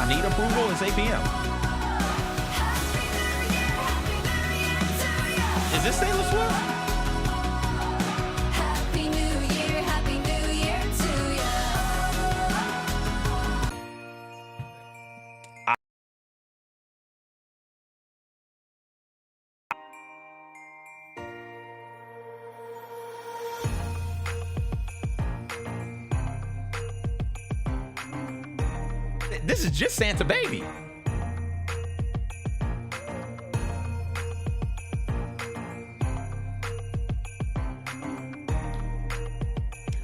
need approval. It's 8 p.m. Is this Taylor Swift? Happy New Year to you. This is just Santa Baby.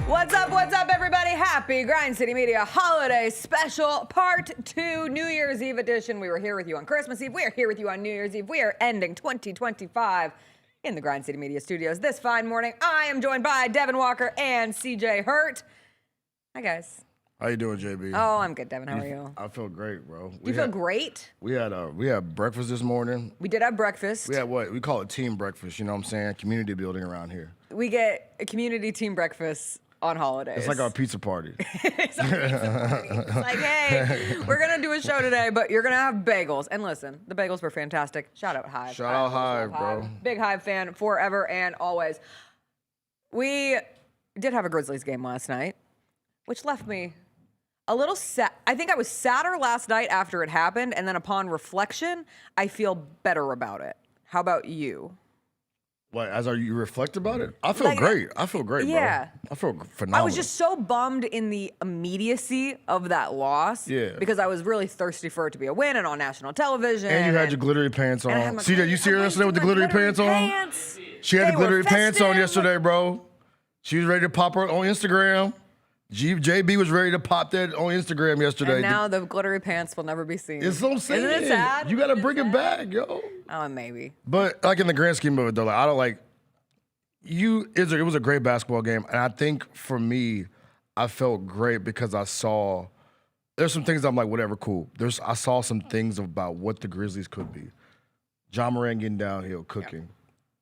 What's up, everybody? Happy Grind City Media Holiday Special Part 2 New Year's Eve edition. We were here with you on Christmas Eve. We are here with you on New Year's Eve. We are ending 2025 in the Grind City Media Studios this fine morning. I am joined by Devin Walker and CJ Hurt. Hi, guys. How you doing, JB? Oh, I'm good, Devin. How are you? I feel great, bro. You feel great? We had breakfast this morning. We did have breakfast. We had what? We call it team breakfast, you know what I'm saying? Community building around here. We get a community team breakfast on holidays. It's like our pizza party. It's our pizza party. It's like, hey, we're going to do a show today, but you're going to have bagels. And listen, the bagels were fantastic. Shout out Hive. Shout out Hive, bro. Big Hive fan forever and always. We did have a Grizzlies game last night, which left me a little sad. I think I was sadder last night after it happened, and then upon reflection, I feel better about it. How about you? What, you reflect about it? I feel great. I feel great, yeah. bro. I feel phenomenal. I was just so bummed in the immediacy of that loss. Yeah. Because I was really thirsty for it to be a win and on national television. And you had your glittery pants on. See that? You see her yesterday with the glittery pants on? She had They the were glittery pants on festive. yesterday, bro. She was ready to pop her on Instagram. JB was ready to pop that on Instagram yesterday. And now the glittery pants will never be seen. It's so sad. Isn't it sad? You got to bring it back, yo. Oh, maybe. But like in the grand scheme of it, though, like, I don't like it was a great basketball game, and I think for me, I felt great because I saw there's some things I'm like, whatever, cool. I saw some things about what the Grizzlies could be. John Morant getting downhill, cooking,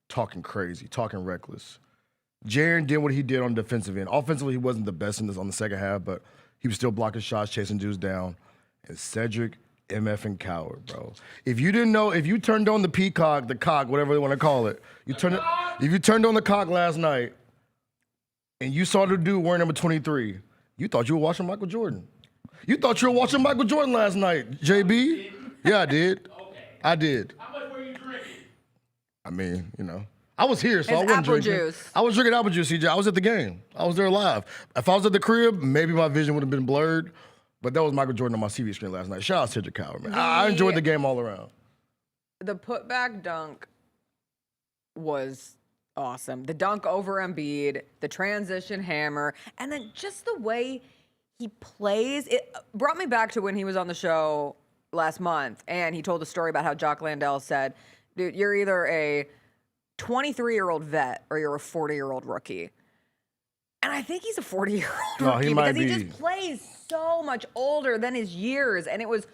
talking crazy, talking reckless. Jaren did what he did on the defensive end. Offensively, he wasn't the best on the second half, but he was still blocking shots, chasing dudes down. And Cedric MF and Coward, bro. If you didn't know, if you turned on the peacock, the cock, whatever they want to call it, if you turned on the cock last night and you saw the dude wearing number 23, you thought you were watching Michael Jordan. You thought you were watching Michael Jordan last night, JB. Yeah, I did. Okay. I did. How much were you drinking? I mean, you know. I was here, so It's I wasn't apple drinking. juice. I was drinking apple juice, CJ. I was at the game. I was there live. If I was at the crib, maybe my vision would have been blurred. But that was Michael Jordan on my TV screen last night. Shout out to Cedric Coward, man. I enjoyed the game all around. The putback dunk was awesome. The dunk over Embiid, the transition hammer, and then just the way he plays. It brought me back to when he was on the show last month, and he told a story about how Jock Landale said, dude, you're either a 23-year-old vet or you're a 40-year-old rookie. And I think he's a 40-year-old rookie because he just plays so much older than his years. And it was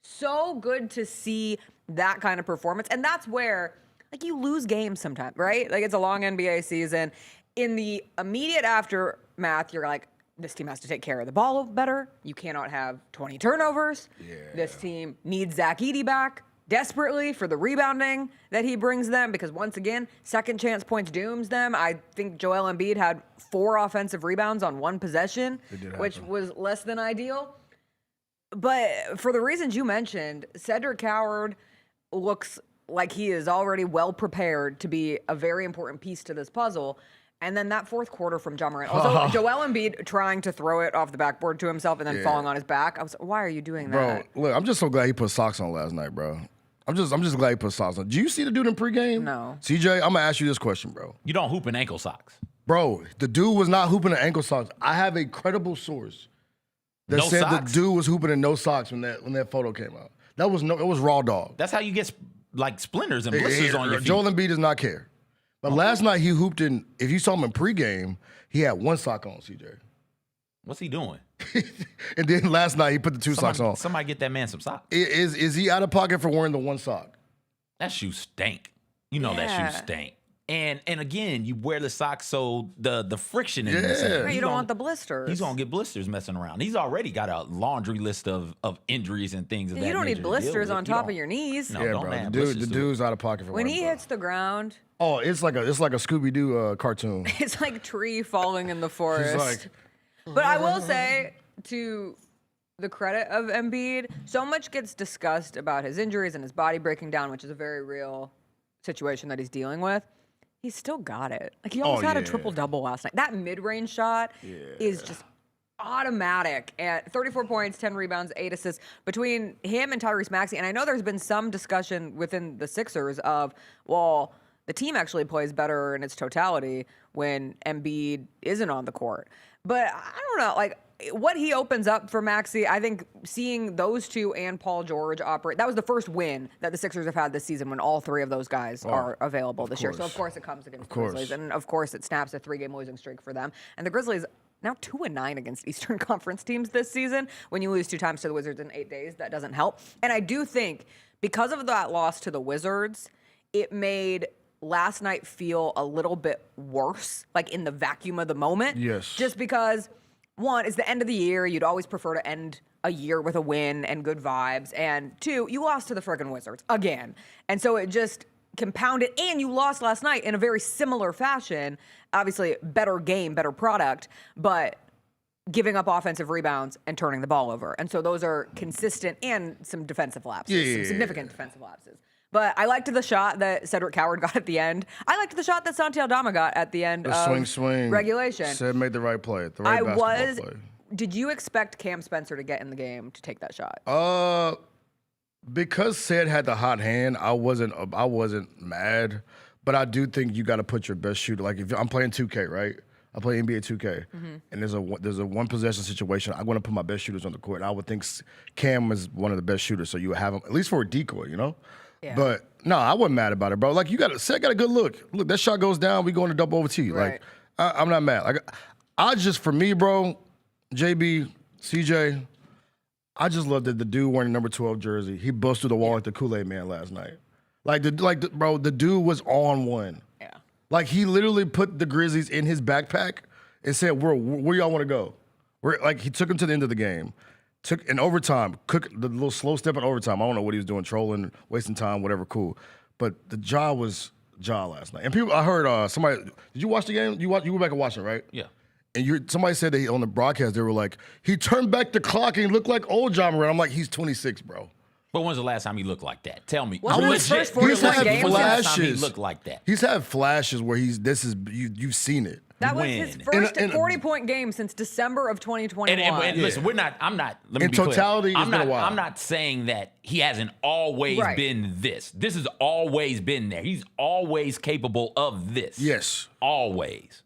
so good to see that kind of performance. And that's where, like, you lose games sometimes, right? Like, it's a long NBA season. In the immediate aftermath, you're like, this team has to take care of the ball better. You cannot have 20 turnovers. Yeah. This team needs Zach Edey back desperately for the rebounding that he brings them, because once again, second chance points dooms them. I think Joel Embiid had 4 offensive rebounds on 1 possession, which was less than ideal. But for the reasons you mentioned, Cedric Coward looks like he is already well prepared to be a very important piece to this puzzle. And then that fourth quarter from John Morant. Also, Joel Embiid trying to throw it off the backboard to himself and then falling on his back. I was, why are you doing that? Bro, look, I'm just so glad he put socks on last night, bro. I'm just glad he put socks on. Do you see the dude in pregame? No. CJ, I'm gonna ask you this question, bro. You don't hoop in ankle socks. Bro, the dude was not hooping in ankle socks. I have a credible source that said socks? the dude was hooping in no socks when that photo came out. It was raw dog. That's how you get like splinters and blisters on your feet. Joel Embiid does not care. But last night he hooped in. If you saw him in pregame, he had 1 sock on, CJ. What's he doing? And then last night he put the 2 socks on. Somebody get that man some socks. Is he out of pocket for wearing the 1 sock? That shoe stank. You know that shoe stank. And again, you wear the socks so the friction in the Yeah. sand. Right, you don't want the blisters. He's gonna get blisters messing around. He's already got a laundry list of injuries and things. Of You that don't nature need to deal blisters with. on You top don't- of your knees. No, Yeah, don't bro. have The blisters to it. dude's out of pocket for When one, he bro. hits the ground, Oh, it's like a Scooby Doo cartoon. it's like tree falling in the forest. He's like, But I will say, to the credit of Embiid, so much gets discussed about his injuries and his body breaking down, which is a very real situation that he's dealing with. He's still got it. Like, he almost had a yeah. triple-double last night. That mid-range shot is just automatic. At 34 points, 10 rebounds, 8 assists between him and Tyrese Maxey. And I know there's been some discussion within the Sixers of, well, the team actually plays better in its totality when Embiid isn't on the court. But I don't know, like, what he opens up for Maxey, I think seeing those two and Paul George operate, that was the first win that the Sixers have had this season when all three of those guys are available this year. So, of course, it comes against the Grizzlies. And, of course, it snaps a 3-game losing streak for them. And the Grizzlies now 2-9 against Eastern Conference teams this season. When you lose 2 times to the Wizards in 8 days, that doesn't help. And I do think because of that loss to the Wizards, it made last night feel a little bit worse, like in the vacuum of the moment. Yes. Just because, one, it's the end of the year. You'd always prefer to end a year with a win and good vibes. And 2, you lost to the friggin' Wizards again. And so it just compounded. And you lost last night in a very similar fashion. Obviously, better game, better product, but giving up offensive rebounds and turning the ball over. And so those are consistent and some defensive lapses, some significant defensive lapses. But I liked the shot that Cedric Howard got at the end. I liked the shot that Santi Aldama got at the end of swing. regulation. Said made the right play. The right basketball play. Did you expect Cam Spencer to get in the game to take that shot? Because Sid had the hot hand, I wasn't mad, but I do think you got to put your best shooter. Like if I'm playing 2K, right? I play NBA 2K, and there's a one possession situation. I want to put my best shooters on the court, and I would think Cam is one of the best shooters, so you would have him at least for a decoy, you know. Yeah. But no, I wasn't mad about it, bro. Like Sid got a good look. Look, that shot goes down, we go into double OT. Right. Like I'm not mad. Like I just for me, bro, JB, CJ. I just love that the dude wearing the number 12 jersey. He busted through the wall like the Kool-Aid Man last night. Bro, the dude was on one. Yeah. Like he literally put the Grizzlies in his backpack and said, "Where y'all want to go?" Like he took him to the end of the game. Took in overtime, the little slow step in overtime. I don't know what he was doing, trolling, wasting time, whatever, cool. But the jaw was jaw last night. And people, I heard somebody. Did you watch the game? You went back and watched it, right? Yeah. And somebody said that on the broadcast, they were like, he turned back the clock and he looked like old John Morant. I'm like, he's 26, bro. But when's the last time he looked like that? Tell me. Wasn't it his first 41 He's had games? When's the last time he flashes. looked like that? He's had flashes where you've seen it. That was When? his first In a- 40-point game since December of 2021. And listen, I'm not. Let me In be clear. totality, it's I'm been not. a while. I'm not saying that he hasn't always Right. been this. This has always been there. He's always capable of this. Yes. Always.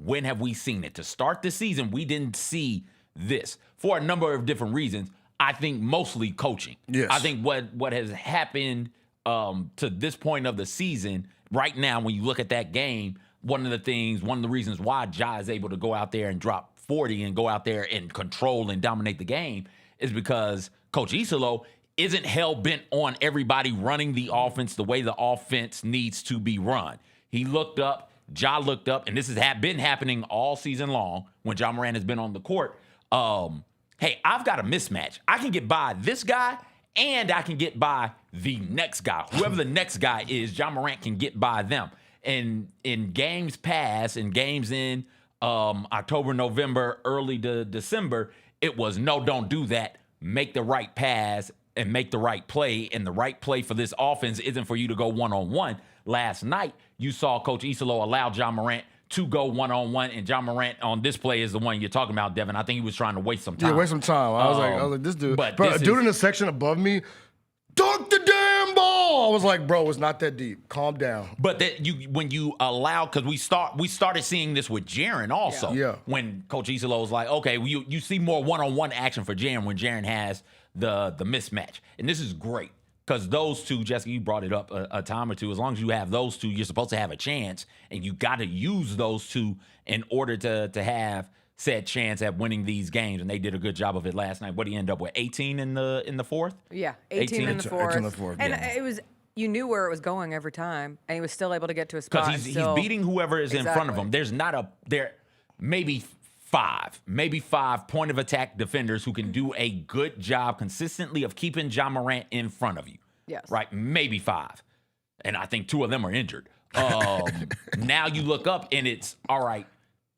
When have we seen it? To start the season, we didn't see this for a number of different reasons. I think mostly coaching. Yes. I think what has happened to this point of the season right now, when you look at that game, one of the reasons why Ja is able to go out there and drop 40 and go out there and control and dominate the game is because Coach Isolo isn't hell-bent on everybody running the offense the way the offense needs to be run. He looked up, Ja looked up, and this has been happening all season long when Ja Morant has been on the court. Hey, I've got a mismatch. I can get by this guy, and I can get by the next guy. Whoever the next guy is, Ja Morant can get by them. And in games past, in games in October, November, early to December, it was no, don't do that. Make the right pass and make the right play. And the right play for this offense isn't for you to go one-on-one. Last night, you saw Coach Isolo allow Ja Morant to go one-on-one, and Ja Morant on this play is the one you're talking about, Devin. I think he was trying to waste some time. Yeah, waste some time. I was like, this dude. But Bro, this a dude is- in the section above me, dunk the damn ball. I was like, bro, it's not that deep. Calm down. But when you allow, because we started seeing this with Jaren also. Yeah. When Coach Isolo was like, okay, you see more one-on-one action for Jaren when Jaren has the mismatch, and this is great because those two, Jessica, you brought it up a time or two. As long as you have those two, you're supposed to have a chance, and you got to use those two in order to have said chance at winning these games, and they did a good job of it last night. What did he end up with? 18 in the fourth? Yeah, 18 in the fourth. 18 in the fourth, And yeah. it was you knew where it was going every time, and he was still able to get to a spot. Because he's beating whoever is in front of him. There's not maybe five point of attack defenders who can do a good job consistently of keeping Ja Morant in front of you. Yes. Right? Maybe 5. And I think 2 of them are injured. Now you look up and it's all right.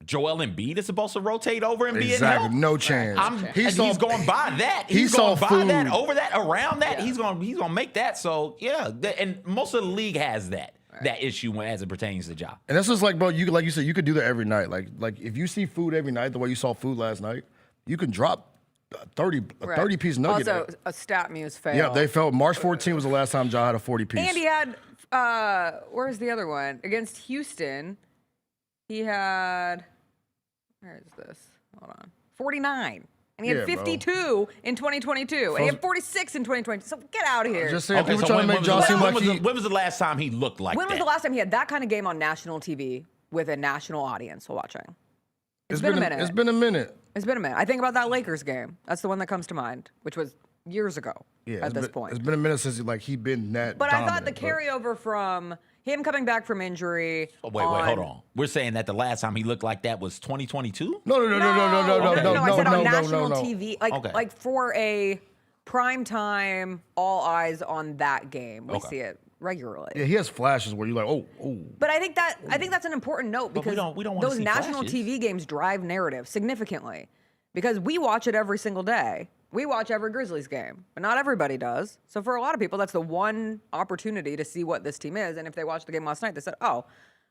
Joel Embiid is supposed to rotate over and be in help. No chance. He's going by that. He's going by that, over that, around that. Yeah. He's going to make that. So yeah, and most of the league has that issue as it pertains to Ja. And that's just like, bro. Like you said, you could do that every night. Like if you see food every night, the way you saw food last night, you can drop a 30-piece nugget. Also, a stat muse fail. Yeah, they felt March 14 was the last time Ja had a 40-piece. And he had where's the other one against Houston? He had, where is this? Hold on. 49. And he had 52 in 2022. And he had 46 in 2020. So get out of here. Just saying, people trying to make Ja seem like when was the last time he looked like that? When was the last time he had that kind of game on national TV with a national audience watching? It's been a minute. It's been a minute. It's been a minute. I think about that Lakers game. That's the one that comes to mind, which was years ago at this point. It's been a minute since he'd been that But dominant, I thought the carryover from him coming back from injury. Oh, wait, hold on. We're saying that the last time he looked like that was 2022? No. I said on national TV, like for a prime time, all eyes on that game. We see it regularly. Yeah, he has flashes where you're like, oh. But I think that's an important note because we don't those see national flashes. TV games drive narrative significantly because we watch it every single day. We watch every Grizzlies game, but not everybody does. So for a lot of people, that's the one opportunity to see what this team is. And if they watched the game last night, they said, oh,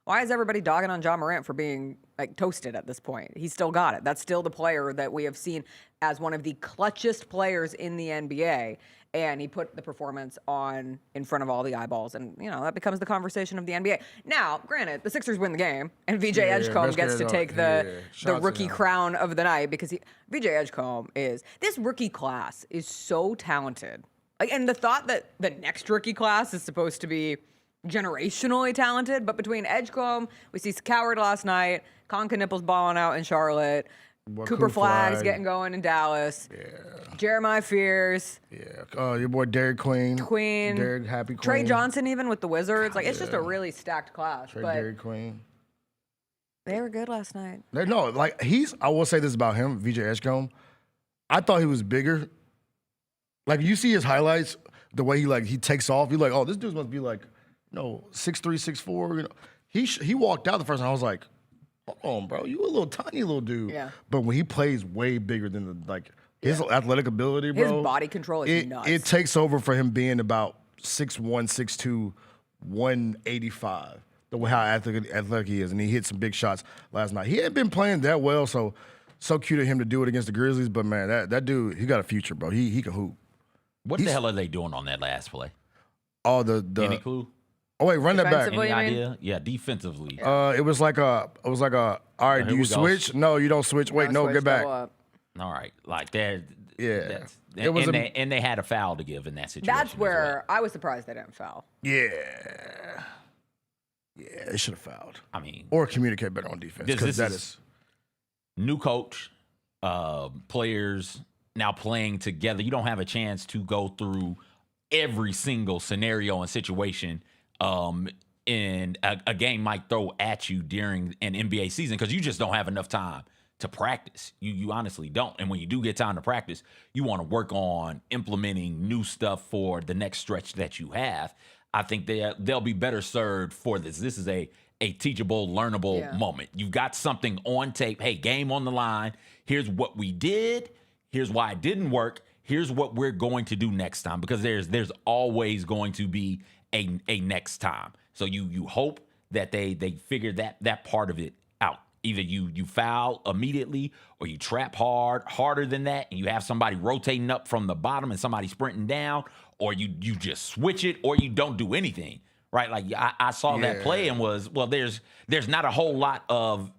why is everybody dogging on Ja Morant for being like toasted at this point? He's still got it. That's still the player that we have seen as one of the clutchest players in the NBA. And he put the performance on in front of all the eyeballs. And, that becomes the conversation of the NBA. Now, granted, the Sixers win the game, and VJ Edgecombe gets to take the rookie crown of the night because VJ Edgecombe this rookie class is so talented. And the thought that the next rookie class is supposed to be generationally talented, but between Edgecombe, we see Coward last night, Conka Nipples balling out in Charlotte, Cooper Flags getting going in Dallas. Yeah. Jeremiah Fears. Yeah. Your boy Derek Queen. Derek Happy Queen. Trey Johnson even with the Wizards. It's just a really stacked class. Derek Queen. They were good last night. I will say this about him, VJ Edgecombe. I thought he was bigger. Like you see his highlights, the way he takes off, you're like, oh, this dude must be 6'3", 6'4". He walked out the first time. I was like, hold on, bro, you a little tiny little dude. Yeah. But when he plays way bigger than his athletic ability, bro. His body control is nuts. It takes over for him being about 6'1", 6'2", 185. The way how athletic he is, and he hit some big shots last night. He hadn't been playing that well, so cute of him to do it against the Grizzlies. But man, that dude, he got a future, bro. He can hoop. What the hell are they doing on that last play? Oh, any clue? Oh wait, run that back. Any idea? Yeah, defensively. It was like a. All right, do you switch? No, you don't switch. Wait, no, get back. All right, like that. Yeah, and they had a foul to give in that situation. That's where I was surprised they didn't foul. Yeah, they should have fouled. I mean, or communicate better on defense because that is new coach, players now playing together. You don't have a chance to go through every single scenario and situation in a game might throw at you during an NBA season because you just don't have enough time to practice. You honestly don't. And when you do get time to practice, you want to work on implementing new stuff for the next stretch that you have. I think they'll be better served for this. This is a teachable, learnable moment. You've got something on tape. Hey, game on the line. Here's what we did. Here's why it didn't work. Here's what we're going to do next time, because there's always going to be a next time. So you hope that they figure that part of it out. Either you foul immediately or you trap harder than that, and you have somebody rotating up from the bottom and somebody sprinting down, or you just switch it, or you don't do anything. Right? Like I saw that play and there's not a whole lot of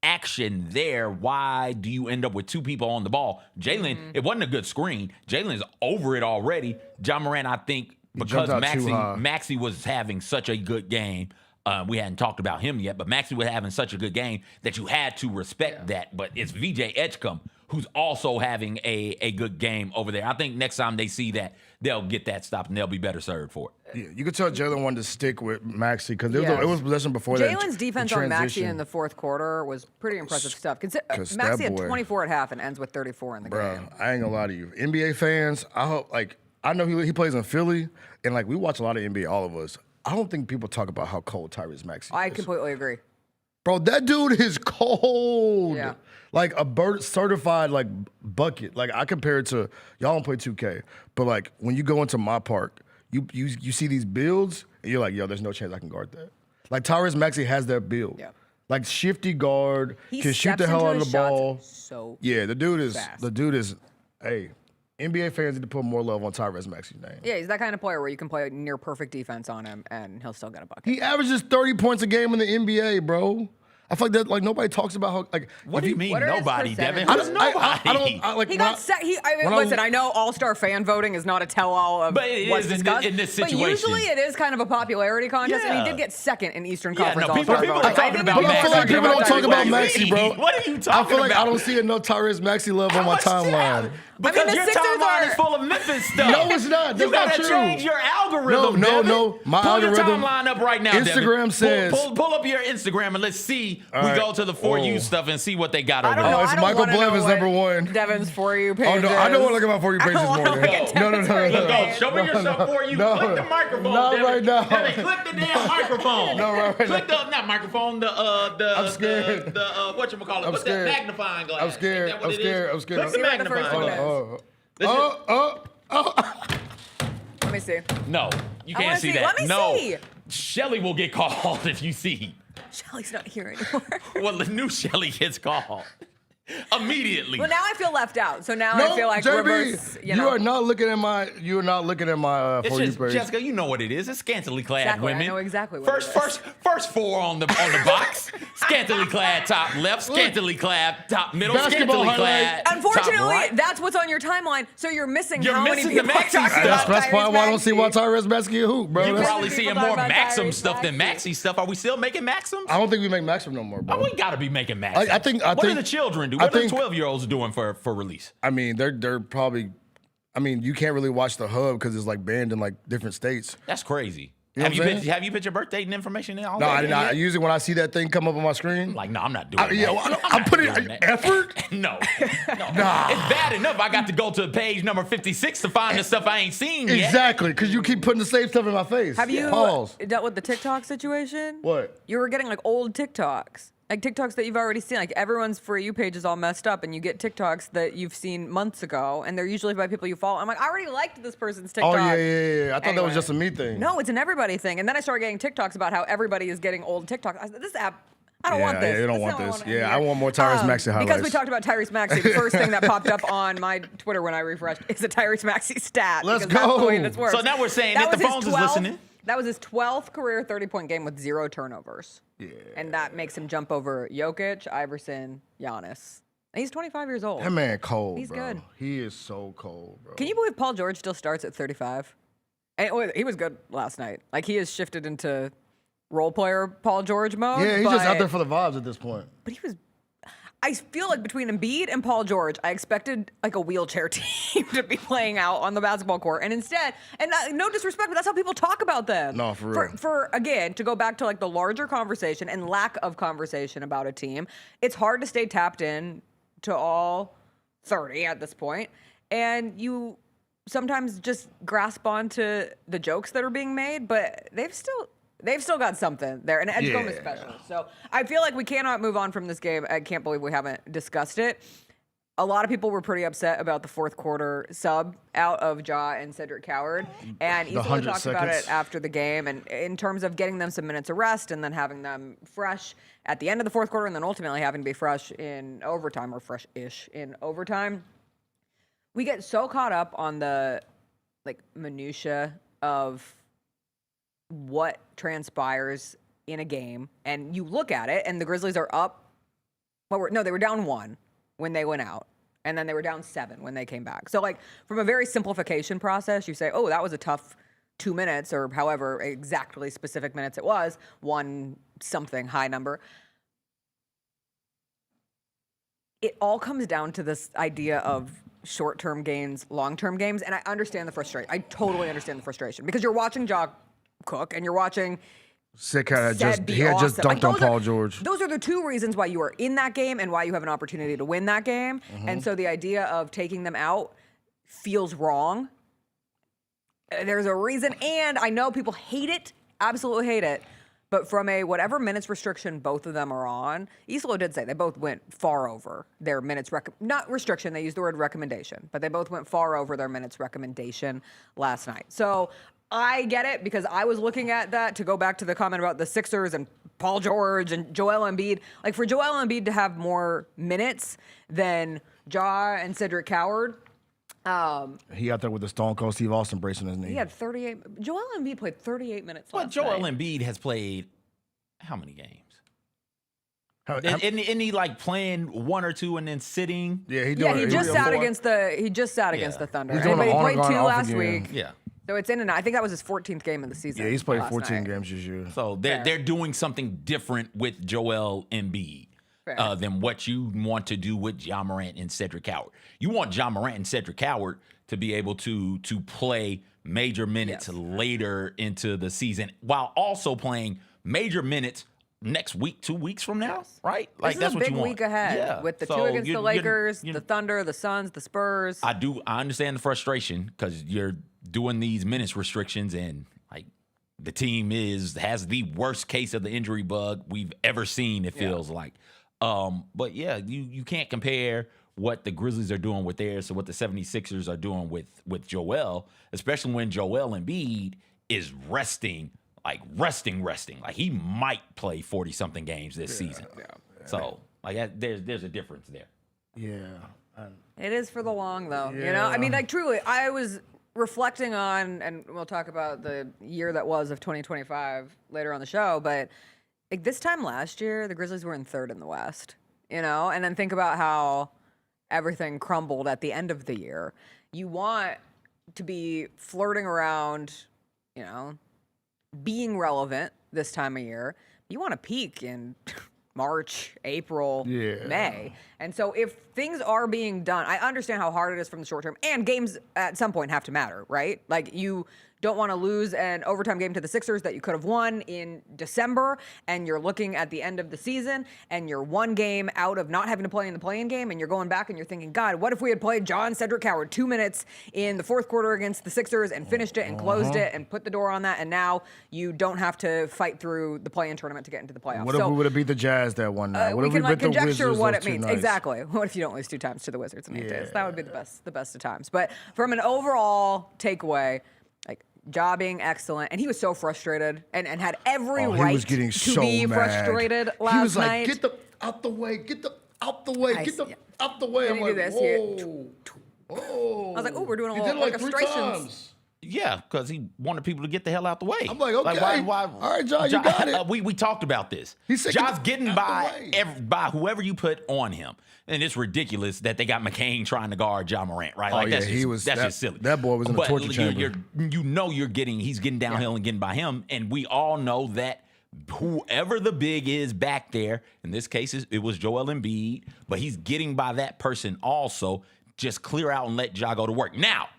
action there. Why do you end up with two people on the ball? Jalen, it wasn't a good screen. Jalen's over it already. Ja Morant, I think, because Maxey was having such a good game, We hadn't talked about him yet, but Maxey was having such a good game that you had to respect that. But it's VJ Edgecombe who's also having a good game over there. I think next time they see that, they'll get that stop and they'll be better served for it. Yeah, you could tell Jalen wanted to stick with Maxey because Yeah. it was possession before that. Jalen's defense on Maxey in the fourth quarter was pretty impressive stuff. Cause Maxey that had boy- 24 at half and ends with 34 in the Bro, game. I ain't gonna lie to you. NBA fans, I hope, I know he plays in Philly, and, we watch a lot of NBA, all of us. I don't think people talk about how cold Tyrese Maxey I is. completely agree. Bro, that dude is cold. Yeah. Like a bird certified bucket. I compare it to y'all don't play 2K, but when you go into my park, you see these builds and you're like, yo, there's no chance I can guard that. Tyrese Maxey has that build. Yeah. Shifty guard, He can shoot steps the hell into out of his the shots ball. so Yeah, the dude is fast. hey, NBA fans need to put more love on Tyrese Maxey's name. Yeah, he's that kind of player where you can play near perfect defense on him and he'll still get a bucket. He averages 30 points a game in the NBA, bro. I feel like that nobody talks about how What do you mean what are his nobody, Devin? percentages? Who's nobody? He got listen, I know all-star fan voting is not a tell-all of But it what's is in discussed. this But situation. usually it is kind of a popularity contest, and he Yeah. did get second in Eastern Yeah, Conference no, people all-star are voting. talking about But I feel like people don't talk about What do you Maxey, bro. mean? What are you I talking feel like about? I don't see enough Tyrese Maxey love on How my much timeline. Because the your Sixers timeline are- is full of Memphis stuff. No, it's not. You That's not gotta true. change your algorithm. No, Devin. no. My pull algorithm- your timeline up right now. Instagram Devin. says- pull up your Instagram and let's see. All We right. go to the For You Whoa. stuff and see what they got I over don't there. know. it's I don't Michael wanna know Blevins, what number one. Devin's For You page Oh no, I don't want to look at my For You page I this don't wanna morning. look at No, Devin's For You Go, page. show me yourself For You. no. Click the microphone. Not Devin. right now. Devin, click the damn microphone. No, right Click now. the not microphone. I'm scared. The whatchamacallit. I'm What's scared. that magnifying glass? I'm scared. Ain't that what I'm it is? scared. I'm scared. Click the See what the first magnifying one glass. Let me see. No, you I can't wanna see see. that. Let me no, see. Shelly will get called if you see. Shelly's not here anymore. Well, the new Shelly gets called immediately. Well, now I feel left out. So now No, I feel like JB, reverse. you are not looking at my. You are not looking at my It's For You just, page. Jessica, you know what it is. It's scantily clad Exactly, I women. know exactly what it is. First four on the box. Scantily clad top left, scantily clad top middle, Basketball scantily clad top Unfortunately, right. that's what's on your timeline. So you're missing You're how missing many the people Maxey are talking stuff. about That's why I don't see why Maxey. Tyrese Maxey a hoop, bro. You That's- probably people seeing talking more about Maxim Tyrese stuff than Maxey. Maxey stuff. Are we still making Maxims? I don't think we make Maxim no more, bro. Oh, we gotta be making Maxim. I think- what do the children do? I What are the think- 12-year-olds doing for release? I mean, they're probably. I mean, you can't really watch the hub because it's banned in different states. That's crazy. You know what I'm saying? Have you put your birth date and information in? No, I did not. Usually when I see that thing come up on my screen, Like, no, I'm not doing that. I'm not putting doing that. effort. No. It's bad enough I got to go to page number 56 to find the stuff I ain't seen yet. Exactly, because you keep putting the same stuff in my face. Have you Pause. dealt with the TikTok situation? What? You were getting old TikToks. TikToks that you've already seen. Everyone's For You page is all messed up, and you get TikToks that you've seen months ago, and they're usually by people you follow. I'm like, I already liked this person's TikTok. Oh yeah. I thought that was Anyway. just a me thing. No, it's an everybody thing. And then I started getting TikToks about how everybody is getting old TikToks. I said, this app, I don't want this. Yeah, you don't This want is not this. what I Yeah, want I here. want more Tyrese Maxey highlights. Because we talked about Tyrese Maxey, the first thing that popped up on my Twitter when I refreshed is a Tyrese Maxey stat. Let's because that's the way go. this works. So now we're saying That if the was his phones is listening. That was his 12th career 30-point game with 0 turnovers. Yeah. And that makes him jump over Jokic, Iverson, Giannis. And he's 25 years old. That man cold, He's bro. good. He is so cold, bro. Can you believe Paul George still starts at 35? And he was good last night. He has shifted into role player Paul George mode. Yeah, he's just out there for the vibes at this point. But he was. I feel like between Embiid and Paul George, I expected a wheelchair team to be playing out on the basketball court, and instead, and no disrespect, but that's how people talk about them. No, for real. For again, to go back to the larger conversation and lack of conversation about a team, it's hard to stay tapped in to all 30 at this point, and you sometimes just grasp onto the jokes that are being made, but they've still got something there, and Edgecombe is Yeah. special. So I feel like we cannot move on from this game. I can't believe we haven't discussed it. A lot of people were pretty upset about the fourth quarter sub out of Ja and Cedric Coward, and Isola 100 talked about seconds. it after the game, and in terms of getting them some minutes of rest and then having them fresh at the end of the fourth quarter, and then ultimately having to be fresh in overtime or fresh-ish in overtime. We get so caught up on the minutia of what transpires in a game, and you look at it, and the Grizzlies are up. They were down 1 when they went out, and then they were down 7 when they came back. So, from a very simplification process, you say, "Oh, that was a tough 2 minutes or however exactly specific minutes it was, one something high number. It all comes down to this idea of short-term gains, long-term games, and I understand the frustration. I totally understand the frustration because you're watching Ja cook and you're watching Sick had Sed he had just awesome. dunked on Paul George. Those are the two reasons why you are in that game and why you have an opportunity to win that game. And so the idea of taking them out feels wrong. There's a reason, and I know people hate it, absolutely hate it. But from a whatever minutes restriction both of them are on, Islo did say they both went far over their minutes, not restriction, they used the word recommendation, but they both went far over their minutes recommendation last night. So I get it because I was looking at that to go back to the comment about the Sixers and Paul George and Joel Embiid. Like for Joel Embiid to have more minutes than Ja and Cedric Coward, He out there with the Stone Cold Steve Austin brace on his knee. he had 38. Joel Embiid played 38 minutes But last Joel night. Embiid has played how many games? How- Isn't he like playing one or two and then sitting? yeah, he Yeah, doing he it. just He- sat against the Thunder. He's doing But he an played on and 2 off last again. week. Yeah. So it's in and out. I think that was his 14th game of the season. Yeah, he's played last 14 night. games this year. So they're doing something different with Joel Embiid Fair. than what you want to do with Ja Morant and Cedric Coward. You want Ja Morant and Cedric Coward to be able to play major minutes later into the season while also playing major minutes next week, 2 weeks from now, right? This is that's a what big you want. week ahead Yeah. with the So two against the you're- Lakers, you're- the Thunder, the Suns, the Spurs. I understand the frustration because you're doing these minutes restrictions and like the team has the worst case of the injury bug we've ever seen, it feels like. But yeah, you can't compare what the Grizzlies are doing with theirs to what the 76ers are doing with Joel, especially when Joel Embiid is resting. Like he might play 40-something games this season. So like there's a difference there. Yeah. It is for the long, though. You know, I mean, like truly, I was reflecting on, and we'll talk about the year that was of 2025 later on the show. But like this time last year, the Grizzlies were in third in the West. You know, and then think about how everything crumbled at the end of the year. You want to be flirting around, you know, being relevant this time of year. You want to peak in March, April, May. And so if things are being done, I understand how hard it is from the short term, and games at some point have to matter, right? Like you don't want to lose an overtime game to the Sixers that you could have won in December, and you're looking at the end of the season, and you're one game out of not having to play in the play-in game, and you're going back and you're thinking, God, what if we had played John Cedric Coward 2 minutes in the fourth quarter against the Sixers and finished it and closed it and put the door on that, and now you don't have to fight through the play-in tournament to get into the playoffs. What if we would have beat the Jazz that one night? What We if can like beat the conjecture Wizards what those it 2 means. nights? Exactly. What if you don't lose 2 times to the Wizards in 8 days? That would be the best of times. But from an overall takeaway, like Ja being excellent, and he was so frustrated and had every right He was getting to so be mad. frustrated last He was like, night. get the out the way, get the out the way, get the out the way. Then I'm he did like, this here. whoa. I was like, oh, we're doing a He little did it like 3 orchestrations. times. Yeah, because he wanted people to get the hell out the way. I'm like, okay. All right, Ja, you got it. We talked about this. He said, Ja's get getting out by the way. by whoever you put on him. And it's ridiculous that they got McCain trying to guard Ja Morant, right? Oh, Like yeah, that's he just, was- that's that- just silly. that boy was in a But torture chamber. he's getting downhill and getting by him. And we all know that whoever the big is back there, in this case, it was Joel Embiid, but he's getting by that person also. Just clear out and let Ja go to work. Now,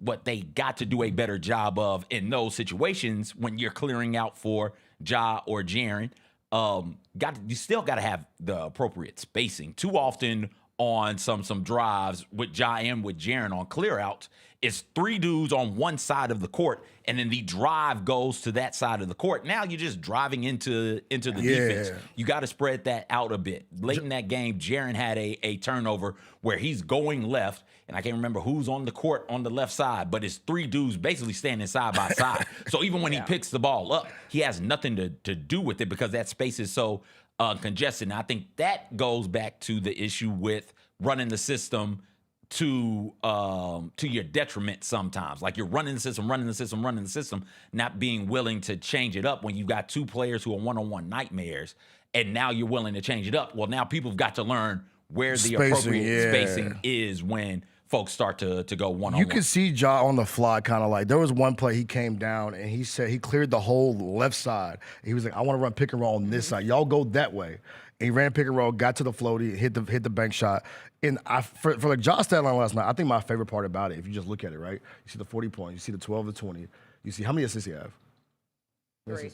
what they got to do a better job of in those situations when you're clearing out for Ja or Jaren, you still got to have the appropriate spacing. Too often on some drives with Ja and with Jaren on clear outs, it's 3 dudes on one side of the court, and then the drive goes to that side of the court. Now you're just driving into the defense. You got to spread that out a bit. Late in that game, Jaren had a turnover where he's going left, and I can't remember who's on the court on the left side, but it's 3 dudes basically standing side by side. So even when he picks the ball up, he has nothing to do with it because that space is so congested. And I think that goes back to the issue with running the system to your detriment sometimes. Like you're running the system, not being willing to change it up when you've got 2 players who are one-on-one nightmares, and now you're willing to change it up. Well, now people have got to learn where the Spacing, appropriate yeah. spacing is when folks start to go one on You one. could see Ja on the fly, kind of like there was one play he came down and he said he cleared the whole left side. He was like, I want to run pick and roll on this side. Y'all go that way. And he ran pick and roll, got to the floaty, hit the bank shot. And for the Ja stat line last night, I think my favorite part about it, if you just look at it, right? You see the 40 points, you see the 12 to 20, you see how many assists he have. 3.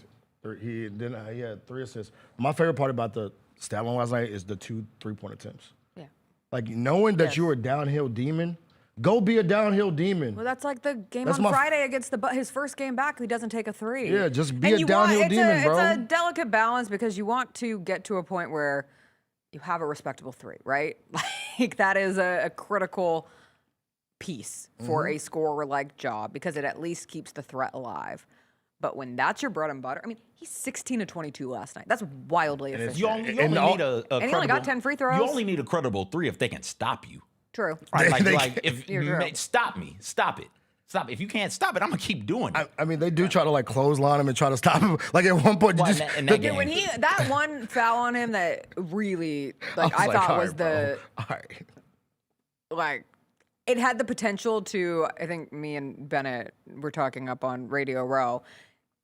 He had 3 assists. My favorite part about the stat line last night is the 2 3-point attempts. Yeah. Like knowing that you're a downhill demon, go be a downhill demon. Well, that's like the game That's on my Friday against his first game back. He doesn't take a 3. Yeah, just be And a you downhill want, demon, bro. It's a delicate balance because you want to get to a point where you have a respectable 3, right? Like that is a critical piece for a scorer like Ja because it at least keeps the threat alive. But when that's your bread and butter, I mean, he's 16 to 22 last night. That's wildly efficient. You only And need a and he only got 10 free throws. You only need a credible 3 if they can stop you. True. Right? They Like if You're you true. stop me, stop it. Stop it. If you can't stop it, I'm gonna keep doing it. I mean, they do try to like clothesline him and try to stop him. Like at one point, you Well, just in that game. When that one foul on him that really I was thought all was right, the bro. All right. like it had the potential to. I think me and Bennett were talking up on Radio Row.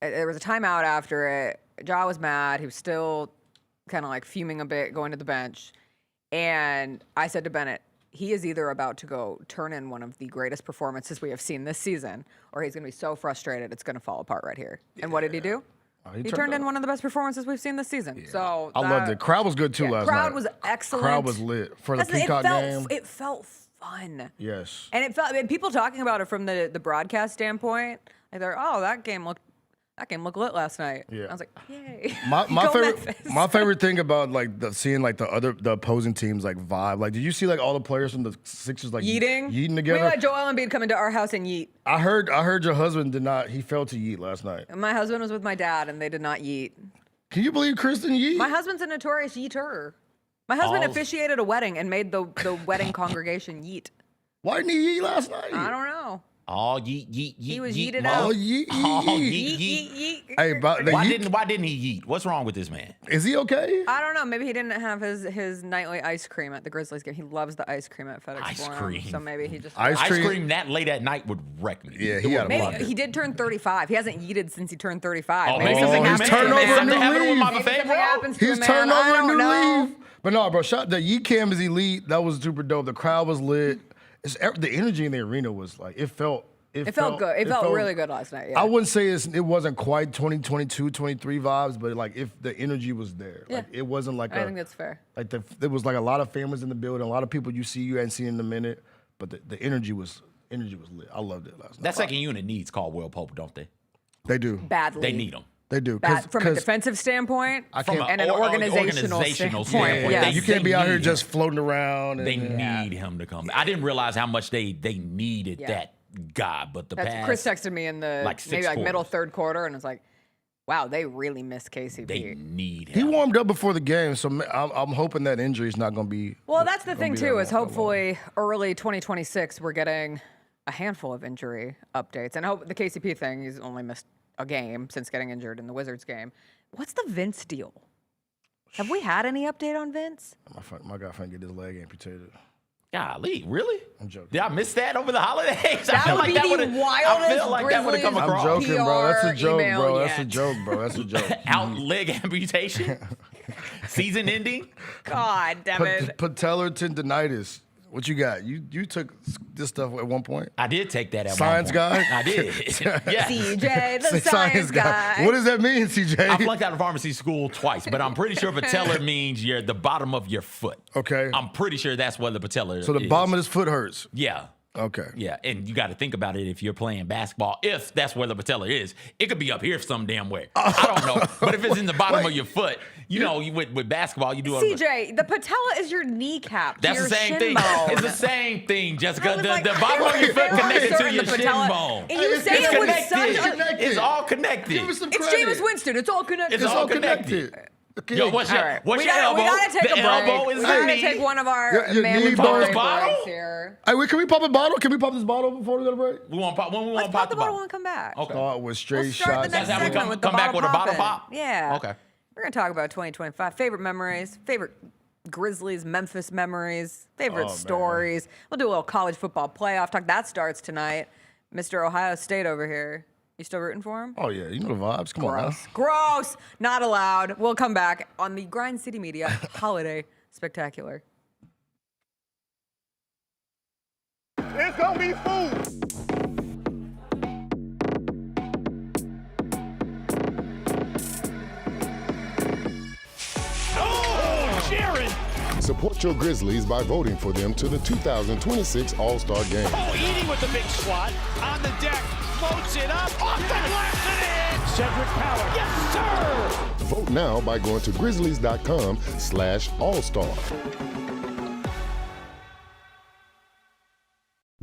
There was a timeout after it. Ja was mad. He was still kind of like fuming a bit, going to the bench. And I said to Bennett, he is either about to go turn in one of the greatest performances we have seen this season, or he's going to be so frustrated it's going to fall apart right here. And what did he do? He turned in one of the best performances we've seen this season. So I loved it. Crowd was good too last night. Crowd was excellent. Crowd was lit for the It Peacock felt, game. it felt fun. Yes. And it felt, and people talking about it from the broadcast standpoint, like they're, oh, that game looked lit last night. Yeah. I was like, yay. My Go favorite Memphis. my favorite thing about like seeing like the opposing teams like vibe. Like, did you see like all the players from the Sixers like Yeeting together? We let Joel Embiid come into our house and yeet. I heard your husband did not. He failed to yeet last night. My husband was with my dad and they did not yeet. Can you believe Kristen yeet? My husband's a notorious yeeter. My husband Balls. officiated a wedding and made the wedding congregation yeet. Why didn't he yeet last night? I don't know. All yeet, yeet, yeet. He was yeet, yeeted mo. out. Oh, yeet, All yeet, yeet, yeet. Yeet. Hey, but the Why yeet, didn't he yeet? What's wrong with this man? is he okay? I don't know. Maybe he didn't have his nightly ice cream at the Grizzlies game. He loves the ice cream at FedEx Ice Forum, cream. so maybe he just Ice Ice cream- cream that late at night would wreck me. Yeah, It he would had a wreck lot. me. Maybe he did turn 35. He hasn't yeeted since he turned 35. Oh, maybe he's something he's happens turned to over him. a Something new happened with leaf. my Maybe buffet, something bro. happens to He's him, turned man. I over a don't new know. leaf. But no, bro, the yeet cam is elite. That was super dope. The crowd was lit. The energy in the arena was like it felt good. It felt really good last night. Yeah. I wouldn't say it wasn't quite 2022, 23 vibes, but like if the energy was there, like Yeah. it wasn't like I think that's fair. like there was like a lot of families in the building, a lot of people you hadn't seen in a minute, but the energy was lit. I loved it last night. That second unit needs Caldwell Pope, don't they? They do. Badly. They need him. They do. From a defensive standpoint can't- and an organizational standpoint. Yeah, Yes. you can't be out here need just him. floating around. And, They need him to come. I didn't realize how much they needed Yeah. that guy, but the That's past Chris texted me in the like 6 maybe like middle quarters. third quarter, and it's like, wow, they really miss KCP. they need he him. warmed up before the game, so I'm hoping that injury is not going to be. Well, that's the thing be too. that Is long. hopefully early 2026 we're getting a handful of injury updates, and I hope the KCP thing. He's only missed a game since getting injured in the Wizards game. What's the Vince deal? Have we had any update on Vince? My guy finna get his leg amputated. Golly, really? I'm joking. Did I miss that over the holidays? That would be the would've- wildest I feel like that would have come Grizzlies- I'm across. joking, bro. That's a PR joke, email bro. That's a yet. joke, bro. That's a joke. Out leg amputation, season ending. God damn it! Patellar tendonitis. What you got? You took this stuff at one point? I did take that at Science one point. guy? I did. yeah. CJ, the science guy. What does that mean, CJ? I flunked out of pharmacy school twice, but I'm pretty sure patellar means the bottom of your foot. Okay. I'm pretty sure that's what the patellar So the is. bottom of his foot hurts. Yeah. Okay. Yeah, and you got to think about it if you're playing basketball. If that's where the patella is, it could be up here some damn way. I don't know. But if it's in the bottom of your foot, with basketball, you do a CJ, the patella is your kneecap. to That's your the same shin thing. bone. It's the same thing, Jessica. I was The, like, the bottom of your foot I'm connected to certain your the shin patella- bone. And you It's say it with such connected. a... It's all connected. Give us some It's credit. Jameis Winston. It's all connected. It's all connected. Okay. Yo, what's All your, right. what's we your gotta, elbow? We gotta take the a break. elbow We is the gotta knee. take one of our Your manly knee breaks bone. Bottle? here. Hey, wait, can we pop a bottle? Can we pop this bottle before we go to break? We want pop. When we Let's want pop pop the bottle when we come back. Okay. Start with straight We'll start the shots. next That's how we segment with the come back with a bottle popping. pop? Yeah. Okay. We're gonna talk about 2025 favorite memories, favorite Grizzlies, Memphis memories, favorite Oh, man. stories. We'll do a little college football playoff talk. That starts tonight. Mr. Ohio State over here. You still rooting for him? Oh, yeah. You know the vibes. Come on, man. Gross. Gross. Not allowed. We'll come back on the Grind City Media Holiday Spectacular. It's gonna be food. Oh, Jared! Support your Grizzlies by voting for them to the 2026 All-Star Game. Oh, Edie with the big swat on the deck, floats it up, off the glass and in. Cedric Power, yes sir! Vote now by going to grizzlies.com/allstar.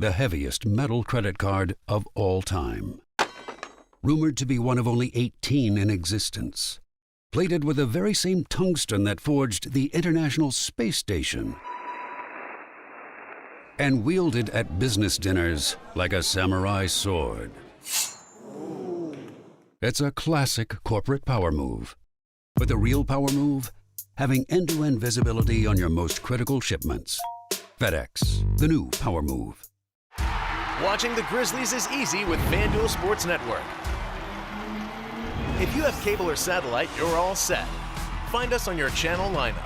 The heaviest metal credit card of all time. Rumored to be one of only 18 in existence. Plated with the very same tungsten that forged the International Space Station. And wielded at business dinners like a samurai sword. It's a classic corporate power move. But the real power move? Having end-to-end visibility on your most critical shipments. FedEx, the new power move. Watching the Grizzlies is easy with FanDuel Sports Network. If you have cable or satellite, you're all set. Find us on your channel lineup.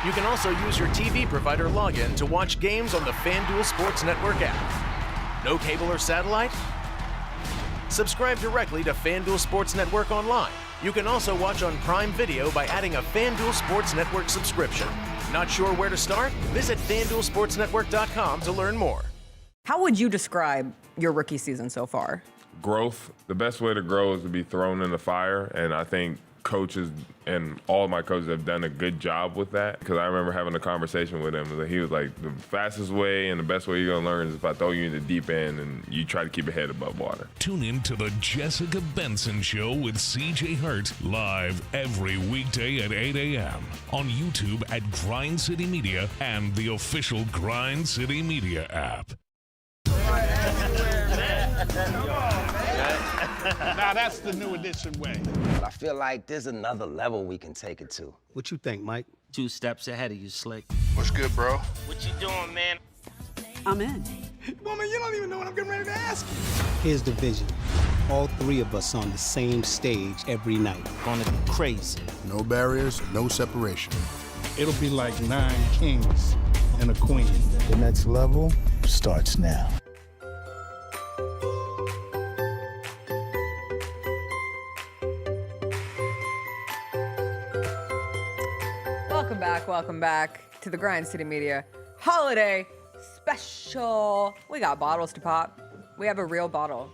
You can also use your TV provider login to watch games on the FanDuel Sports Network app. No cable or satellite? Subscribe directly to FanDuel Sports Network online. You can also watch on Prime Video by adding a FanDuel Sports Network subscription. Not sure where to start? Visit FanDuelSportsNetwork.com to learn more. How would you describe your rookie season so far? Growth. The best way to grow is to be thrown in the fire, and I think coaches and all of my coaches have done a good job with that, because I remember having a conversation with him. He was like, the fastest way and the best way you're going to learn is if I throw you in the deep end and you try to keep your head above water. Tune in to the Jessica Benson Show with CJ Hurt live every weekday at 8 a.m. on YouTube at Grind City Media and the official Grind City Media app. Now that's the new edition way. But I feel like there's another level we can take it to. What you think, Mike? 2 steps ahead of you, Slick. What's good, bro? What you doing, man? I'm in. Woman, you don't even know what I'm getting ready to ask you. Here's the vision. All 3 of us on the same stage every night. Gonna be crazy. No barriers, no separation. It'll be like 9 kings and a queen. The next level starts now. Welcome back to the Grind City Media Holiday Special. We got bottles to pop. We have a real bottle.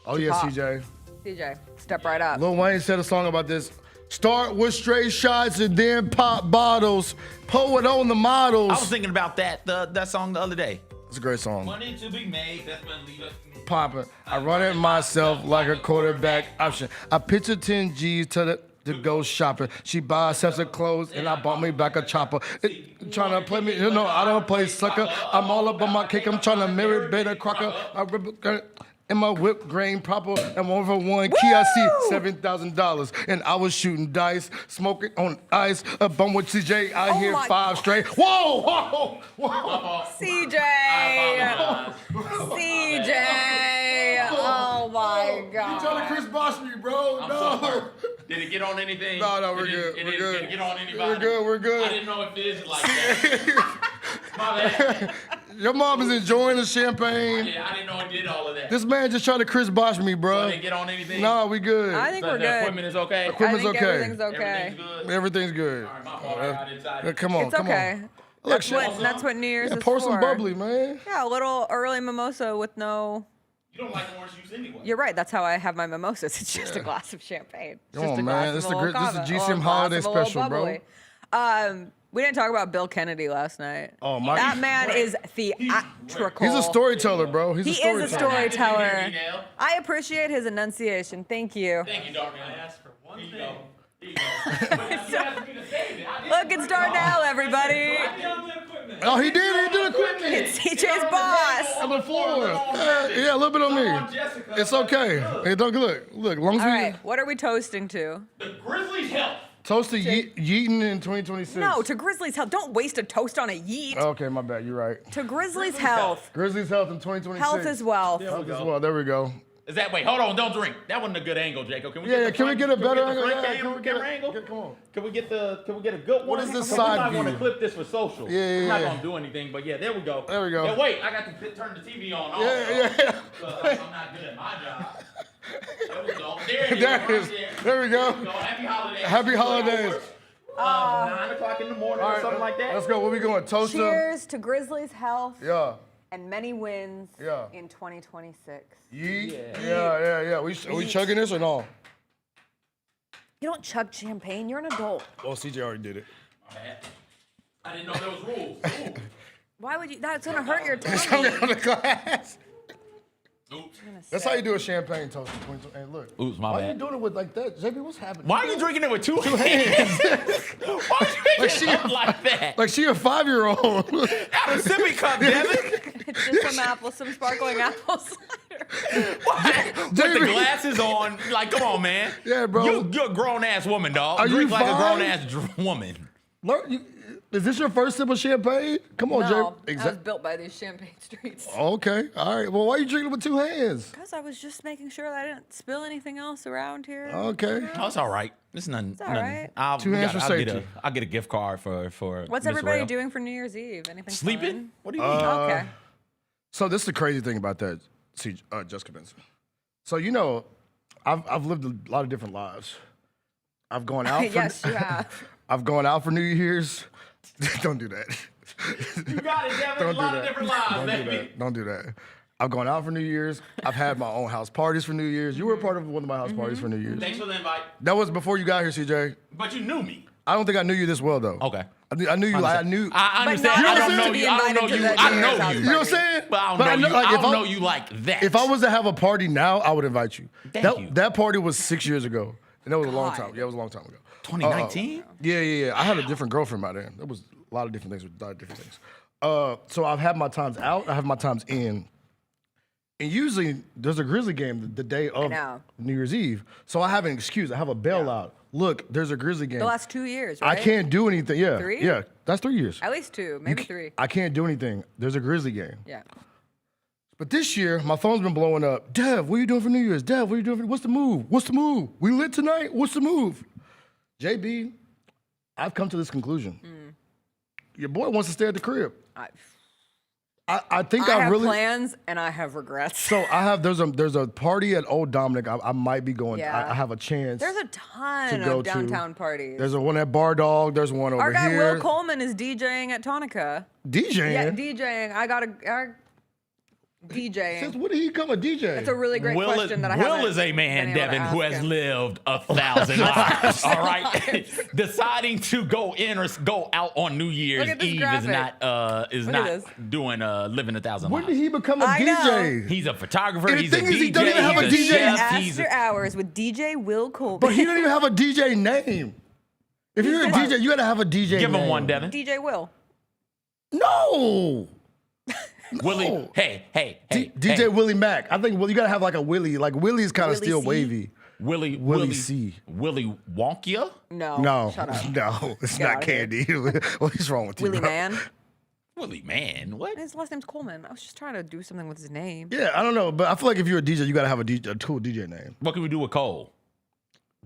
Oh, to yeah, pop. CJ. CJ, step right up. Lil Wayne said a song about this. Start with straight shots and then pop bottles. Pour it on the models. I was thinking about that song the other day. It's a great song. Money to be made, that's when leave Poppin'. I run it myself like a quarterback option. I picture 10 G's to go shopping. She buys sets of clothes and I bought me back a chopper. Trying to play me, you know, I don't play sucker. I'm all up on my cake. I'm trying to marry Beta Crocker. I rip in my whipped grain proper and 1 for 1 key. I see $7,000 and I was shooting dice, smoking on ice. A bum with CJ. I hear 5 straight. Whoa, whoa, whoa. CJ. CJ. Oh my God. You trying to Chris Bosh me, bro? No. Did it get on anything? No, we're good. Did We're good. it get on anybody? We're good. I didn't know if it is like that. My bad. Your mom is enjoying the champagne. Yeah, I didn't know it did all of that. This man just tried to Chris Bosh me, bro. Did it get on anything? No, we good. I think we're The good. equipment is okay? Equipment's I think okay. everything's okay. Everything's good? Everything's good. All right, my fault. I got excited. Come on, It's come okay. on. That's what New Year's Yeah, is pour for. some bubbly, man. Yeah, a little early mimosa with no. You don't like orange juice anyway. You're right. That's how I have my mimosas. It's just a glass of champagne. It's Come just on, a glass man. of This a the little this is cava, the a GCM little holiday glass of a little special, bro. bubbly. We didn't talk about Bill Kennedy last night. Oh my! That man is theatrical. He's a storyteller, bro. He's He a storyteller. is a storyteller. I appreciate his enunciation. Thank you. Thank you, Darnell. I asked for one thing. There you go. Look, it's Darnell, everybody. Oh, he did equipment. It's CJ's boss. I'm the floor. Yeah, a little bit on me. It's okay. Hey, don't look. Long as All we right, what are we toasting to? The Grizzlies' health. Toast to Yeeton in 2026. No, to Grizzlies' health. Don't waste a toast on a yeet. Okay, my bad. You're right. To Grizzlies' health. Grizzlies' health in 2026. Health as well. Health as well. There we go. Is that wait? Hold on, don't drink. That wasn't a good angle, Jacob. Can we Yeah, get the can we front- get a better can we angle? get the Yeah, front can we get camera a- angle? Come on. Can we get a good one? What is this We side might want to view? clip this for social. Yeah. I'm not gonna do anything, but yeah, there we go. There we go. Yeah, wait, I got to turn the TV on. Also, Yeah. I'm not good at my job. There we go. There it is. There it right is. There we go. Happy holidays. Happy holidays. 9 o'clock in the morning or something like that. Let's go. Where we going? Toast them? Cheers to Grizzlies' health. Yeah. And many wins Yeah. in 2026. Yeet. Yeah. We chugging this or no? You don't chug champagne. You're an adult. Well, CJ already did it. My bad. I didn't know there was rules. Ooh. Why would you? That's gonna hurt your Something tummy. on the glass. Oops. That's how you do a champagne toast. Hey, look. Oops, my Why bad. are you doing it with like that? JP, what's happening? Why are you drinking it with two hands? Why are you drinking it up like that? Like she a 5-year-old. Out of sippy cup, Devin. It's just some sparkling apple cider. With the glasses on, like, come on, man. Yeah, bro. You're a grown ass woman, dog. Are you Drink like a fine? grown ass woman. Is this your first sip of champagne? Come on, No, Jay. I was built by these champagne streets. Okay, all right. Well, why are you drinking with two hands? Because I was just making sure that I didn't spill anything else around here. Okay. Oh, it's all right. It's nothing. It's all right. Two hands for safety. I'll get a gift card for What's Miss everybody Rail. doing for New Year's Eve? Anything Sleeping? fun? What do you mean? Okay. So this is the crazy thing about that, Jessica Benson. So you know, I've lived a lot of different lives. I've gone out. For, Yes, you have. I've gone out for New Year's. Don't do that. You got it, Devin. Don't A do lot that. of different lives, Don't do baby. that. Don't do that. I've gone out for New Year's. I've had my own house parties for New Year's. You were a part of one of my house parties for New Year's. Thanks for the invite. That was before you got here, CJ. But you knew me. I don't think I knew you this well though. Okay. I knew you. I knew. I But understand. not I don't enough know to you. be I don't know invited to you. the I New Year's know house you. You know what I'm saying? But I But don't know you. like, I if don't know you like that. If I was to have a party now, I would invite you. Thank you. That party was 6 years ago, and that was a long time. Yeah, it was a long time ago. 2019? Yeah. I had a different girlfriend by then. There was a lot of different things with a lot of different things. So I've had my times out. I have my times in. And usually there's a Grizzly game the day of New Year's Eve. So I have an excuse. I have a bailout. Look, there's a Grizzly game. The last 2 years, right? I can't do anything. Yeah. 3? Yeah. That's 3 years. At least 2, maybe 3. I can't do anything. There's a Grizzly game. Yeah. But this year, my phone's been blowing up. Dev, what are you doing for New Year's? Dev, what are you doing? What's the move? What's the move? We lit tonight? What's the move? JB, I've come to this conclusion. Your boy wants to stay at the crib. I think I have really plans and I have regrets. So I have there's a party at Old Dominic. I might be going. Yeah. I have a chance. There's a ton to go of downtown to. parties. There's a one at Bar Dog. There's one over Our guy here. Will Coleman is DJing at Tonica. DJing? Yeah, DJing. I got DJing. Since when did he become a DJ? That's a really great question that I haven't Will is a man, been able to Devin, who ask has him. lived 1,000 lives. All right, deciding to go in or go out on New Year's Look at this Eve graphic. is Look at not this. doing living 1,000 When lives. did he become a I DJ? He's a photographer. And the He's a thing DJ. is, he doesn't even have a he's DJ. chef, he's After Hours with DJ Will Coleman. But he don't even have a DJ name. If you're a DJ, you gotta have a DJ Give name. him one, Devin. DJ Will. No. Willie, hey. DJ hey. Willie Mack. I think you gotta have like a Willie. Like Willie's kind of Willie still C? wavy. Willie C. Willie Wonkia? No, Shut up. no, it's Get not out of here. Candy. What is wrong with you? Willie bro? Man. Willie Man, what? His last name's Coleman. I was just trying to do something with his name. Yeah, I don't know, but I feel like if you're a DJ, you gotta have a cool DJ name. What can we do with Cole?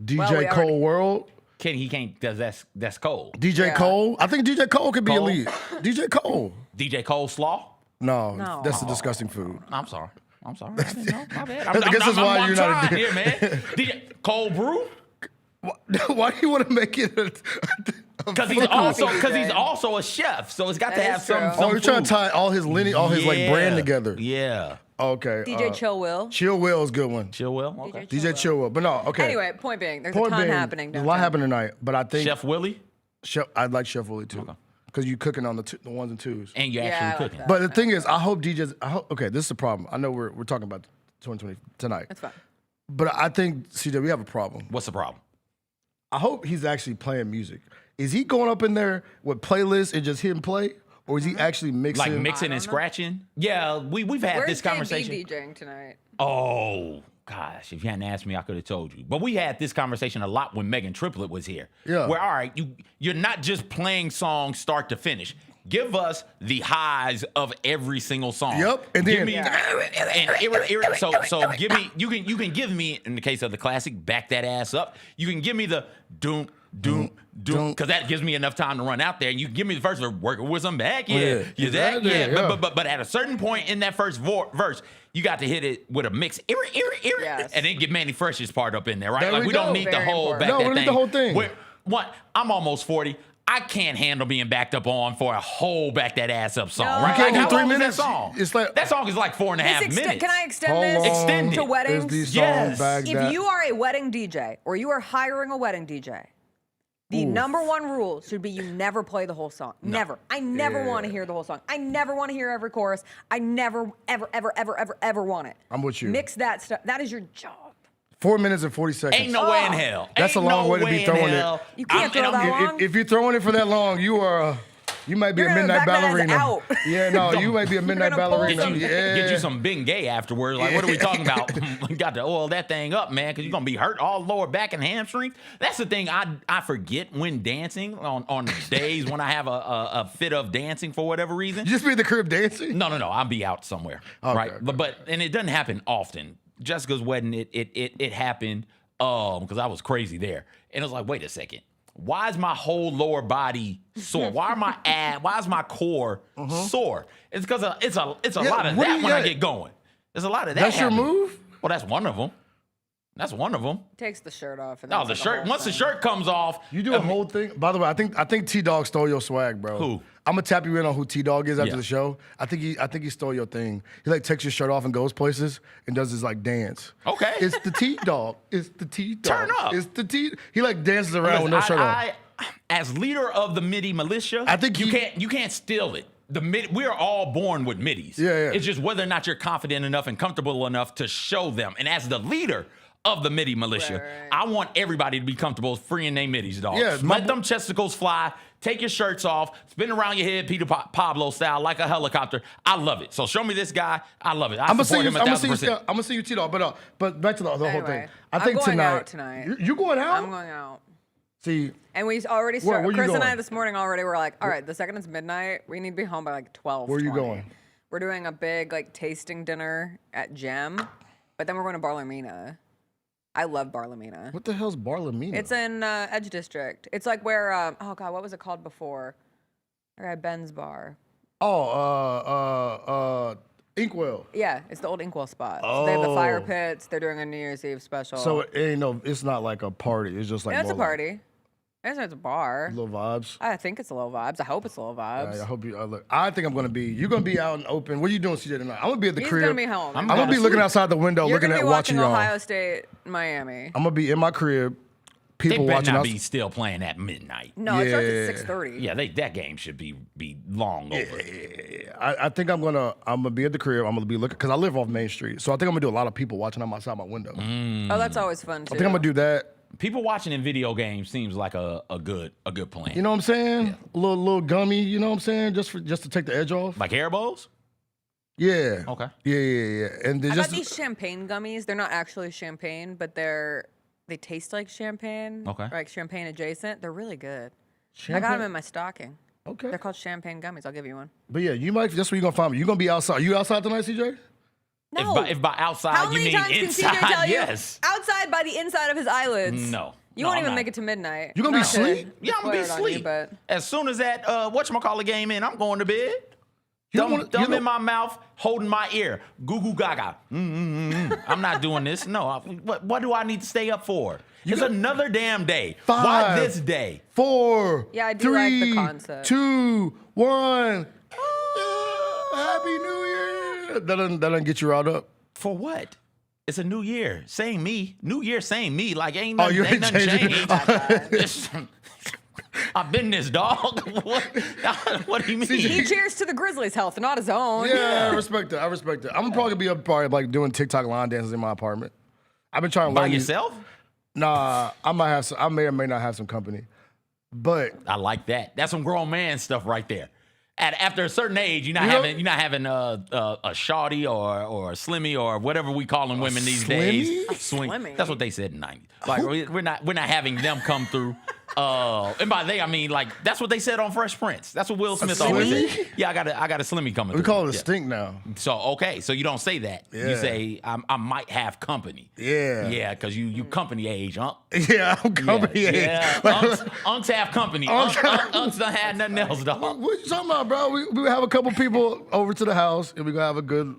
DJ Well, we Cole already- World. He can't, that's Cole. DJ Yeah. Cole. I think DJ Cole could be Cole? elite. DJ Cole. DJ Cole Slaw? No, that's a disgusting food. I'm sorry. I didn't know. My bad. I guess that's why you're not a trying here, man. DJ Cole Brew? Why do you want to make it a Because he's also a chef, so it's got to That have is some. true. some Oh, you're trying food. to tie all his lineage, all his like brand together. Yeah. Okay. DJ Chill Will. Chill Will is a good one. Chill Will. Okay. DJ Chill Will. But no, okay. Anyway, point being, there's Point a ton being, happening. There's a lot downtown. happening tonight, but I think Chef Willie, I'd like Chef Willie too, because you cooking on the ones and twos. and you're Yeah, I actually like cooking. that. But the thing is, I hope DJs. Okay, this is the problem. I know we're talking about 2020 tonight, That's fine. but I think CJ, we have a problem. What's the problem? I hope he's actually playing music. Is he going up in there with playlists and just hit and play? or is he actually mixing? Like mixing and scratching? Yeah, we've had Where's this conversation. JB DJing tonight? Oh gosh, if you hadn't asked me, I could have told you. But we had this conversation a lot when Megan Triplet was here. Yeah. Where all right, you're not just playing songs start to finish. Give us the highs of every single song. Yep. And give then me so give me you can give me, in the case of the classic, Back That Ass Up. You can give me the doom because that gives me enough time to run out there. And you can give me the first verse, working with some back, But at a certain point in that first verse, you got to hit it with a mix, Yes. and then get Manny Fresh's part up in there, right? There Like we we don't go. need the Very whole important. back No, that we don't need thing. the whole thing. I'm almost 40. I can't handle being backed up on for a whole Back That Ass Up song, No. right? You can't Like, do how 3 long is minutes. that song? It's like- that song is like 4.5 minutes. Can I extend How this long Extend it. to is weddings? the song Yes. back If you are a wedding DJ or you are hiring a wedding DJ, the number one rule should be you never play the whole song. Never. I never want to hear the whole song. I never want to hear every chorus. I never, ever want it. I'm with you. Mix that stuff. That is your job. 4 minutes and 40 seconds. Ain't no way in hell. That's Ain't a long no way to be in throwing it. hell. You can't throw that long. If you're throwing it for that long, you might be You're a gonna midnight back that ass ballerina. out. Yeah, no, you might be a midnight gonna pull ballerina. some- Yeah. Get you some Bing Gay afterwards. Like, what are we talking about? We got to oil that thing up, man, because you're going to be hurt all lower back and hamstrings. That's the thing I forget when dancing on days when I have a fit of dancing for whatever reason. You just be at the crib dancing? No. I'll be out somewhere, Okay, right? okay. But and it doesn't happen often. Jessica's wedding, it happened because I was crazy there. And it was like, wait a second. Why is my whole lower body sore? Why is my core sore? It's because it's a lot of what do that you when I got? get going. There's a lot of that. That's your happening. move? Well, that's one of them. That's one of them. Takes the shirt off. And No, that's the like shirt. whole Once the thing. shirt comes off, You do a whole thing. By the way, I think T Dog stole your swag, bro. Who? I'm gonna tap you in on who T Dog is after Yeah. the show. I think he stole your thing. He like takes your shirt off and goes places and does his like dance. Okay. It's the T Dog. It's the T Dog. Turn up. It's the T. He like dances around with no shirt on. As leader of the MIDI militia, I think you can't steal it. We're all born with middies. Yeah. It's just whether or not you're confident enough and comfortable enough to show them. And as the leader of the MIDI militia, Right. I want everybody to be comfortable freeing their middies, dog. Yeah, Let them chesticles fly. Take your shirts off. Spin around your head, Peter Pablo style, like a helicopter. I love it. So show me this guy. I love it. I I'm support him 1,000%. I'm gonna see you T Dog, but back to the whole thing. Anyway, I I'm think going tonight. out tonight. You going out? I'm going out. See, And we already Where started. you Chris and I going? this morning already were like, all right, the second it's midnight, we need to be home by like 12. Where you going? We're doing a big like tasting dinner at Gem, but then we're going to Barlamina. I love Barlamina. what the hell's Barlamina? It's in Edge District. It's like where, oh God, what was it called before? Our guy Ben's bar. Inkwell. Yeah, it's the old Inkwell spot. So they have the fire Oh. pits. They're doing a New Year's Eve special. So it ain't it's not like a party. It's just like yeah, it's a more like party. It's a bar. little vibes. I think it's a little vibes. I hope it's a little vibes. I hope you. Look, I think I'm gonna be. You're gonna be out and open. What are you doing, CJ, tonight? I'm gonna be at the He's crib. gonna be home. I'm gonna be looking outside the window, You're looking gonna at be watching y'all. Ohio State, Miami. I'm gonna be in my crib. They People better watching not us. be still playing at midnight. No, it starts Yeah. at 6:30. Yeah, that game should be long over. I think I'm gonna be at the crib. I'm gonna be looking because I live off Main Street, so I think I'm gonna do a lot of people watching. I'm outside my window. Oh, that's always fun too. I think I'm gonna do that. People watching in video games seems like a good plan. You know what I'm saying? A little gummy. You know what I'm saying? Just to take the edge off. Like Haribo's? Yeah. Okay. Yeah. And they I just got these champagne gummies. They're not actually champagne, but they taste like champagne. Okay. Like champagne adjacent. They're really good. I Champagne? got them in my stocking. Okay. They're called champagne gummies. I'll give you one. But yeah, you might. That's where you're gonna find me. You gonna be outside. You outside tonight, CJ? No. If by outside How you many mean times inside, can CJ tell you? yes. Outside by the inside of his eyelids. No. You No, won't I'm even not. make it to midnight. You gonna be Not to asleep? Yeah, I'm gonna be swear it on you, asleep. but As soon as that whatchamacallit game in, I'm going to bed. You don't wanna- Thumb you don't- in my mouth, holding my ear. Goo goo gaga. I'm not doing this. No. What do I need to stay up for? It's another damn day. Why 5, this day? 4, Yeah, I do like the 3, concept. 2, 1. Happy New Year. That doesn't get you riled up. For what? It's a new year. Same me. New year, same me. Like ain't nothing, you ain't ain't nothing changing. changed. I've been this dog. What do you mean? he cheers to the Grizzlies' health, not his own. Yeah, I respect it. I'm probably gonna be probably like doing TikTok line dances in my apartment. I've been trying to By learn these- yourself? Nah, I might have some. I may or may not have some company, but I like that. That's some grown man stuff right there. After a certain age, you're not having a shawty or a slimmy or whatever we calling women these days. Slimmy? That's what they said in the 90s. Like we're not having them come through. And by they I mean like that's what they said on Fresh Prince. That's what Will Smith always said. Yeah, I got a slimmy coming. We through. call it a stink now. So okay, so you don't say that. Yeah. You say I might have company. Yeah. Yeah, because you company age, huh? Yeah, I'm company age. Yeah. Unks have company. Unks don't have nothing else, dog. What you talking about, bro? We have a couple people over to the house, and we gonna have a good,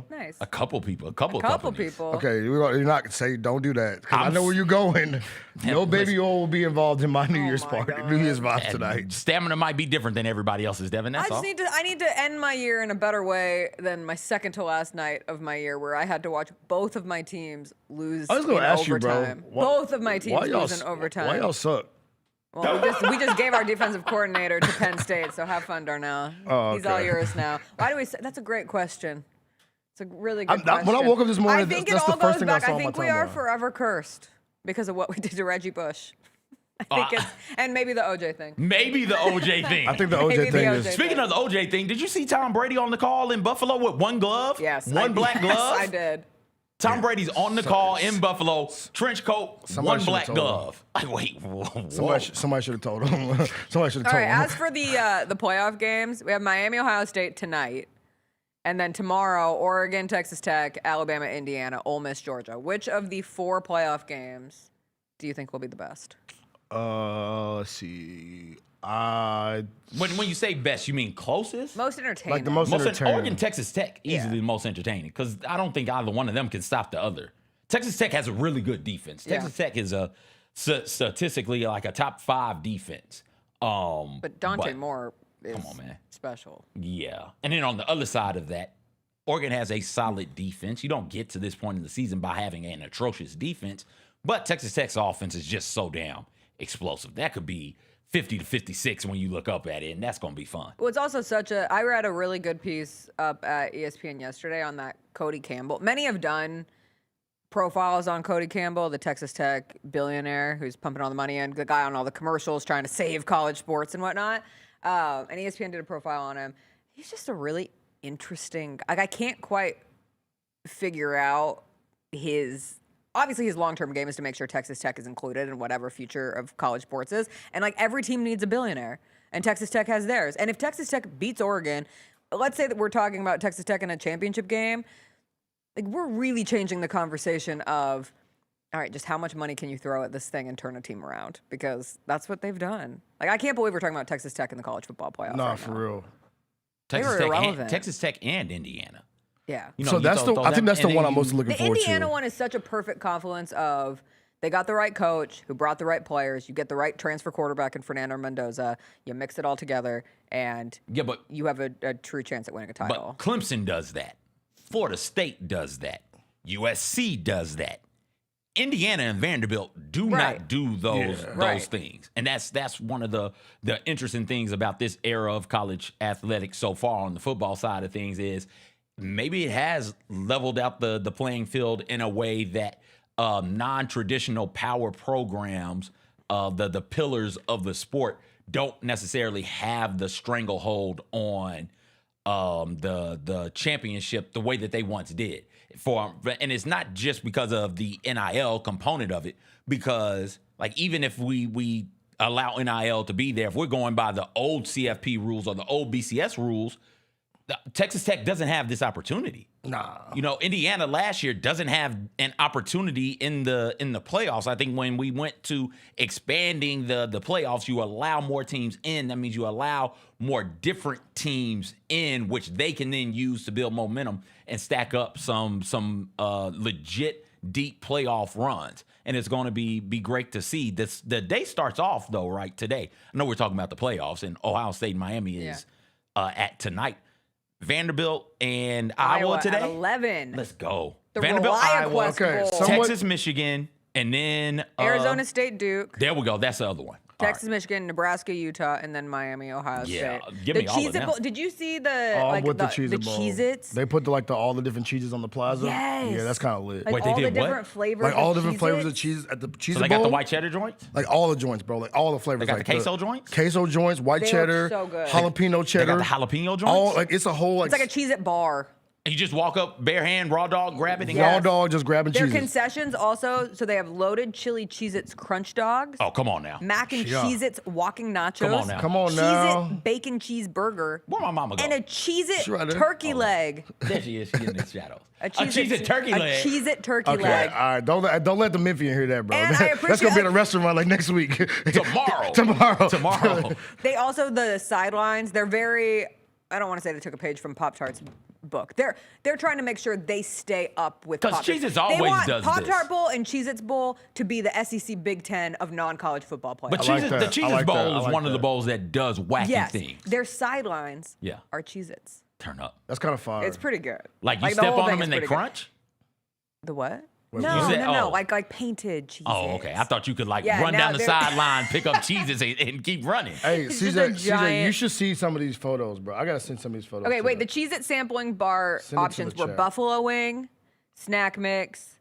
Nice. A couple people. A couple people. Okay, you're not gonna say don't do that. 'Cause I know where you're going. No baby oil will be involved in my New Year's party. God. New Year's vibes tonight. Stamina might be different than everybody else's, Devin. That's all. I need to end my year in a better way than my second to last night of my year, where I had to watch both of my teams lose I was gonna in ask you, overtime. bro. Both of my teams lose in overtime. Why y'all suck? Well, we just gave our defensive coordinator to Penn State, so have fun, Darnell. Oh, He's all okay. yours now. Why do we say that's a great question. It's a really good question. When I woke up this morning, I think that's it the all first goes thing I back. saw I on my think we are timeline. forever cursed because of what we did to Reggie Bush. I think and maybe the OJ thing. Maybe the OJ thing. I think the Maybe OJ the thing OJ is. Speaking of the OJ thing, did you see Tom Brady on the call in Buffalo with one glove? Yes. One black glove? Yes, I did. Tom Brady's on the call in Buffalo, trench coat, Somebody one should've black told him. glove. Like, wait, what? Somebody should have told him. Somebody should have All told right. him. As for the playoff games, we have Miami, Ohio State tonight, and then tomorrow, Oregon, Texas Tech, Alabama, Indiana, Ole Miss, Georgia. Which of the 4 playoff games do you think will be the best? Let's see. When you say best, you mean closest? Most entertaining. Like the most entertaining. Oregon, Texas Tech, easily the most entertaining because I don't think either one of them can stop the other. Texas Tech has a really good defense. Yeah. Texas Tech is statistically like a top 5 defense. But Dante Moore is come on, man. special. Yeah. And then on the other side of that, Oregon has a solid defense. You don't get to this point in the season by having an atrocious defense, but Texas Tech's offense is just so damn explosive. That could be 50 to 56 when you look up at it, and that's going to be fun. Well, it's also I read a really good piece up at ESPN yesterday on that Cody Campbell. Many have done profiles on Cody Campbell, the Texas Tech billionaire who's pumping all the money in, the guy on all the commercials trying to save college sports and whatnot. And ESPN did a profile on him. He's just a really interesting, I can't quite figure out obviously his long-term game is to make sure Texas Tech is included in whatever future of college sports is. And like every team needs a billionaire, and Texas Tech has theirs. And if Texas Tech beats Oregon, let's say that we're talking about Texas Tech in a championship game, like we're really changing the conversation of, all right, just how much money can you throw at this thing and turn a team around? Because that's what they've done. Like I can't believe we're talking about Texas Tech in the college football playoff. Nah, right for now. real. Texas Tech and Indiana. Yeah. So that's I think that's the one I'm most looking forward to. The Indiana one is such a perfect confluence of they got the right coach who brought the right players. You get the right transfer quarterback in Fernando Mendoza. You mix it all together, and you have a true chance at winning a title. But Clemson does that. Florida State does that. USC does that. Indiana and Vanderbilt do not do those things. And that's one of the interesting things about this era of college athletics so far on the football side of things is maybe it has leveled out the playing field in a way that non-traditional power programs, the pillars of the sport, don't necessarily have the stranglehold on the championship the way that they once did. And it's not just because of the NIL component of it, because like even if we allow NIL to be there, if we're going by the old CFP rules or the old BCS rules, Texas Tech doesn't have this opportunity. Nah. You know, Indiana last year doesn't have an opportunity in the playoffs. I think when we went to expanding the playoffs, you allow more teams in. That means you allow more different teams in, which they can then use to build momentum and stack up some legit deep playoff runs. And it's going to be great to see. The day starts off though, right today. I know we're talking about the playoffs, and Ohio State and Miami is at tonight. Vanderbilt and Iowa today. At 11. Let's go. The Vanderbilt, Iowa, Quest Bowl. Texas, Michigan, and then Arizona State, Duke. There we go. That's the other one. Texas, Michigan, Nebraska, Utah, and then Miami, Ohio Yeah, State. give me all of Cheez-It them. Bowl. Did you see the I'm like with the the Cheez-It Bowl. Cheez-Its? They put all the different cheeses on the plaza. Yes. Yeah, that's kind of lit. Like Wait, they all the did what? different flavors. Like all of different flavors of Cheez-Its? cheese at the cheese So they bowl. got the white cheddar joints? Like all the joints, bro. Like all the flavors. They got like the queso joints? Queso joints, white They look cheddar, so good. jalapeno They cheddar. got the jalapeno joints? All like it's a whole like It's like a Cheez-It bar. You just walk up, bare hand, raw dog, grab it, and raw Yes. dog just grabbing Their cheeses. concessions also, so they have loaded chili Cheez-Its crunch dogs. Oh, come on now. Mac and Yeah. Cheez-Its walking nachos. Come on now. Come on Cheez-It now. bacon cheeseburger. Where my mama go? And a Cheez-It She right there. turkey leg. There she is. She in the shadows. A Cheez-It turkey leg. A Cheez-It turkey Okay, leg. all right. Don't let the Memphian hear that, bro. And I That's gonna appreciate- be at a restaurant like next week. Tomorrow. Tomorrow. They also, the sidelines, they're very, I don't want to say they took a page from Pop-Tart's book. They're trying to make sure they stay up with 'Cause Pop-Tarts. Cheez-Its They always want does Pop-Tart this. Bowl and Cheez-Its Bowl to be the SEC Big Ten of non-college football players. But I like Cheez-It, that. the I Cheez-Its like Bowl that. I is like one of the that. bowls that does wacky yes, things. their sidelines Yeah. are Cheez-Its. Turn up. That's kind of fire. It's pretty good. Like you the step whole on thing them is and they pretty good. crunch? The what? Wait, No, you said- no, oh. like painted Cheez-Its. Oh, okay. I thought you could like Yeah, run now down the they're- sideline, pick up cheeses, and keep running. Hey, It's just a CJ, you giant- should see some of these photos, bro. I gotta send some of these photos. Okay, to wait. you. The Cheez-It sampling bar Send it to options the were chat. buffalo wing, snack mix,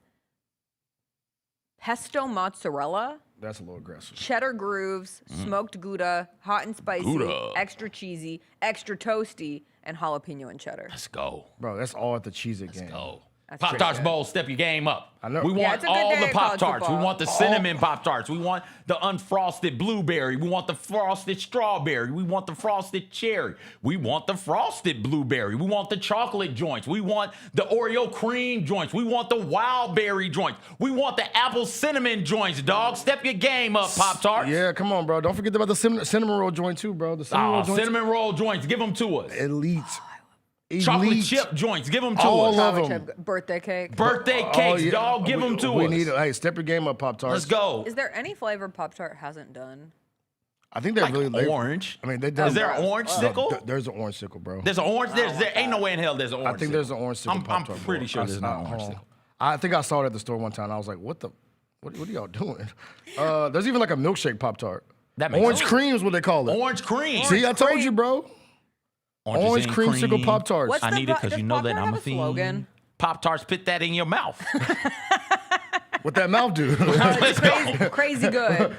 pesto mozzarella, That's a little aggressive. cheddar grooves, smoked Gouda, hot and spicy, Gouda. extra cheesy, extra toasty, and jalapeno and cheddar. Let's go. Bro, that's all at the Cheez-It game. Go. That's Pop pretty Tarts good. Bowl, step your game up. I know. We Yeah, want it's a good all day the of Pop college Tarts. We football. want the cinnamon Pop Tarts. We want the unfrosted blueberry. We want the frosted strawberry. We want the frosted cherry. We want the frosted blueberry. We want the chocolate joints. We want the Oreo cream joints. We want the wild berry joints. We want the apple cinnamon joints, dog. Step your game up, Pop Tarts. Yeah, come on, bro. Don't forget about the cinnamon roll joint too, bro. The cinnamon roll joint. Cinnamon roll joints. Give them to us. Elite. Chocolate Elite. chip joints. Give them to All us. of Chocolate them. chip birthday cake. Birthday Oh, cakes, yeah. dog. Give them to We us. need it. Hey, step your game up, Pop Tarts. Let's go. Is there any flavor Pop-Tart hasn't done? I think they're Like really orange. I mean, they Is there an orange sickle? There's an orange sickle, bro. There's an orange. There ain't no way in hell there's an orange. I think there's an orange sickle. I'm Pop-Tart, pretty bro. sure I there's saw- not an hold orange on. sickle. I think I saw it at the store one time. I was like, what are y'all doing? There's even like a milkshake Pop Tart. That makes Orange sense. cream is what they call it. Orange cream. See, I told you, bro. Oranges Orange and creamsicle Pop Tarts. What's I the need it Pop- because does you know that Pop-Tart I'm have a a slogan? fiend. Pop Tarts, put that in your mouth. What that mouth do? Let's Crazy, go. crazy good.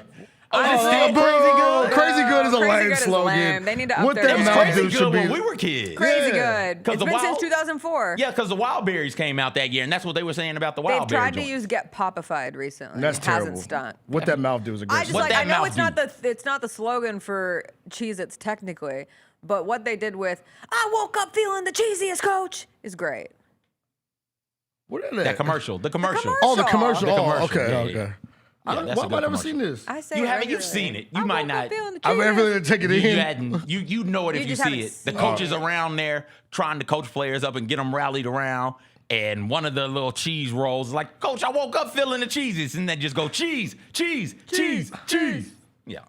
Honestly, bro, Crazy good is a Crazy lame good is slogan. lame. They need to up What their that game. mouth Crazy do good should be. when we were kids. Crazy Yeah. good. 'Cause It's the been since wild- 2004. Yeah, because the wild berries came out that year, and that's what they were saying about the They've wild berry tried to joint. use Get Popified recently. That's it terrible. hasn't stuck. What that mouth do is I aggressive. just What like that I know mouth it's not the slogan for Cheez-Its technically, but what they did with "I woke up feeling the cheesiest, coach" is great. What is that? That commercial. The commercial. Oh, the commercial. The Oh, commercial, okay, yeah, okay. yeah. I Yeah, don't, that's why a have good I never commercial. seen this? I say You it haven't. You've regularly. seen it. I You might woke up not. feeling the I cheesiest. really take it You in. hadn't. You know it if You you just see haven't it. The seen coach is it. around there trying to coach players up and get them rallied around. And one of the little cheese rolls is like, Coach, I woke up feeling the cheeses, and then just go cheese, cheese, cheese, cheese. Yeah.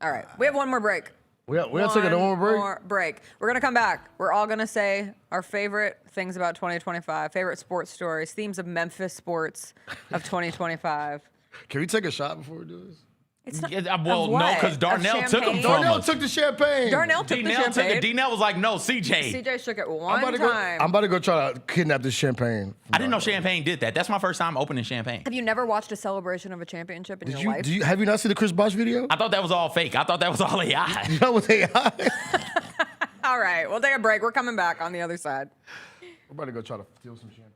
All right, we have one more break. We got to take a one more break. We're gonna come back. We're all gonna say our favorite things about 2025, favorite sports stories, themes of Memphis sports of 2025. Can we take a shot before we do this? It's not. Yeah, well, of no, what? because Of Darnell took them champagne? from Darnell us. took the champagne. Darnell took the D-Nell took champagne. it. D-Nell was like, no, CJ. CJ shook it I'm one about to go. time. I'm about to go try to kidnap this champagne. I didn't know champagne did that. That's my first time opening champagne. Have you never watched a celebration of a championship in your life? Have you not seen the Chris Bosh video? I thought that was all fake. I thought that was all AI. You know what AI? All right, we'll take a break. We're coming back on the other side. We're about to go try to steal some champagne.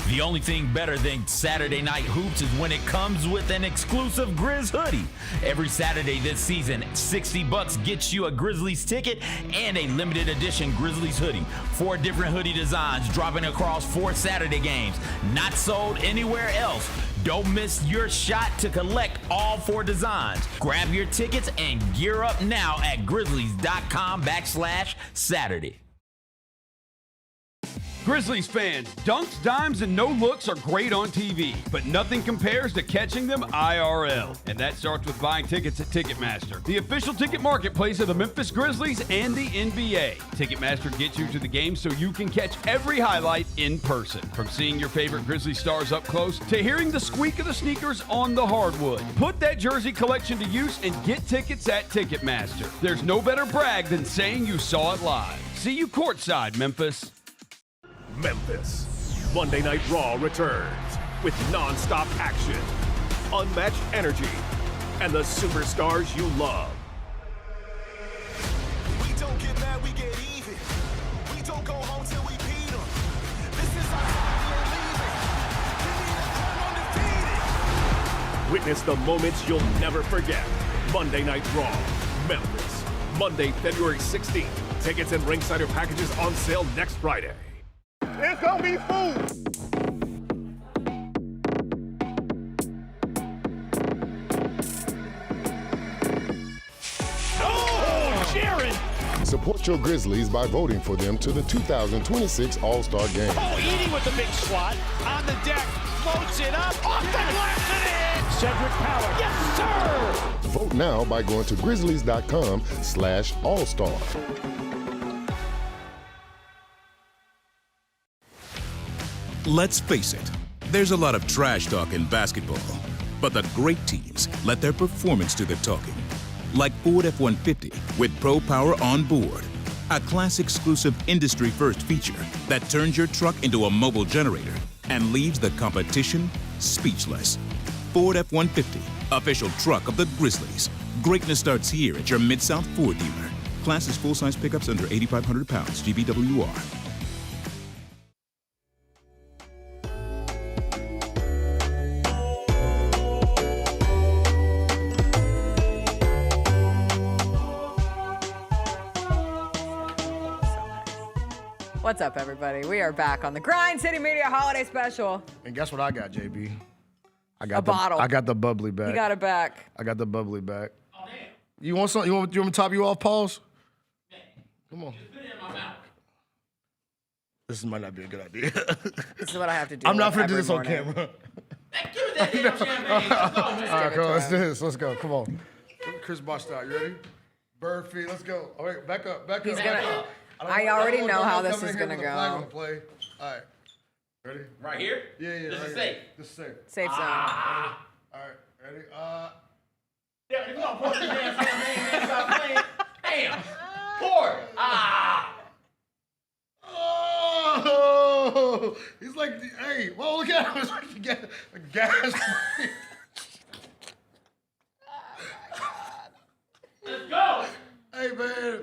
The only thing better than Saturday Night Hoops is when it comes with an exclusive Grizz hoodie. Every Saturday this season, $60 gets you a Grizzlies ticket and a limited edition Grizzlies hoodie. 4 different hoodie designs dropping across 4 Saturday games. Not sold anywhere else. Don't miss your shot to collect all 4 designs. Grab your tickets and gear up now at grizzlies.com/Saturday. Grizzlies fans, dunks, dimes, and no-looks are great on TV, but nothing compares to catching them IRL. And that starts with buying tickets at Ticketmaster, the official ticket marketplace of the Memphis Grizzlies and the NBA. Ticketmaster gets you to the game so you can catch every highlight in person. From seeing your favorite Grizzly stars up close to hearing the squeak of the sneakers on the hardwood. Put that jersey collection to use and get tickets at Ticketmaster. There's no better brag than saying you saw it live. See you courtside, Memphis. Memphis. Monday Night Raw returns with non-stop action, unmatched energy, and the superstars you love. We don't get mad, we get even. We don't go home till we beat them. This is our time, we ain't leaving. Give me the crown undefeated. Witness the moments you'll never forget. Monday Night Raw, Memphis. Monday, February 16th. Tickets and ringsider packages on sale next Friday. It's gonna be food. Oh, Jaron! Support your Grizzlies by voting for them to the 2026 All-Star Game. Oh, Edie with the big swat. On the deck, floats it up. Off the glass and in! Cedric Power. Yes, sir! Vote now by going to grizzlies.com/all-star. Let's face it, there's a lot of trash talk in basketball, but the great teams let their performance do the talking. Like Ford F-150 with Pro Power on board, a class-exclusive industry-first feature that turns your truck into a mobile generator and leaves the competition speechless. Ford F-150, official truck of the Grizzlies. Greatness starts here at your Mid-South Ford dealer. Class is full-size pickups under 8,500 pounds, GVWR. What's up, everybody? We are back on the Grind City Media Holiday Special. And guess what I got, JB? I got A bottle. I got the bubbly back. You got it back. I got the bubbly back. Oh, damn. You want something? You want me to top you off, Pauls? Yeah. Come on. Just put it in my mouth. This might not be a good idea. This is what I have to do. I'm not going gonna do this on camera. Give me that damn champagne. Let's go, man. All right, come on, let's do this. Let's go. Come on. Chris Bosh out. You ready? Bird feet. Let's go. All right, back up. Back He's up. gonna- back up. I already know how this coming is in here gonna with a flag on go. the play. All right. Ready? Right here? Yeah. This right is here. safe. This is safe. Safe zone. Ah. All right. Ready? Yeah, if you don't pour this damn champagne, man, stop playing. Damn. Pour it. Ah. Oh! He's like, hey, well, look at him. It's like a gas. Let's go. Hey, man,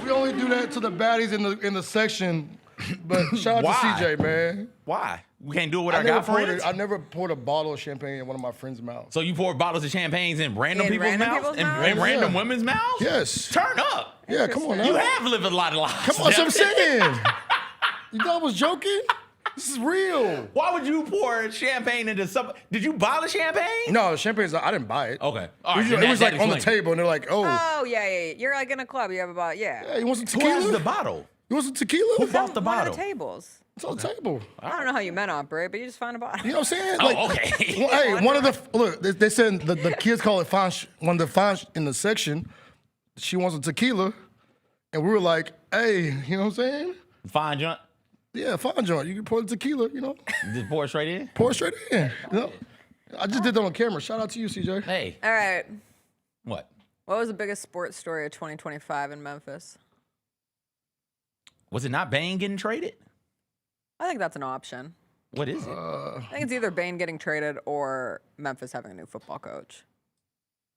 we only do that to the baddies in the section. But shout out Why? to CJ, man. Why? We can't do it with our guy friends? I never poured a bottle of champagne in one of my friends' mouths. So you pour bottles of champagnes in random people's mouths? In mouths? random women's mouths? Yes. Turn up. Yeah, come on now. You have lived a lot of lives. Come on, that's what I'm saying. You thought I was joking? This is real. Why would you pour champagne into some? Did you buy the champagne? No, champagne's, I didn't buy it. Okay. All right, It then was that like on the explains it. table, and they're like, oh. Oh, yeah. You're like in a club. You have a bottle. Yeah. Yeah, you want some Who tequila? has the bottle? You want some tequila? Who bought the One of bottle? the tables. It's on the table. I don't know how you men operate, but you just find a bottle. You know what I'm saying? Oh, okay. Well, hey, one of the look, they said the kids call it fine. One of the fine in the section, she wants a tequila, and we were like, hey, you know what I'm saying? Fine joint. Yeah, fine joint. You can pour the tequila, you know, Just pour it straight in? pour it straight in. You know? I just did that on camera. Shout out to you, CJ. Hey. All right. What? What was the biggest sports story of 2025 in Memphis? Was it not Bane getting traded? I think that's an option. What is it? I think it's either Bane getting traded or Memphis having a new football coach.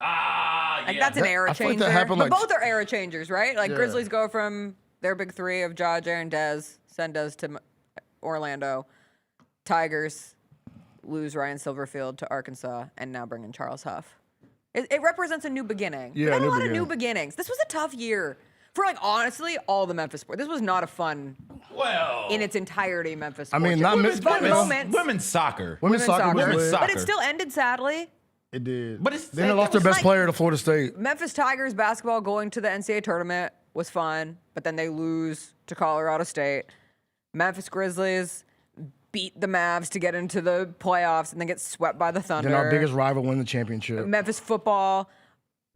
Like that's an era I feel like changer. that happened, But like- both are era changers, right? Like Yeah. Grizzlies go from their big three of Ja, Jaren, Dez, send Dez to Orlando. Tigers lose Ryan Silverfield to Arkansas, and now bring in Charles Huff. It represents a new beginning. Yeah, we had a new lot of new beginning. beginnings. This was a tough year for, like, honestly, all the Memphis sports. This was not a fun, Well, in its entirety, Memphis I sports. mean, year. not It was Memphis, fun you know, moments. Women's soccer. Women's soccer was Women's lit. soccer. But it still ended sadly. It did. But it's- then they it lost their was best like- player to Florida State. Memphis Tigers basketball going to the NCAA tournament was fun, but then they lose to Colorado State. Memphis Grizzlies beat the Mavs to get into the playoffs and then get swept by the Thunder. Then our biggest rival win the championship. Memphis football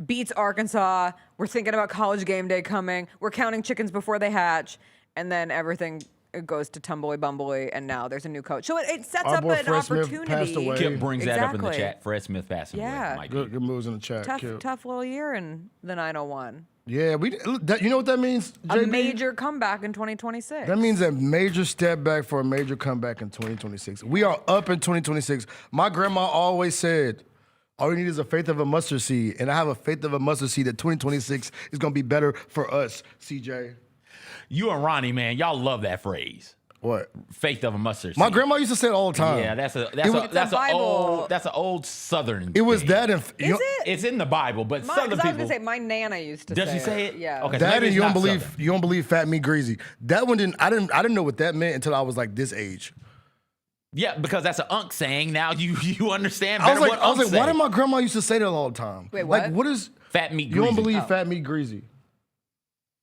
beats Arkansas. We're thinking about college game day coming. We're counting chickens before they hatch. And then everything goes to tumbly bumbly, and now there's a new coach. So it sets Our up boy an Fred Smith opportunity. passed away. Kip brings that up in the Exactly. chat. Fred Smith passing Yeah. away. Mike. Good moves in the chat. Kip. Tough little year in the 901. Yeah, you know what that means, A JB? major comeback in 2026. That means a major step back for a major comeback in 2026. We are up in 2026. My grandma always said, all you need is a faith of a mustard seed. And I have a faith of a mustard seed that 2026 is going to be better for us, CJ. You and Ronnie, man, y'all love that phrase. What? Faith of a mustard seed. My grandma used to say it all the time. Yeah, that's an Bible. old Southern. It was thing. that and Is it? It's in the Bible, but My, Southern 'cause I was people. gonna say my nana used to Does say she say it? Yeah. Okay. So that maybe and it's you don't not believe Southern. you don't believe fat meat greasy. That one didn't. I didn't know what that meant until I was like this age. Yeah, because that's an unk saying. Now you understand I better was what like, unks why say. did my grandma used to say that all the time? Wait, Like, what? what is Fat meat you don't greasy. believe Oh. fat meat greasy?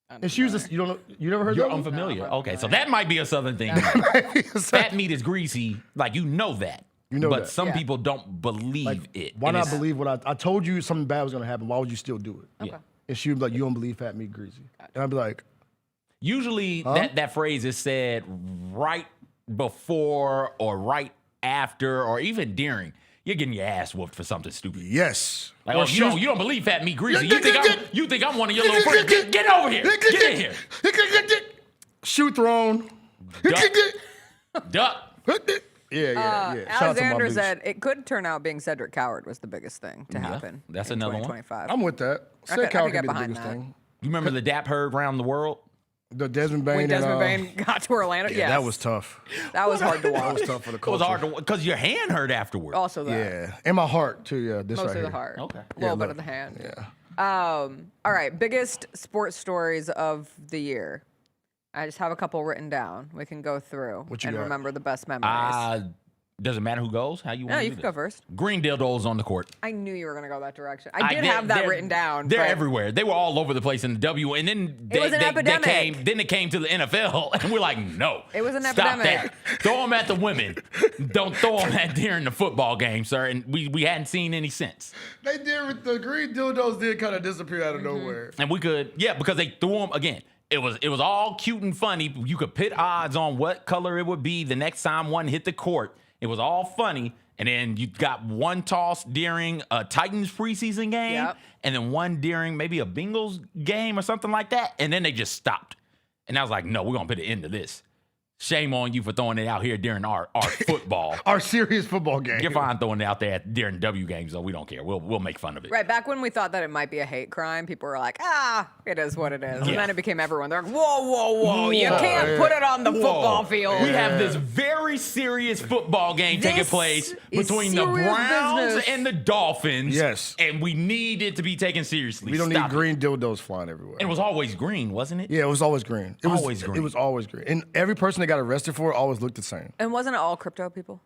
And she was you don't know, you never heard You're that one? unfamiliar. Okay, so that might be a Southern thing. Fat meat is greasy. Like, you know that. You know but that. some Yeah. people don't believe Like, it. why And not it's- believe what I told you something bad was gonna happen? Why would you still do it? Yeah. And she would be like, you don't believe fat meat greasy. And I'd be like, Usually that phrase is said right before or right after or even during. You're getting your ass whooped for something stupid. yes. Like, Or oh, she you don't believe fat meat greasy. Yeah, You think I'm one of your little friends. Get over here. Get in here. Shoe thrown. Duck. Yeah. Shout out to my Alexander boots. said it could turn out being Cedric Coward was the biggest thing to happen. that's in another one. 2025. I'm with that. I Said could Coward get could be the behind biggest that. thing. You remember the Dap heard around the world? The Desmond Bain. When Desmond and, Bain got to Orlando, yeah, yes. that was tough. That was hard to That watch. was tough for the It culture. was hard to because your hand hurt afterward. Also that. Yeah, in my heart too. Yeah, this Most right of the here. heart. Okay. A little bit look. of the hand. Yeah. All right. Biggest sports stories of the year. I just have a couple written down. We can go through What you and got? remember the best memories. Does it matter who goes? How you want No, to you do can this? go first. Green dildos on the court. I knew you were going to go that direction. I did they- have that they're- written down. They're but everywhere. They were all over the place in the W, and then was an epidemic. Then it came to the NFL, and we're like, no, It was an stop epidemic. that. Throw them at the women. Don't throw them at during the football game, sir. And we hadn't seen any since. They did. The green dildos did kind of disappear out of Mm-hmm. nowhere. And we could, because they threw them again. It was all cute and funny. You could pit odds on what color it would be the next time one hit the court. It was all funny. And then you got one toss during a Titans preseason game, Yep. and then one during maybe a Bengals game or something like that. And then they just stopped. And I was like, no, we're going to put an end to this. Shame on you for throwing it out here during our football. Our serious football game. You're fine throwing it out there during W games, though. We don't care. We'll make fun of it. Right, back when we thought that it might be a hate crime, people were like, it is what it is. And Yeah. then it became everyone. They're like, whoa, you can't put it on the football field. We have this very serious football game taking This place is between the serious Browns business. and the Dolphins. Yes. And we need it to be taken seriously. We don't Stop need green dildos flying everywhere. It was always green, wasn't it? Yeah, it was always green. It was Always green. It was always green. And every person that got arrested for it always looked the same. And wasn't it all crypto people?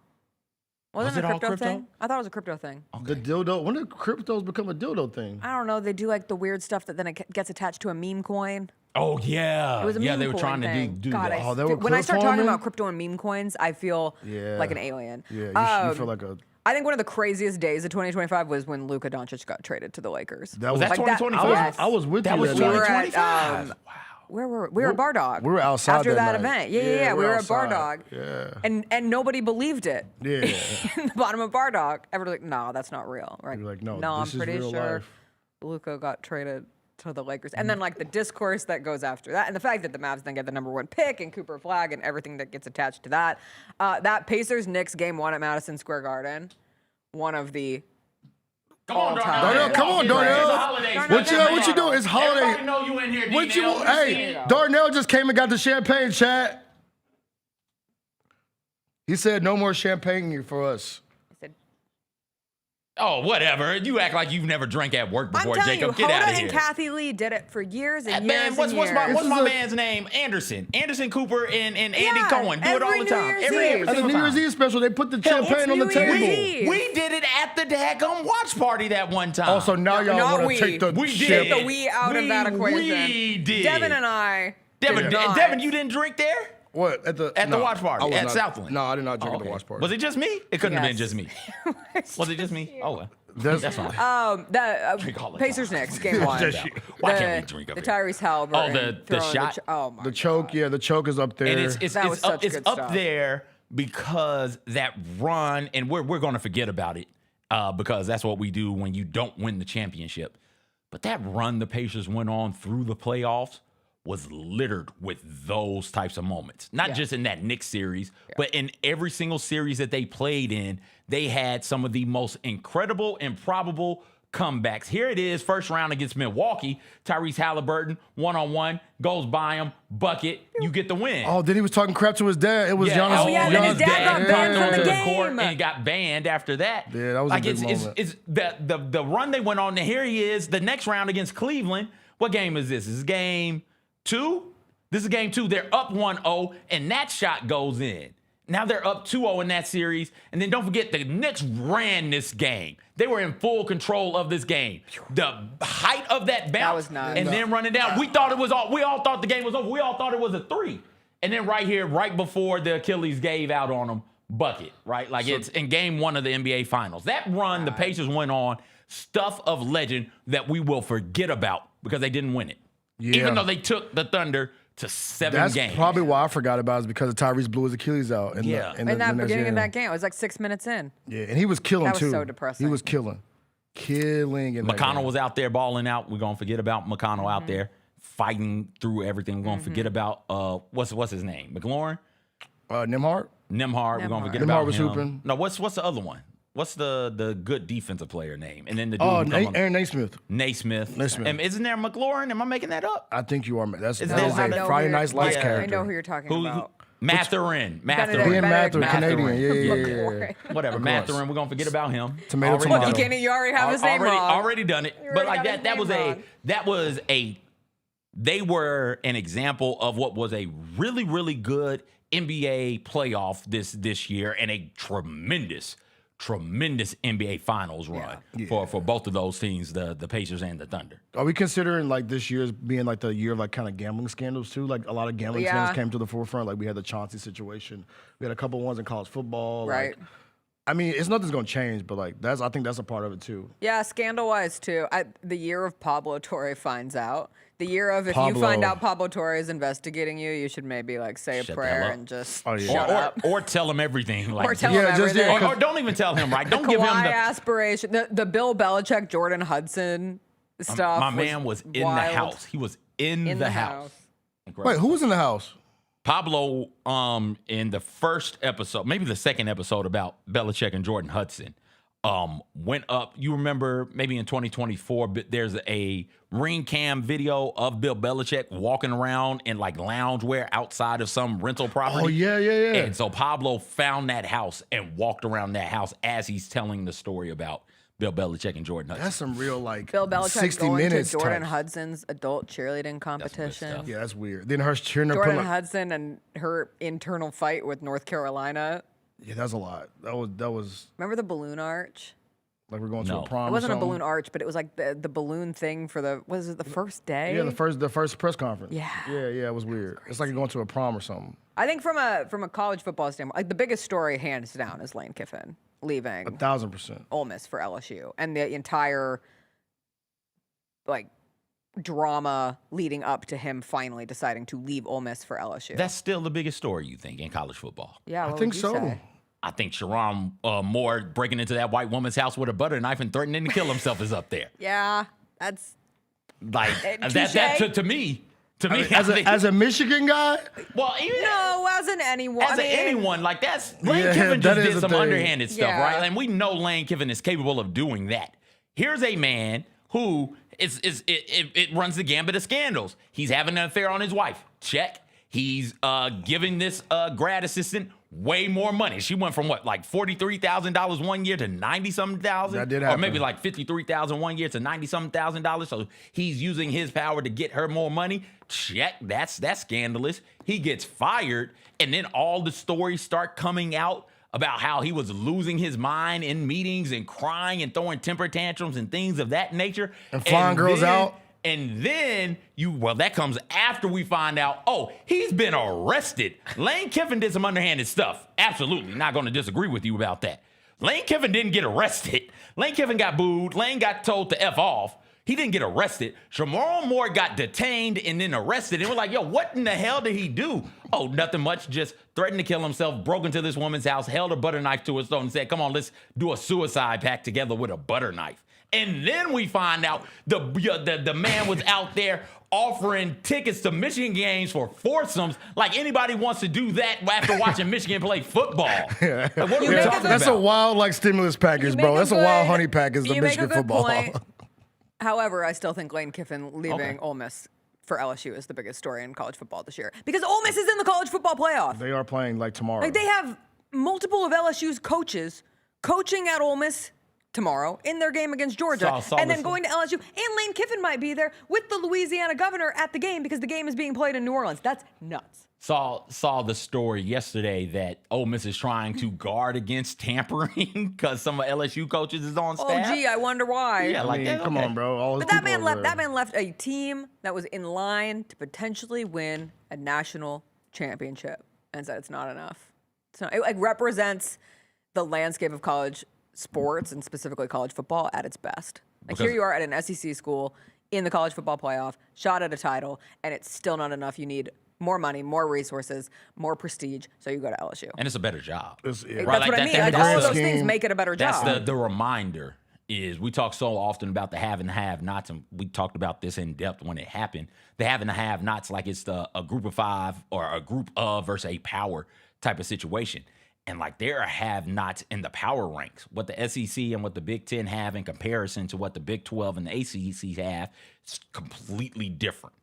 Wasn't Was it a it all crypto crypto? thing? I thought it was a crypto thing. The dildo. When did cryptos become a dildo thing? I don't know. They do like the weird stuff that then it gets attached to a meme coin. Oh, yeah. It was a yeah, meme they were coin trying thing. to do God, that. Oh, they were when I clip start talking farming? about crypto and meme coins, I feel Yeah. like an alien. Yeah, you feel like a. I think one of the craziest days of 2025 was when Luka Doncic got traded to the Lakers. That Was that Like 2025? yes. I was with That you was that We night. were at 2025. wow. Where were we? We were at Bar Dog. We were outside after that that night. event. Yeah. We were at Bar outside. Dog. Yeah. And nobody believed it. Yeah. In the bottom of Bar Dog, everyone's like, "No, that's not real." Right? You're like, no, I'm this is pretty real sure life. Luka got traded to the Lakers, and then like the discourse that goes after that, and the fact that the Mavs then get the #1 pick and Cooper Flag and everything that gets attached to that. That Pacers-Knicks game 1 at Madison Square Garden, one of the Come on, all-time. Darnell. Darnell, come on, Darnell. What you doing? It's holiday. Everybody know you in here, What you? D-Nail. Hey, Darnell just came and got the champagne, chat. He said no more champagne for us. Oh, whatever. You act like you've never drank at work I'm before, telling Jacob. you, Get Hoda out of and here. Kathy Lee did it for years and years Man, what's and years. my man's name? Anderson Cooper and Andy Yeah, Cohen do it all every the New time. Year's Every Eve. At the single New Year's time. Eve special, they put the champagne on the New Year's table. Eve. We did it at the daggum watch party that one time. Also, now y'all Not want we. to take the We ship. did. The we out of that equation. We did. Devin and I. Devin, did not. Devin, you didn't drink there? What at the watch party at Southland? No, I did not drink at the watch party. Was it just me? It couldn't have been Yes. just me. Was it just me? Oh, well. That's fine. Pacers Knicks game one. Why can't we drink up the here? Tyrese Halliburton? The shot. Oh my the choke. Yeah, the choke is up there. And it's That was up, such it's good up stuff. there because that run, and we're going to forget about it because that's what we do when you don't win the championship. But that run the Pacers went on through the playoffs was littered with those types of moments. Not just in that Knicks series, but in every single series that they played in, they had some of the most incredible, improbable comebacks. Here it is, first round against Milwaukee. Tyrese Halliburton, one-on-one, goes by him, bucket, you get the win. Oh, then he was talking crap to his dad. It was Giannis. Oh, yeah, then his dad got banned from the game. And got banned after that. Yeah, that was like a big moment. It's the run they went on, and here he is, the next round against Cleveland. What game is this? This is game 2? This is game 2. They're up 1-0, and that shot goes in. Now they're up 2-0 in that series. And then don't forget, the Knicks ran this game. They were in full control of this game. The height of that bounce and then running down. We all thought the game was over. We all thought it was a 3. And then right here, right before the Achilles gave out on them, bucket, right? Like it's in game 1 of the NBA Finals. That run the Pacers went on, stuff of legend that we will forget about because they didn't win it. Yeah. Even though they took the Thunder to 7 games. That's probably why I forgot about it, is because Tyrese blew his Achilles out. In in that beginning of that game, it was like 6 minutes in. Yeah, and he was killing that was too. so depressing. He was killing. In that McConnell game. was out there balling out. We're gonna forget about McConnell out there fighting through everything. We're gonna forget about what's his name? McLaurin? Nimhart? We're gonna forget Nimhart about was him. hooping. No, what's the other one? What's the good defensive player name? And then the dude Aaron Naismith. Naismith. Naismith. And isn't there McLaurin? Am I making that up? I think you are. That's Is that was there- a Friday Night Lights character. I know who you're talking about. Mathurin. Ben Mathurin, Canadian. Yeah. Whatever. Of course. Mathurin. We're gonna forget about him. Tomato, Already tomato. done it. You already have his name wrong. Already done it. You But already like got that his name wrong. they were an example of what was a really, really good NBA playoff this year and a tremendous NBA Finals run for both of those teams, the Pacers and the Thunder. Are we considering like this year as being like the year of like kind of gambling scandals too? Like a lot of gambling scandals came to the forefront. Like we had the Chauncey situation. We had a couple ones in college football. Right. Like, I mean, it's nothing's gonna change, but like I think that's a part of it too. Yeah, scandal-wise too. The year of Pablo Torre finds out. The year of if you Pablo. find out Pablo Torre is investigating you, you should maybe like say a Shut the prayer hell up. and just Oh, yeah. shut up. Or tell him everything. Like, Or tell him everything. or don't even tell him, right? Don't the give him Kawhi the aspiration. The Bill Belichick, Jordan Hudson stuff. My man was in the wild. house. He was in the house. Wait, who was in the house? Pablo, in the first episode, maybe the second episode about Belichick and Jordan Hudson, went up. You remember maybe in 2024, but there's a ring cam video of Bill Belichick walking around in like loungewear outside of some rental property. Oh, yeah. And so Pablo found that house and walked around that house as he's telling the story about Bill Belichick and Jordan Hudson. That's some real like Bill Belichick 60 going minutes to Jordan type. Hudson's adult cheerleading competition. stuff. Yeah, that's weird. Then her cheering her Jordan put, like, Hudson and her internal fight with North Carolina. yeah, that's a lot. That was Remember the balloon arch? like we're going to No. a prom. It wasn't or a something. balloon arch, but it was like the balloon thing for the first day? Yeah, the first press conference. Yeah. Yeah, it was weird. It's like you're going to a prom or something. I think from a college football standpoint, like the biggest story hands down is Lane Kiffin leaving 1,000%. Ole Miss for LSU and the entire like drama leading up to him finally deciding to leave Ole Miss for LSU. That's still the biggest story, you think, in college football. Yeah, I what think would you so. say? I think Sharon Moore breaking into that white woman's house with a butter knife and threatening to kill himself is up there. Yeah, that's Like touche. that to me. To me, As a Michigan guy, well, even no, wasn't anyone. as anyone, like Lane Yeah, Kiffin that just is did a some thing. underhanded stuff, Yeah. right? And we know Lane Kiffin is capable of doing that. Here's a man who it runs the gambit of scandals. He's having an affair on his wife. Check. He's giving this grad assistant way more money. She went from what, like $43,000 one year to 90-something thousand? That did Or happen. maybe like $53,000 one year to 90-something $1,000. So he's using his power to get her more money. Check. That's scandalous. He gets fired, and then all the stories start coming out about how he was losing his mind in meetings and crying and throwing temper tantrums and things of that nature. And flying girls then- out. And then that comes after we find out, he's been arrested. Lane Kiffin did some underhanded stuff. Absolutely. Not going to disagree with you about that. Lane Kiffin didn't get arrested. Lane Kiffin got booed. Lane got told to F off. He didn't get arrested. Shamar Moore got detained and then arrested. And we're like, what in the hell did he do? Oh, nothing much. Just threatened to kill himself, broke into this woman's house, held a butter knife to his throat and said, come on, let's do a suicide pact together with a butter knife. And then we find out the man was out there offering tickets to Michigan games for foursomes, like anybody wants to do that after watching Michigan play football. Like, what are we talking That's about? a wild stimulus package, bro. That's a wild honey package of Michigan football. Point. However, I still think Lane Kiffin leaving Ole Miss for LSU is the biggest story in college football this year. Because Ole Miss is in the college football playoff. They are playing like tomorrow. Like they have multiple of LSU's coaches coaching at Ole Miss tomorrow in their game against Georgia, and then going to LSU. And Lane Kiffin might be there with the Louisiana governor at the game because the game is being played in New Orleans. That's nuts. Saw the story yesterday that Ole Miss is trying to guard against tampering because some of LSU coaches is on staff. Oh, gee, I wonder why. Yeah, come on, bro. But that man left a team that was in line to potentially win a national championship and said it's not enough. It represents the landscape of college sports and specifically college football at its best. Here you are at an SEC school in the college football playoff, shot at a title, and it's still not enough. You need more money, more resources, more prestige, so you go to LSU. And it's a better job. That's what I mean. Like, all of those things make it a better job. That's the reminder is we talk so often about the have and have-nots, and we talked about this in depth when it happened. The have and the have-nots, like it's a group of five or a group of versus a power type of situation. And like there are have-nots in the power ranks. What the SEC and what the Big Ten have in comparison to what the Big 12 and the ACC have, it's completely different.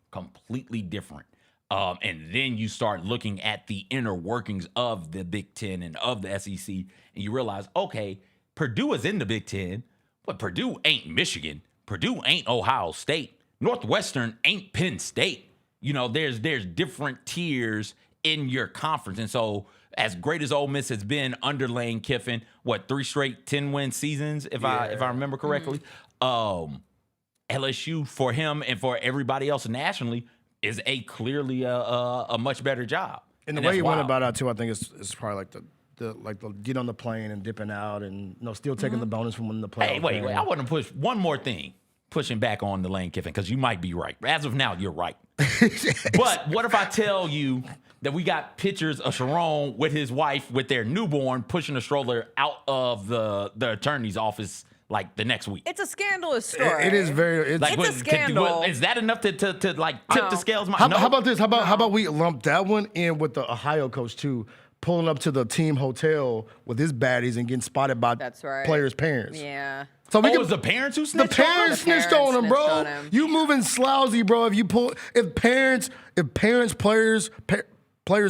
And then you start looking at the inner workings of the Big Ten and of the SEC, and you realize, okay, Purdue is in the Big Ten, but Purdue ain't Michigan. Purdue ain't Ohio State. Northwestern ain't Penn State. There's different tiers in your conference. And so as great as Ole Miss has been under Lane Kiffin, 3 straight 10-win seasons, if I remember correctly, LSU for him and for everybody else nationally is clearly a much better job. And the way you went about it too, I think it's probably like the get on the plane and dipping out and still taking the bonus from winning the playoff. Hey, wait, I want to push one more thing, pushing back on the Lane Kiffin, because you might be right. As of now, you're right. But what if I tell you that we got pictures of Sharon with his wife with their newborn pushing a stroller out of the attorney's office like the next week? It's a scandalous story. It is very. It's a scandal. Is that enough to tip the scales? How about this? How about we lump that one in with the Ohio coach too, pulling up to the team hotel with his baddies and getting spotted by players' parents. Yeah. So it was the parents who snitched on him? The parents snitched on him, bro. You moving slousy, bro. If players'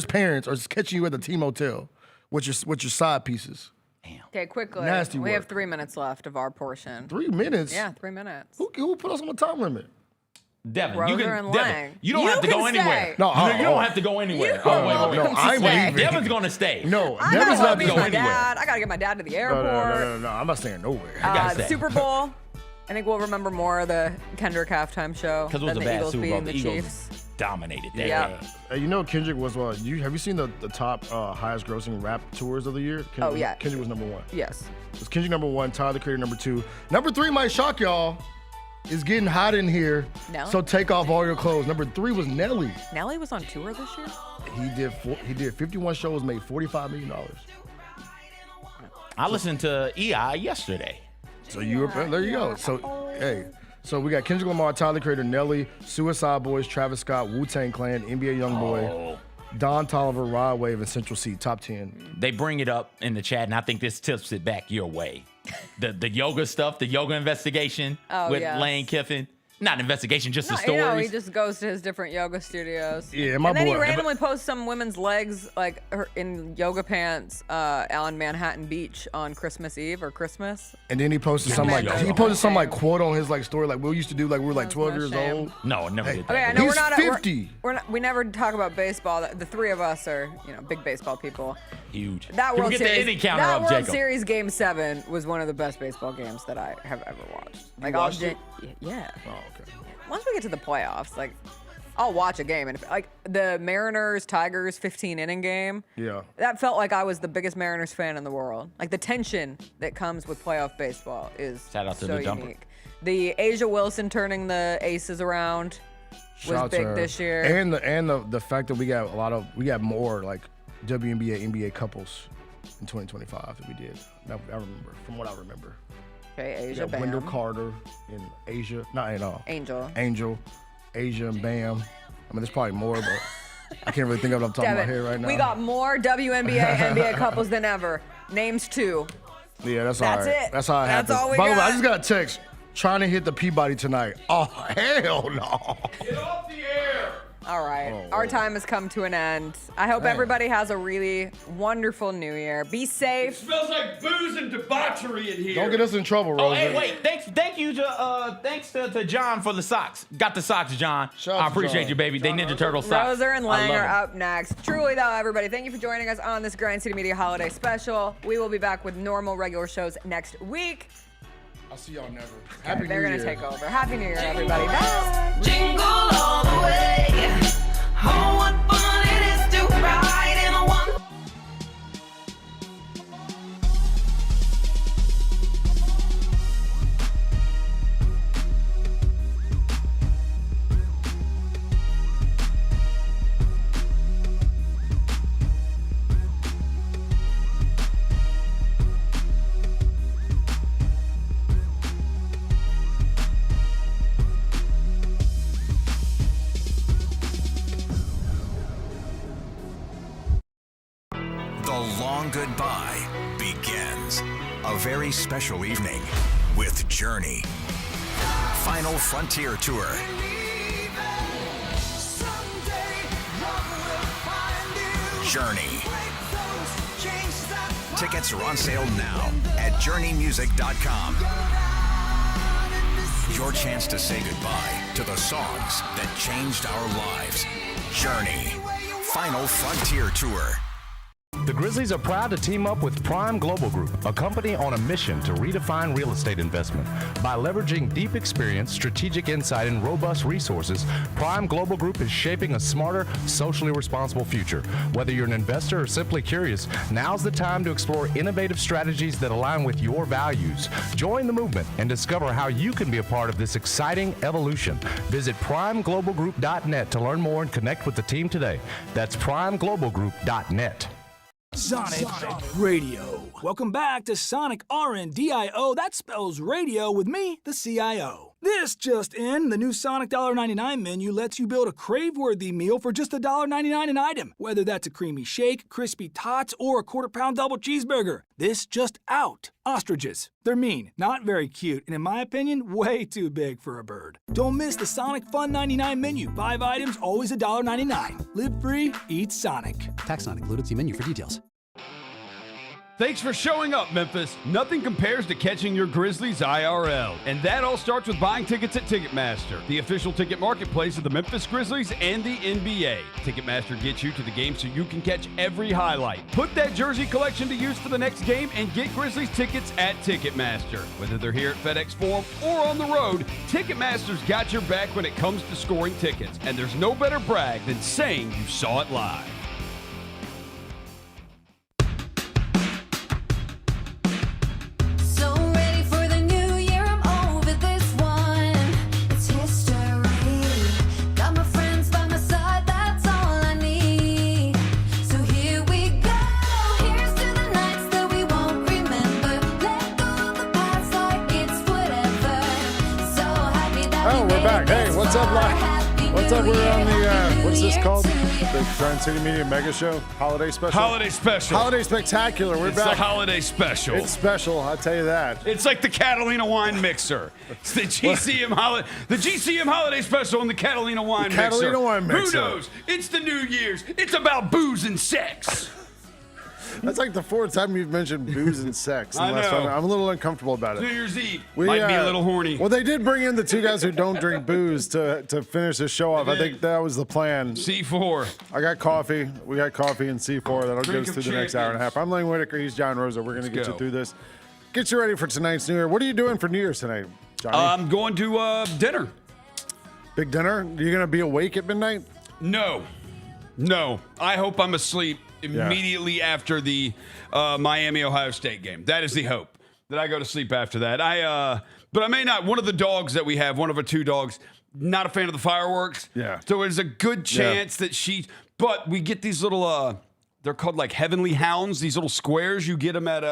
parents are catching you at the team hotel with your side pieces. Damn. Okay, quickly. Nasty we work. have 3 minutes left of our portion. 3 minutes? Yeah, 3 minutes. Who put us on the time limit? Devin, Devin, you don't have to go anywhere. No, you don't have to go anywhere. No, I'm leaving. Devin's gonna stay. No, I Devin's not to going my anywhere. dad. I gotta get my dad to the airport. No, I'm not staying nowhere. The Super Bowl. I think we'll remember more of the Kendrick halftime show because it was than a the bad Eagles Super Bowl. beating The the Eagles Chiefs. dominated that game. Kendrick was have you seen the top highest grossing rap tours of the year? Kendrick was number 1. Yes. It's Kendrick number 1, Tyler the Creator number 2. Number 3 might shock y'all. It's getting hot in here. Nelly? So take off all your clothes. Number 3 was Nelly. Nelly was on tour this year? He did 51 shows, made $45 million. I listened to EI yesterday. So there you go. So we got Kendrick Lamar, Tyler the Creator, Nelly, Suicide Boys, Travis Scott, Wu-Tang Clan, NBA YoungBoy, Don Toliver, Rod Wave, and Central C, top 10. They bring it up in the chat, and I think this tips it back your way. The yoga stuff, the yoga investigation with Lane Kiffin. Not investigation, just the stories. He just goes to his different yoga studios. Yeah, and then he randomly posts some women's legs like in yoga pants on Manhattan Beach on Christmas Eve or Christmas. And then he posted some quote on his story like we used to do we were 12 years old. No, never did that. Okay, I know He's 50. We never talk about baseball. The 3 of us are big baseball people. Huge. That World Series, the inning counter up, World Jacob. Series Game 7 was one of the best baseball games that I have ever watched. You watched it? Yeah. Oh, okay. once we get to the playoffs, like, I'll watch a game. And if, like the Mariners-Tigers 15-inning game, that felt like I was the biggest Mariners fan in the world. Like the tension that comes with playoff baseball is Shout out to so the jumper. unique. The Asia Wilson turning the Aces around was big this year. And the fact that we got more like WNBA, NBA couples in 2025 that we did. I remember, from what I remember. Okay, Asia, we got Wendell Carter in Asia, not at all. Angel, Asia, and Bam. I mean, there's probably more, but I can't really think of what I'm talking about here right now. We got more WNBA, NBA couples than ever. Names 2. Yeah, that's That's all right. it. That's how it That's happens. all we By the way, got. I just got a text trying to hit the Peabody tonight. Oh, hell no. Get off the air. All right. Our time has come to an end. I hope everybody has a really wonderful new year. Be safe. It smells like booze and debauchery in here. Don't get us in trouble, Rosa. Oh, hey, wait. Thanks to John for the socks. Got the socks, John. I appreciate you, baby. They Ninja Turtle socks. Roser and I Lang love are 'em. up next. Truly, though, everybody, thank you for joining us on this Grind City Media Holiday Special. We will be back with normal, regular shows next week. I'll see y'all never. Happy They're New going Year. to take over. Happy New Year, everybody. Bye. Jingle all the way. Oh, what fun it is to ride in a one. The long goodbye begins. A very special evening with Journey. Final Frontier Tour. Journey. Tickets are on sale now at journeymusic.com. Your chance to say goodbye to the songs that changed our lives. Journey. Final Frontier Tour. The Grizzlies are proud to team up with Prime Global Group, a company on a mission to redefine real estate investment. By leveraging deep experience, strategic insight, and robust resources, Prime Global Group is shaping a smarter, socially responsible future. Whether you're an investor or simply curious, now's the time to explore innovative strategies that align with your values. Join the movement and discover how you can be a part of this exciting evolution. Visit primeglobalgroup.net to learn more and connect with the team today. That's primeglobalgroup.net. Sonic Radio. Welcome back to Sonic RNDIO. That spells radio with me, the CIO. This just in, the new Sonic $1.99 menu lets you build a crave-worthy meal for just $1.99 an item. Whether that's a creamy shake, crispy tots, or a quarter-pound double cheeseburger. This just out. Ostriches. They're mean, not very cute, and in my opinion, way too big for a bird. Don't miss the Sonic Fun 99 menu. 5 items, always $1.99. Live free, eat Sonic. Tax not included. See menu for details. Thanks for showing up, Memphis. Nothing compares to catching your Grizzlies IRL. And that all starts with buying tickets at Ticketmaster, the official ticket marketplace of the Memphis Grizzlies and the NBA. Ticketmaster gets you to the game so you can catch every highlight. Put that jersey collection to use for the next game and get Grizzlies tickets at Ticketmaster. Whether they're here at FedEx Forum or on the road, Ticketmaster's got your back when it comes to scoring tickets. And there's no better brag than saying you saw it live. So ready for the new year, I'm over this one. It's history. Got my friends by my side, that's all I need. So here we go. Here's to the nights that we won't remember. Let go of the past like it's whatever. So happy that Oh, we we're back. made it Hey, this what's up, far. live? What's up? We're on the, what's this called? The Grind City Media Mega Show Holiday Special. Holiday Special. Holiday Spectacular. We're It's back. the holiday special. It's special, I'll tell you that. It's like the Catalina wine mixer. It's the GCM holiday special and the Catalina wine mixer. Catalina wine mixer. Who knows? It's the New Year's. It's about booze and sex. That's like the 4th time you've mentioned booze and sex. in the I last know. 5 I'm a little uncomfortable about it. New Year's Eve. Might be a little horny. Well, they did bring in the 2 guys who don't drink booze to finish the show off. I think that was the plan. C4. I got coffee. We got coffee and C4. That'll Drink get us of through the next hour and a half. I'm Lane Whitaker. He's John Rosa. We're going to get go. you through this. Get you ready for tonight's New Year. What are you doing for New Year's tonight, Johnny? I'm going to dinner. Big dinner? You gonna be awake at midnight? No. I hope I'm asleep immediately after the Miami-Ohio State game. That is the hope, that I go to sleep after that. But I may not. One of the dogs that we have, one of our 2 dogs, not a fan of the fireworks. Yeah. So there's a good chance that but we get these little, they're called like Heavenly Hounds, these little squares. You get them at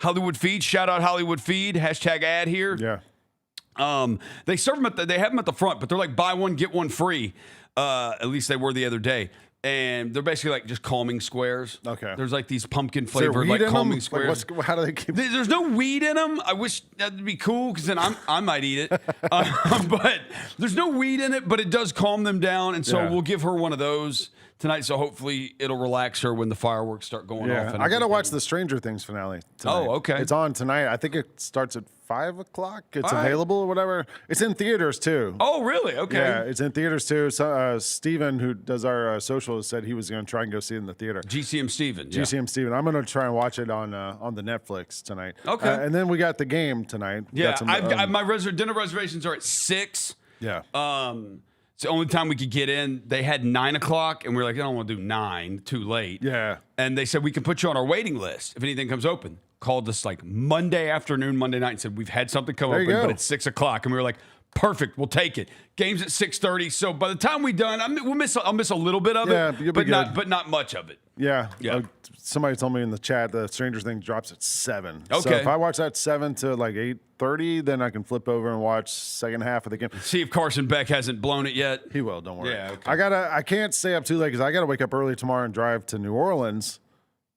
Hollywood Feed. Shout out Hollywood Feed. #ad here. Yeah. They serve them they have them at the front, but they're like buy one, get one free. At least they were the other day. And they're basically like just calming squares. Okay. There's like these pumpkin Is there flavored weed like in calming them? squares. How do they keep? There's no weed in them. I wish that'd be cool because then I might eat it. But there's no weed in it, but it does calm them down. And so we'll give her one of those tonight. So hopefully it'll relax her when the fireworks start going off. I got to watch the Stranger Things finale tonight. Oh, okay. It's on tonight. I think it starts at 5 o'clock. It's All right. available or whatever. It's in theaters too. Oh, really? Okay. Yeah, it's in theaters too. So, Steven, who does our social, said he was going to try and go see it in the theater. GCM Steven. Yeah. GCM Steven. I'm going to try and watch it on the Netflix tonight. Okay. And then we got the game tonight. Yeah, Got some, my dinner reservations are at 6. Yeah. It's the only time we could get in. They had 9 o'clock, and we were like, I don't want to do 9, too late. Yeah. And they said, we can put you on our waiting list if anything comes open. Called us like Monday afternoon, Monday night, and said, we've had something come open, but it's 6 o'clock. And we were like, perfect, we'll take it. Game's at 6:30. So by the time we're done, I'll miss a little bit of Yeah, it, you'll be but not much of it. Yeah. Yeah. Somebody told me in the chat the Stranger Things drops at 7. So Okay. if I watch that 7 to like 8:30, then I can flip over and watch second half of the game. See if Carson Beck hasn't blown it yet. He will, don't worry. Yeah, okay. I can't stay up too late because I gotta wake up early tomorrow and drive to New Orleans.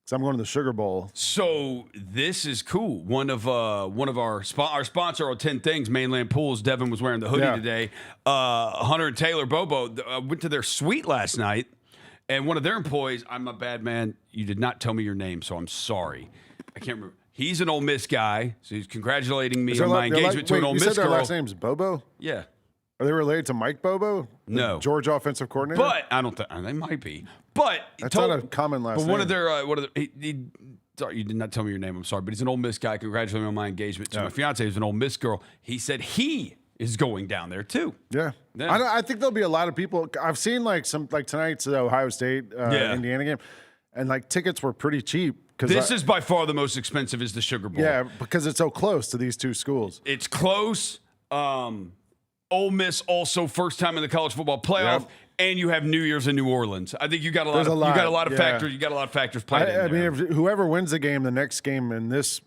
So I'm going to the Sugar Bowl. So this is cool. One of our sponsor on 10 Things, Mainland Pools. Devin was wearing the hoodie today. Hunter and Taylor Bobo went to their suite last night, and one of their employees. I'm a bad man. You did not tell me your name, so I'm sorry. I can't remember. He's an Ole Miss guy, so he's congratulating me on my engagement to an Ole Miss you said girl. their last name's Bobo? Yeah. Are they related to Mike Bobo? No. The Georgia offensive coordinator? But I don't think they might be. But that's not a common last but name. one of their sorry, you did not tell me your name. I'm sorry, but he's an Ole Miss guy. Congratulating me on my engagement to my fiance, who's an Ole Miss girl. He said he is going down there too. Yeah. I think there'll be a lot of people. I've seen like tonight's Ohio State Indiana game, and like tickets were pretty cheap. This is by far the most expensive is the Sugar Bowl. Yeah, because it's so close to these two schools. It's close. Ole Miss also first time in the college football playoff, and you have New Year's in New Orleans. I think you got a lot of factors. You got a lot of factors playing. I mean, if whoever wins the game, the next game in this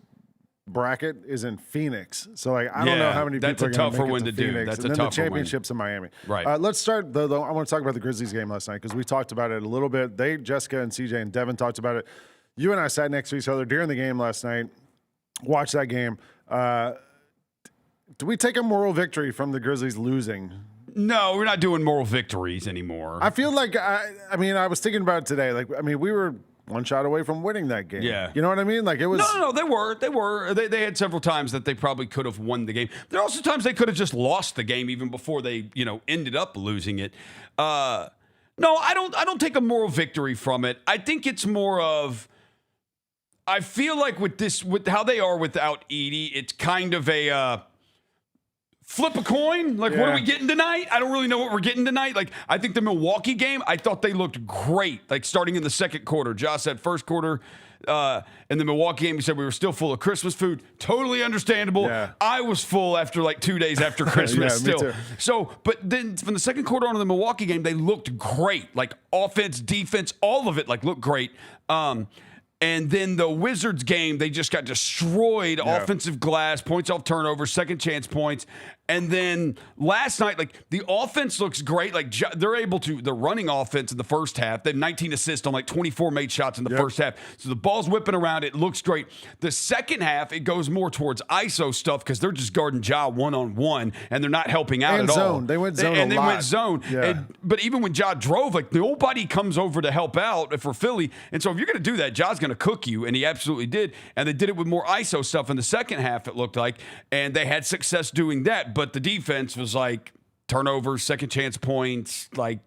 bracket is in Phoenix. So like, I don't know how many people are going to make it to Phoenix. That's and a then tougher the championship's in Miami. Right. Let's start. I want to talk about the Grizzlies game last night because we talked about it a little bit. Jessica and CJ and Devin talked about it. You and I sat next to each other during the game last night. Watched that game. Do we take a moral victory from the Grizzlies losing? No, we're not doing moral victories anymore. I feel like I mean, I was thinking about it today. Like, I mean, we were one shot away from winning that game. Yeah. You know what I mean? Like, it was. No, they were. They had several times that they probably could have won the game. There are also times they could have just lost the game even before they, ended up losing it. No, I don't take a moral victory from it. I think it's more of. I feel like with how they are without Edie, it's kind of a. Flip a coin? Like, what are we getting tonight? I don't really know what we're getting tonight. Like, I think the Milwaukee game, I thought they looked great. Like, starting in the second quarter. Josh said first quarter in the Milwaukee game, he said we were still full of Christmas food. Totally understandable. Yeah. I was full after like 2 days after Christmas still. Me too. So, but then from the second quarter on in the Milwaukee game, they looked great. Like, offense, defense, all of it, like, looked great. And then the Wizards game, they just got destroyed. Yeah. Offensive glass, points off turnovers, second chance points. And then last night, like, the offense looks great. Like, they're able to, the running offense in the first half, they had 19 assists on like 24 made shots in the first half. So the ball's whipping around. It looks great. The second half, it goes more towards ISO stuff because they're just guarding Ja one-on-one and they're not helping out and at zone. all. They went zone they went zone. Yeah. But even when Ja drove, like, nobody comes over to help out for Philly. And so if you're going to do that, Ja's going to cook you, and he absolutely did. And they did it with more ISO stuff in the second half, it looked like, and they had success doing that. But the defense was like turnovers, second chance points, like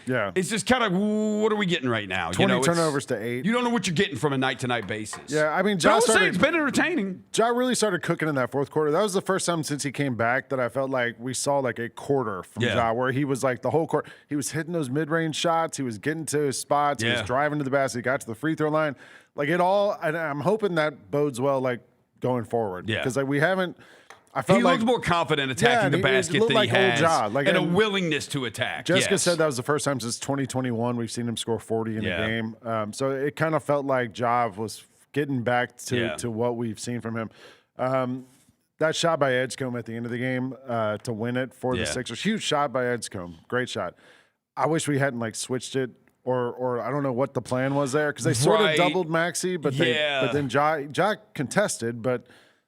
it's just kind of, what are we getting right now? 20 turnovers to 8. You don't know what you're getting from a night-to-night basis. Yeah, I mean, But I will say it's been entertaining. Ja really started cooking in that fourth quarter. That was the first time since he came back that I felt like we saw like a quarter from Ja, where he was like the whole court. He was hitting those mid-range shots. He was getting to his spots. He was driving to the basket. He got to the free throw line. Like it all, and I'm hoping that bodes well, like going forward. Yeah, because like we haven't. I felt he like looks more confident attacking the basket than like he has, old Ja. Like, and a willingness to attack. Jessica said that was the first time since 2021 we've seen him score 40 in a game. So it kind of felt like Ja was getting back to what we've seen from him. That shot by Edgecombe at the end of the game to win it for the Sixers, huge shot by Edgecombe, great shot. I wish we hadn't like switched it. Or I don't know what the plan was there because they sort of doubled Maxey, but then Ja contested, but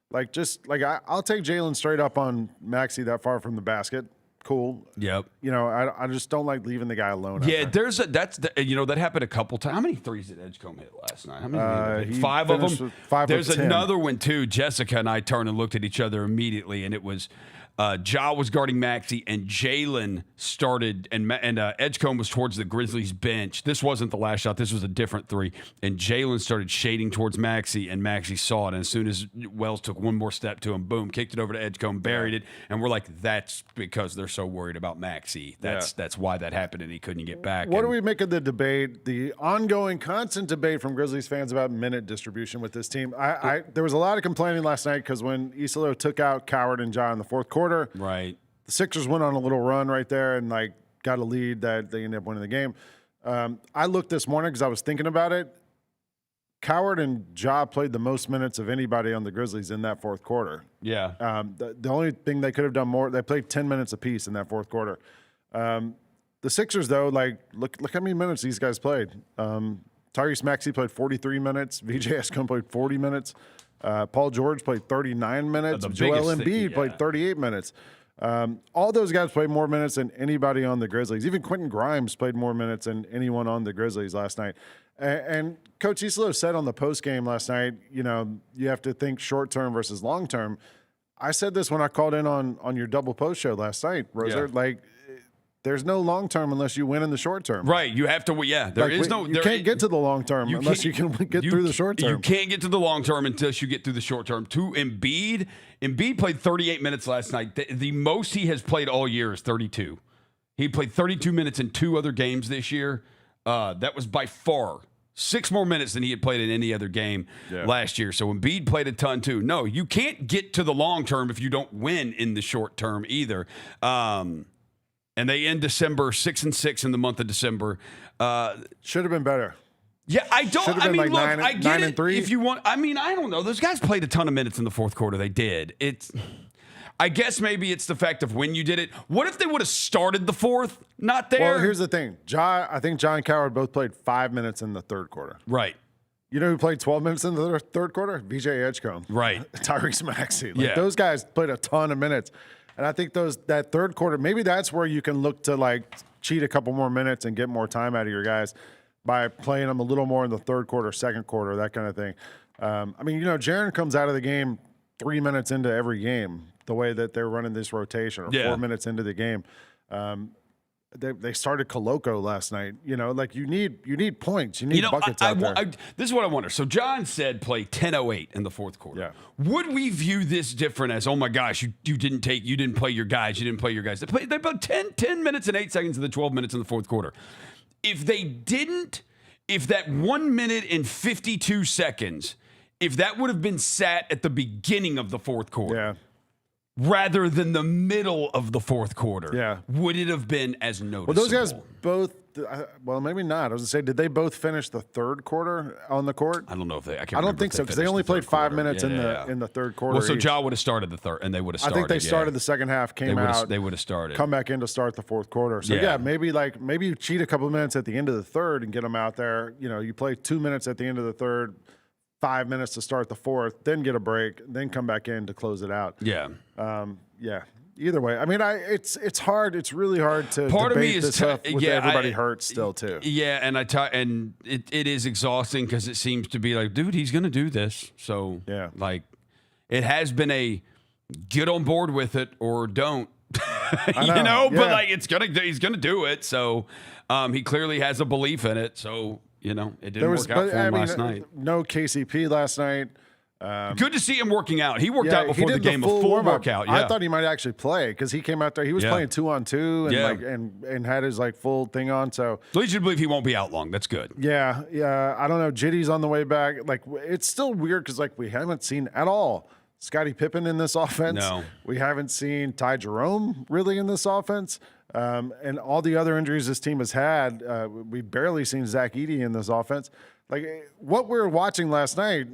like just like I'll take Jalen straight up on Maxey that far from the basket. Cool. Yep. You know, I just don't like leaving the guy alone. Yeah, that happened a couple times. How many threes did Edgecombe hit last night? How many? 5 of them. 5 There's of 10. another one too. Jessica and I turned and looked at each other immediately, and it was Ja was guarding Maxey, and Jalen started, and Edgecombe was towards the Grizzlies bench. This wasn't the last shot. This was a different three. And Jalen started shading towards Maxey, and Maxey saw it. And as soon as Wells took one more step to him, boom, kicked it over to Edgecombe, buried it. And we're like, that's because they're so worried about Maxey. That's why that happened, and he couldn't get back. What do we make of the debate, the ongoing, constant debate from Grizzlies fans about minute distribution with this team? There was a lot of complaining last night because when Isolo took out Coward and Ja in the fourth quarter, right, the Sixers went on a little run right there and like got a lead that they ended up winning the game. I looked this morning because I was thinking about it. Coward and Ja played the most minutes of anybody on the Grizzlies in that fourth quarter. Yeah. The only thing they could have done more, they played 10 minutes apiece in that fourth quarter. The Sixers, though, like look how many minutes these guys played. Tyrese Maxey played 43 minutes. VJ Escombe played 40 minutes. Paul George played 39 minutes. Joel Embiid played 38 minutes. All those guys played more minutes than anybody on the Grizzlies. Even Quentin Grimes played more minutes than anyone on the Grizzlies last night. And Coach Isolo said on the postgame last night, you know, you have to think short-term versus long-term. I said this when I called in on your double post show last night, Roser. Yeah. Like, there's no long term unless you win in the short term. Right. You have to. Yeah. You can't get to the long term unless you can get through the short term. You can't get to the long term unless you get through the short term. To Embiid played 38 minutes last night. The most he has played all year is 32. He played 32 minutes in 2 other games this year. That was by far 6 more minutes than he had played in any other game last year. So Embiid played a ton too. No, you can't get to the long term if you don't win in the short term either. And they end December 6-6 in the month of December. Should have been better. Yeah, I don't. Should have I been mean, like look, I get 9 it. and 3. If you want, I mean, I don't know. Those guys played a ton of minutes in the fourth quarter. They did. I guess maybe it's the fact of when you did it. What if they would have started the fourth? Not there. Well, here's the thing. I think Ja and Coward both played 5 minutes in the third quarter. Right. You know who played 12 minutes in the third quarter? VJ Edgecombe. Right. Tyrese Maxey. Those guys played a ton of minutes. And I think that third quarter, maybe that's where you can look to like cheat a couple more minutes and get more time out of your guys by playing them a little more in the third quarter, second quarter, that kind of thing. I mean, you know, Jaren comes out of the game 3 minutes into every game, the way that they're running this rotation, or 4 minutes into the game. They started Coloco last night. You know, like you need points. You need buckets out there. This is what I wonder. So John said play 10:08 in the fourth quarter. Yeah. Would we view this different as, oh my gosh, you didn't play your guys. You didn't play your guys. They played 10 minutes and 8 seconds of the 12 minutes in the fourth quarter. If they didn't, if that 1 minute and 52 seconds, if that would have been sat at the beginning of the fourth quarter, rather than the middle of the fourth quarter, would it have been as noticeable? Well, those guys both, well, maybe not. I was going to say, did they both finish the third quarter on the court? I don't know if they, I don't think so, because they only played 5 minutes in the third quarter. Well, so Ja would have started the third, and they would have started. I think they started the second half, came out. They would have started. Come back in to start the fourth quarter. So, maybe you cheat a couple of minutes at the end of the third and get them out there. You know, you play 2 minutes at the end of the third, 5 minutes to start the fourth, then get a break, then come back in to close it out. Yeah. Either way, I mean, it's hard. It's really hard to part debate of me is this stuff with everybody hurt still too. Yeah, and it is exhausting because it seems to be like, dude, he's going to do this. So like, it has been a get on board with it or don't. But like he's gonna do it. So he clearly has a belief in it. So it didn't work out for him last night. No KCP last night. Good to see him working out. He worked out before the game, a full workout. Yeah. I thought he might actually play because he came out there. He was playing 2-on-2 and had his full thing on. So leads you to believe he won't be out long. That's good. Yeah. I don't know. Jitty's on the way back. Like it's still weird because we haven't seen at all Scottie Pippen in this offense. No, we haven't seen Ty Jerome really in this offense. And all the other injuries this team has had, we've barely seen Zach Edey in this offense. Like what we were watching last night.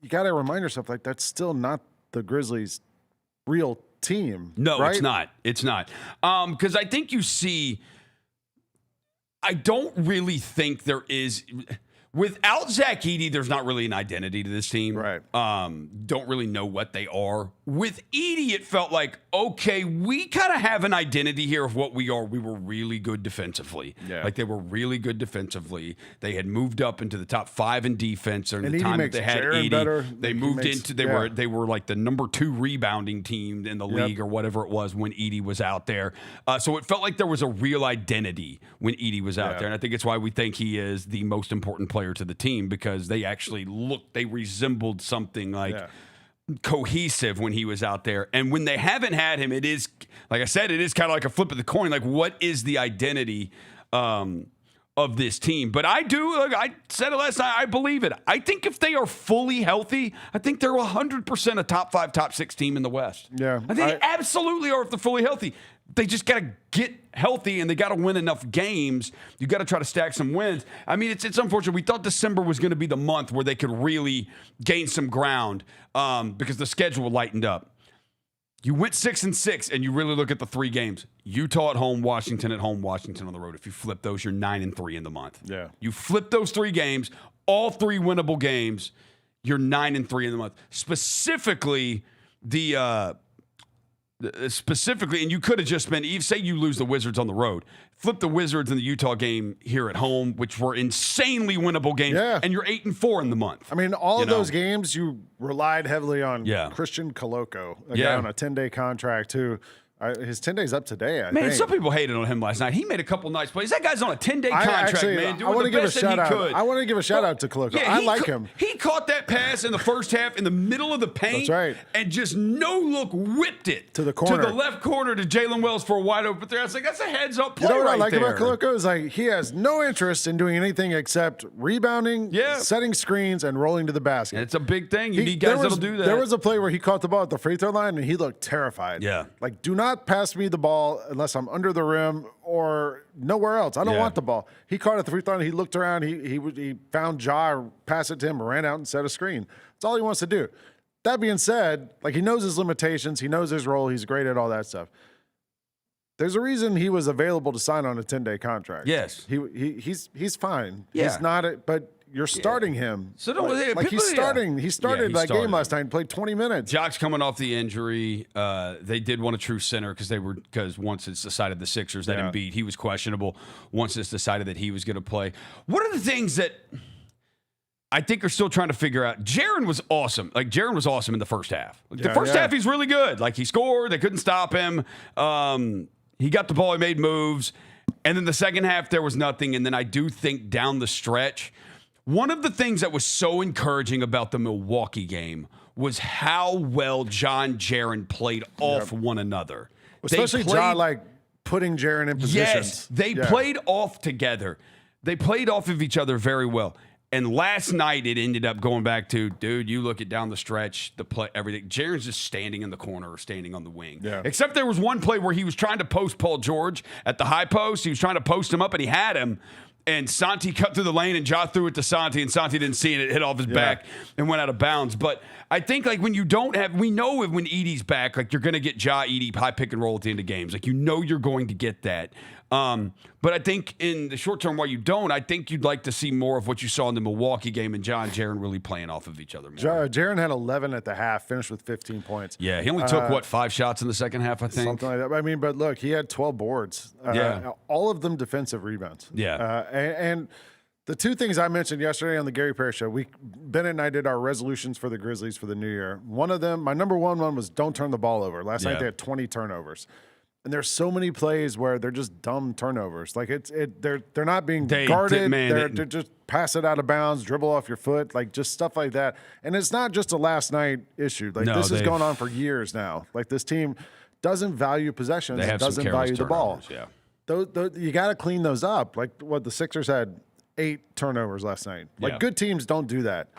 You got to remind yourself, that's still not the Grizzlies' real team. No, right? It's not. It's not. Because I think you see, I don't really think there is, without Zach Edey, there's not really an identity to this team. Right. Don't really know what they are. With Edey, it felt like, okay, we kind of have an identity here of what we are. We were really good defensively. Yeah. Like they were really good defensively. They had moved up into the top 5 in defense during and the Edey time that makes they had Jaren Edey. better. They moved into they were like the number 2 rebounding team in the league or whatever it was when Edey was out there. So it felt like there was a real identity when Edey was out there, and I think it's why we think he is the most important player to the team because they actually they resembled something like. Yeah. Cohesive when he was out there. And when they haven't had him, it is, like I said, it is kind of like a flip of the coin. Like, what is the identity of this team? But I said it last night, I believe it. I think if they are fully healthy, I think they're 100% a top 5, top 6 team in the West. Yeah. I think they absolutely are if they're fully healthy. They just got to get healthy and they got to win enough games. You got to try to stack some wins. I mean, it's unfortunate. We thought December was going to be the month where they could really gain some ground because the schedule lightened up. You went 6-6, and you really look at the 3 games: Utah at home, Washington on the road. If you flip those, you're 9-3 in the month. Yeah, you flip those 3 games, all 3 winnable games. You're 9-3 in the month. Specifically, and you could have just been, say you lose the Wizards on the road, flip the Wizards in the Utah game here at home, which were insanely winnable games, and you're 8-4 in the month. I mean, all of those games you relied heavily on Christian Coloco, a guy on a 10-day contract who his 10 days up today, I think. Some people hated on him last night. He made a couple nice plays. That guy's on a 10-day contract, man. I want to give a shout out. I want to give a shout out to Coloco. I like him. He caught that pass in the first half in the middle of the paint. That's right. And just no look whipped it to the corner, to the left corner to Jalen Wells for a wide open three. I was like, that's a heads up play. You know what right I like there. about Coloco is he has no interest in doing anything except rebounding, setting screens, and rolling to the basket. It's a big thing. You need guys that'll do that. There was a play where he caught the ball at the free throw line and he looked terrified. Yeah. Like, do not pass me the ball unless I'm under the rim or nowhere else. I don't want the ball. He caught it at the free throw line. He looked around. He found Ja, passed it to him, ran out and set a screen. That's all he wants to do. That being said, he knows his limitations. He knows his role. He's great at all that stuff. There's a reason he was available to sign on a 10-day contract. Yes. He's fine. Yeah. He's not but you're starting him. So don't he's starting. He started that game last night and played 20 minutes. Jock's coming off the injury. They did want a true center because once it's decided the Sixers that Embiid, he was questionable. Once it's decided that he was going to play. What are the things that I think are still trying to figure out? Jaren was awesome. Jaren was awesome in the first half. The first half, he's really good. He scored. They couldn't stop him. He got the ball. He made moves. And then the second half, there was nothing. And then I do think down the stretch, one of the things that was so encouraging about the Milwaukee game was how well John Jaren played off one another. Especially John, putting Jaren in positions. Yes, they played off together. They played off of each other very well. And last night, it ended up going back to, dude, you look at down the stretch, the play, everything. Jaren's just standing in the corner or standing on the wing. Yeah. Except there was one play where he was trying to post Paul George at the high post. He was trying to post him up, and he had him. And Santi cut through the lane, and Ja threw it to Santi, and Santi didn't see it. It hit off his back and went out of bounds. But I think, when you don't have – we know when Edey's back, you're going to get Ja, Edey, high pick and roll at the end of games. You're going to get that. But I think in the short term, while you don't, I think you'd like to see more of what you saw in the Milwaukee game and John Jaren really playing off of each other more. Jaren had 11 at the half, finished with 15 points. Yeah, he only took, 5 shots in the second half, I think? Something like that. I mean, but look, he had 12 boards. All of them defensive rebounds. Yeah. And the 2 things I mentioned yesterday on the Gary Parrish show, Bennett and I did our resolutions for the Grizzlies for the new year. One of them, my number one was don't turn the ball over. Last night they had 20 turnovers. And there's so many plays where they're just dumb turnovers. Like they're not being guarded. They're just pass it out of bounds, dribble off your foot, like just stuff like that. And it's not just a last night issue. Like this is going on for years now. Like this team doesn't value possessions. It doesn't value the ball. Yeah. You got to clean those up. Like what the Sixers had 8 turnovers last night. Like good teams don't do that.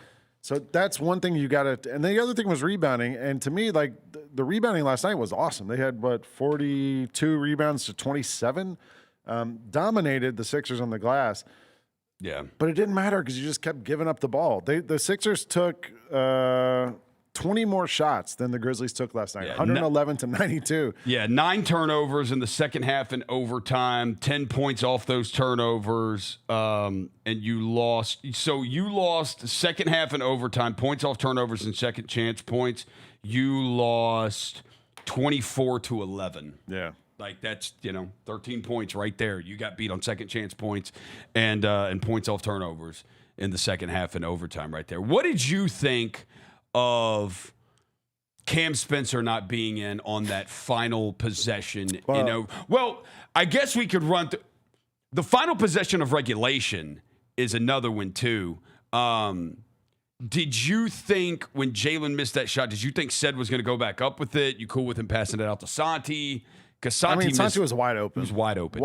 So that's one thing you got to. And the other thing was rebounding. And to me, like the rebounding last night was awesome. They had 42 rebounds to 27. Dominated the Sixers on the glass. Yeah. But it didn't matter because you just kept giving up the ball. The Sixers took 20 more shots than the Grizzlies took last night, 111 to 92. Yeah, 9 turnovers in the second half in overtime, 10 points off those turnovers, and you lost. So you lost second half in overtime, points off turnovers and second chance points. You lost 24 to 11. Yeah. Like that's 13 points right there. You got beat on second chance points and points off turnovers in the second half in overtime right there. What did you think of Cam Spencer not being in on that final possession? Well, I guess we could run the final possession of regulation is another one too. Did you think when Jalen missed that shot, did you think Sed was going to go back up with it? You cool with him passing it out to Santi? Because Santi was wide open. He was wide open.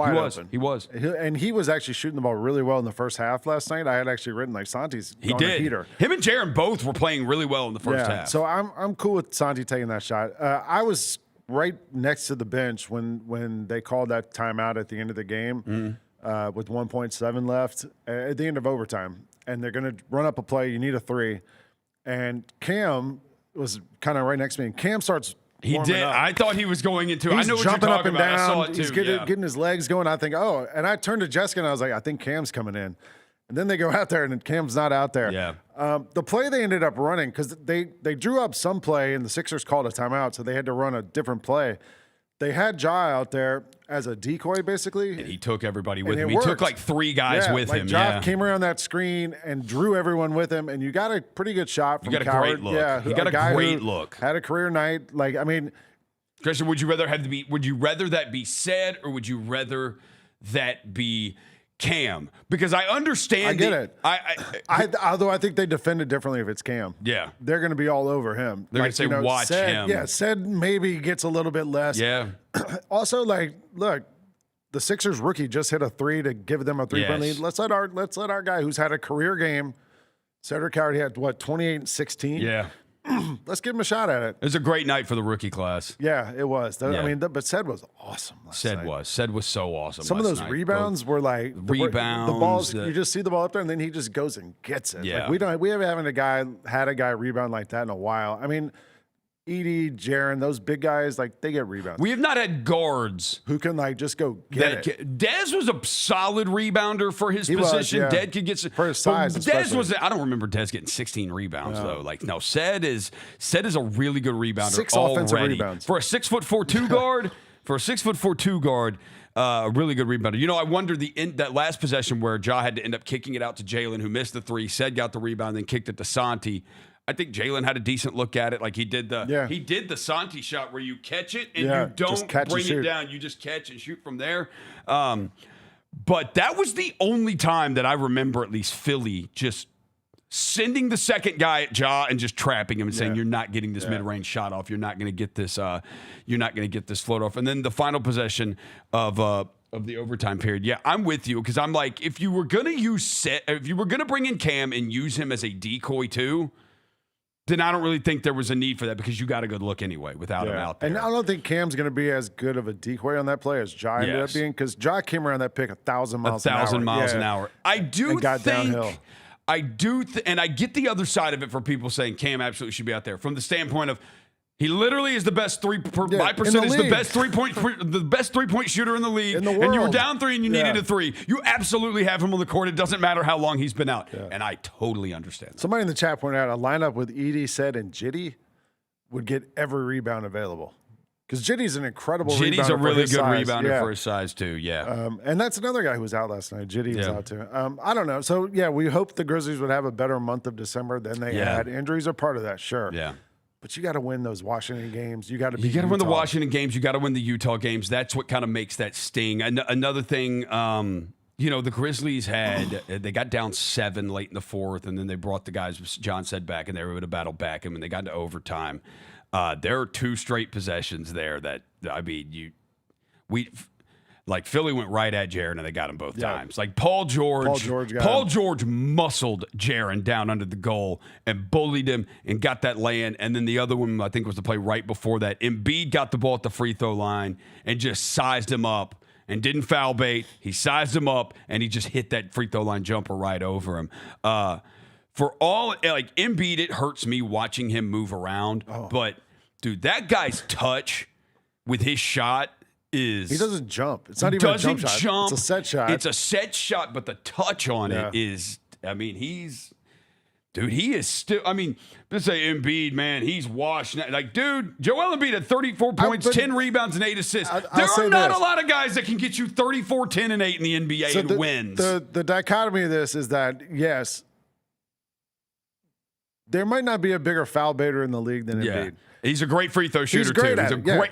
He was. And he was actually shooting the ball really well in the first half last night. I had actually written like Santi's He on a did. heater. Him and Jaren both were playing really well in the first half. So I'm cool with Santi taking that shot. I was right next to the bench when they called that timeout at the end of the game with 1.7 left at the end of overtime. And they're going to run up a play. You need a 3. And Cam was kind of right next to me. And Cam starts He did. up. I thought he was going into. He's I know what jumping you're up talking and about. down. I saw it too. He's getting his legs going. I think, and I turned to Jessica and I was like, I think Cam's coming in. And then they go out there and Cam's not out there. Yeah. The play they ended up running, because they drew up some play and the Sixers called a timeout, so they had to run a different play. They had Ja out there as a decoy, basically. And he took everybody with And him. it He took worked. like 3 guys with him. Ja came around that screen and drew everyone with him, and you got a pretty good shot from You got a Coward. great look. Yeah, You got a guy great who look. Had a career night. Like, I mean, Christian, would you rather that be said, or would you rather that be Cam? Because I understand. I get it. Although I think they defend it differently if it's Cam. Yeah. They're going to be all over him. They're going to say, watch Sed, him. Yeah, Sed maybe gets a little bit less. Yeah. Also, like, look, the Sixers rookie just hit a 3 to give them a 3-point lead. Let's let our guy who's had a career game, Cedric Howard, he had 28 and 16. Yeah. Let's give him a shot at it. It was a great night for the rookie class. Yeah, it was. I Yeah. mean, but Sed was awesome. Sed was so awesome. Some of last those night. rebounds were like Rebounds, The balls, you just see the ball up there, and then he just goes and gets it. Yeah. Like we haven't had a guy rebound like that in a while. I mean, Edie, Jaren, those big guys, like they get rebounds. We have not had guards who can like just go get it. Dez was a solid rebounder for his He was, position. yeah. Dez could get For his size, Dez especially. was. I don't remember Dez getting 16 rebounds though. Like no, Sed is a really good rebounder. 6 already. offensive rebounds For a 6'4" 2 guard. For a 6'4" 2 guard. A really good rebounder. I wonder that last possession where Ja had to end up kicking it out to Jalen, who missed the 3. Sed got the rebound, then kicked it to Santi. I think Jalen had a decent look at it. Like he did the Santi shot where you catch it and you don't bring it down. You just catch and shoot from there. But that was the only time that I remember at least Philly just sending the second guy at Ja and just trapping him and saying, "You're not getting this mid-range shot off. You're not going to get this. You're not going to get this float off." And then the final possession of the overtime period. Yeah, I'm with you because I'm like, if you were going to bring in Cam and use him as a decoy too, then I don't really think there was a need for that because you got a good look anyway without him out there. And I don't think Cam's going to be as good of a decoy on that play as Ja ended up being because Ja came around that pick 1,000 miles an hour. 1,000 miles an hour. I do and got think. downhill. I do, and I get the other side of it for people saying Cam absolutely should be out there from the standpoint of he literally is the best by percentage, the best 3-point shooter in the league. In the And you were world. down 3 and you needed a 3. You absolutely have him on the court. It doesn't matter how long he's been out. And I totally understand that. Somebody in the chat pointed out a lineup with Edie, Sed, and Jitty would get every rebound available. Because Jitty's an incredible rebounder. Jitty's a really good size. rebounder for his size, too. Yeah. And that's another guy who was out last night. Jitty was out, too. I don't know. So, yeah, we hope the Grizzlies would have a better month of December than they had. Injuries are part of that, sure. Yeah. But you got to win those Washington games. You got to be. You got to win the Washington games. You got to win the Utah games. That's what kind of makes that sting. Another thing, the Grizzlies they got down 7 late in the fourth, and then they brought the guys, John said, back, and they were able to battle back. And when they got into overtime, there are 2 straight possessions there that, like Philly went right at Jaren and they got him both times. Like Paul George muscled Jaren down under the goal and bullied him and got that lay-in. And then the other one, I think, was the play right before that. Embiid got the ball at the free throw line and just sized him up and didn't foul bait. He sized him up and he just hit that free throw line jumper right over him. For all, like Embiid, it hurts me watching him move around. But, dude, that guy's touch with his shot he doesn't jump. It's not even a jump shot. It's a set shot. It's a set shot, but the touch on it is, he is still, let's say Embiid, man, he's washed. Like, dude, Joel Embiid had 34 points, 10 rebounds, and 8 assists. There are not a lot of guys that can get you 34, 10, and 8 in the NBA and wins. The dichotomy of this is that, yes, there might not be a bigger foul baiter in the league than Embiid. He's a great free throw shooter, too.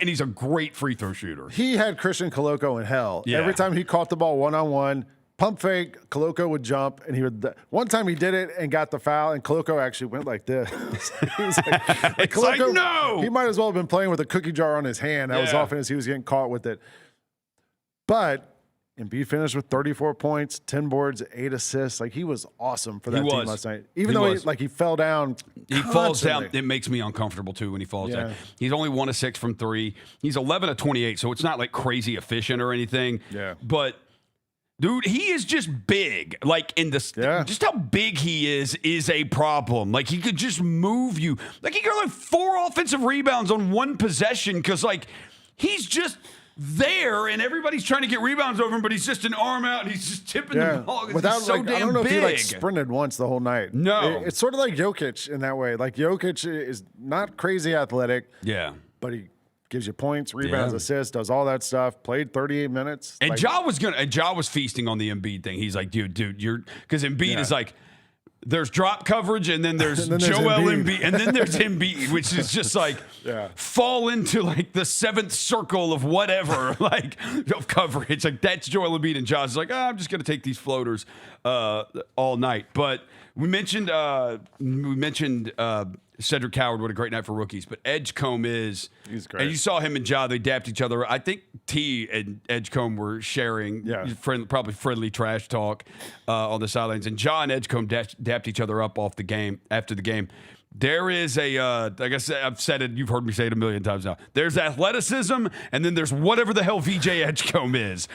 He's a great free throw shooter. He had Christian Koloko in hell. Yeah. Every time he caught the ball one-on-one, pump fake, Koloko would jump, and he would. One time he did it and got the foul, and Koloko actually went like this. He was like Koloko, no! He might as well have been playing with a cookie jar on his hand. That was often as he was getting caught with it. But Embiid finished with 34 points, 10 boards, 8 assists. Like, he was awesome for that team last night. Even though he fell down. He falls down. It makes me uncomfortable, too, when he falls down. He's only 1 of 6 from 3. He's 11 of 28, so it's not like crazy efficient or anything. Yeah. But, dude, he is just big. Like, just how big he is a problem. Like, he could just move you. Like, he got like 4 offensive rebounds on 1 possession because, like, he's just there, and everybody's trying to get rebounds over him, but he's just an arm out, and he's just tipping the ball. He's so damn I don't know big. if he sprinted once the whole night. No. It's sort of like Jokic in that way. Like, Jokic is not crazy athletic. Yeah. But he gives you points, rebounds, assists, does all that stuff. Played 38 minutes. And Ja was feasting on the Embiid thing. He's like, dude, because Embiid is like, there's drop coverage, and then there's Joel Embiid, and then there's Embiid, which is just like fall into like the 7th circle of whatever, like of coverage. Like, that's Joel Embiid, and Josh like, I'm just gonna take these floaters all night. But we mentioned Cedric Howard, what a great night for rookies. But Edgecombe he's great. And you saw him and Ja, they dapped each other. I think T and Edgecombe were sharing probably friendly trash talk on the sidelines. And Ja and Edgecombe dapped each other up after the game. There is like I said, I've said it, you've heard me say it a million times now. There's athleticism, and then there's whatever the hell VJ Edgecombe is.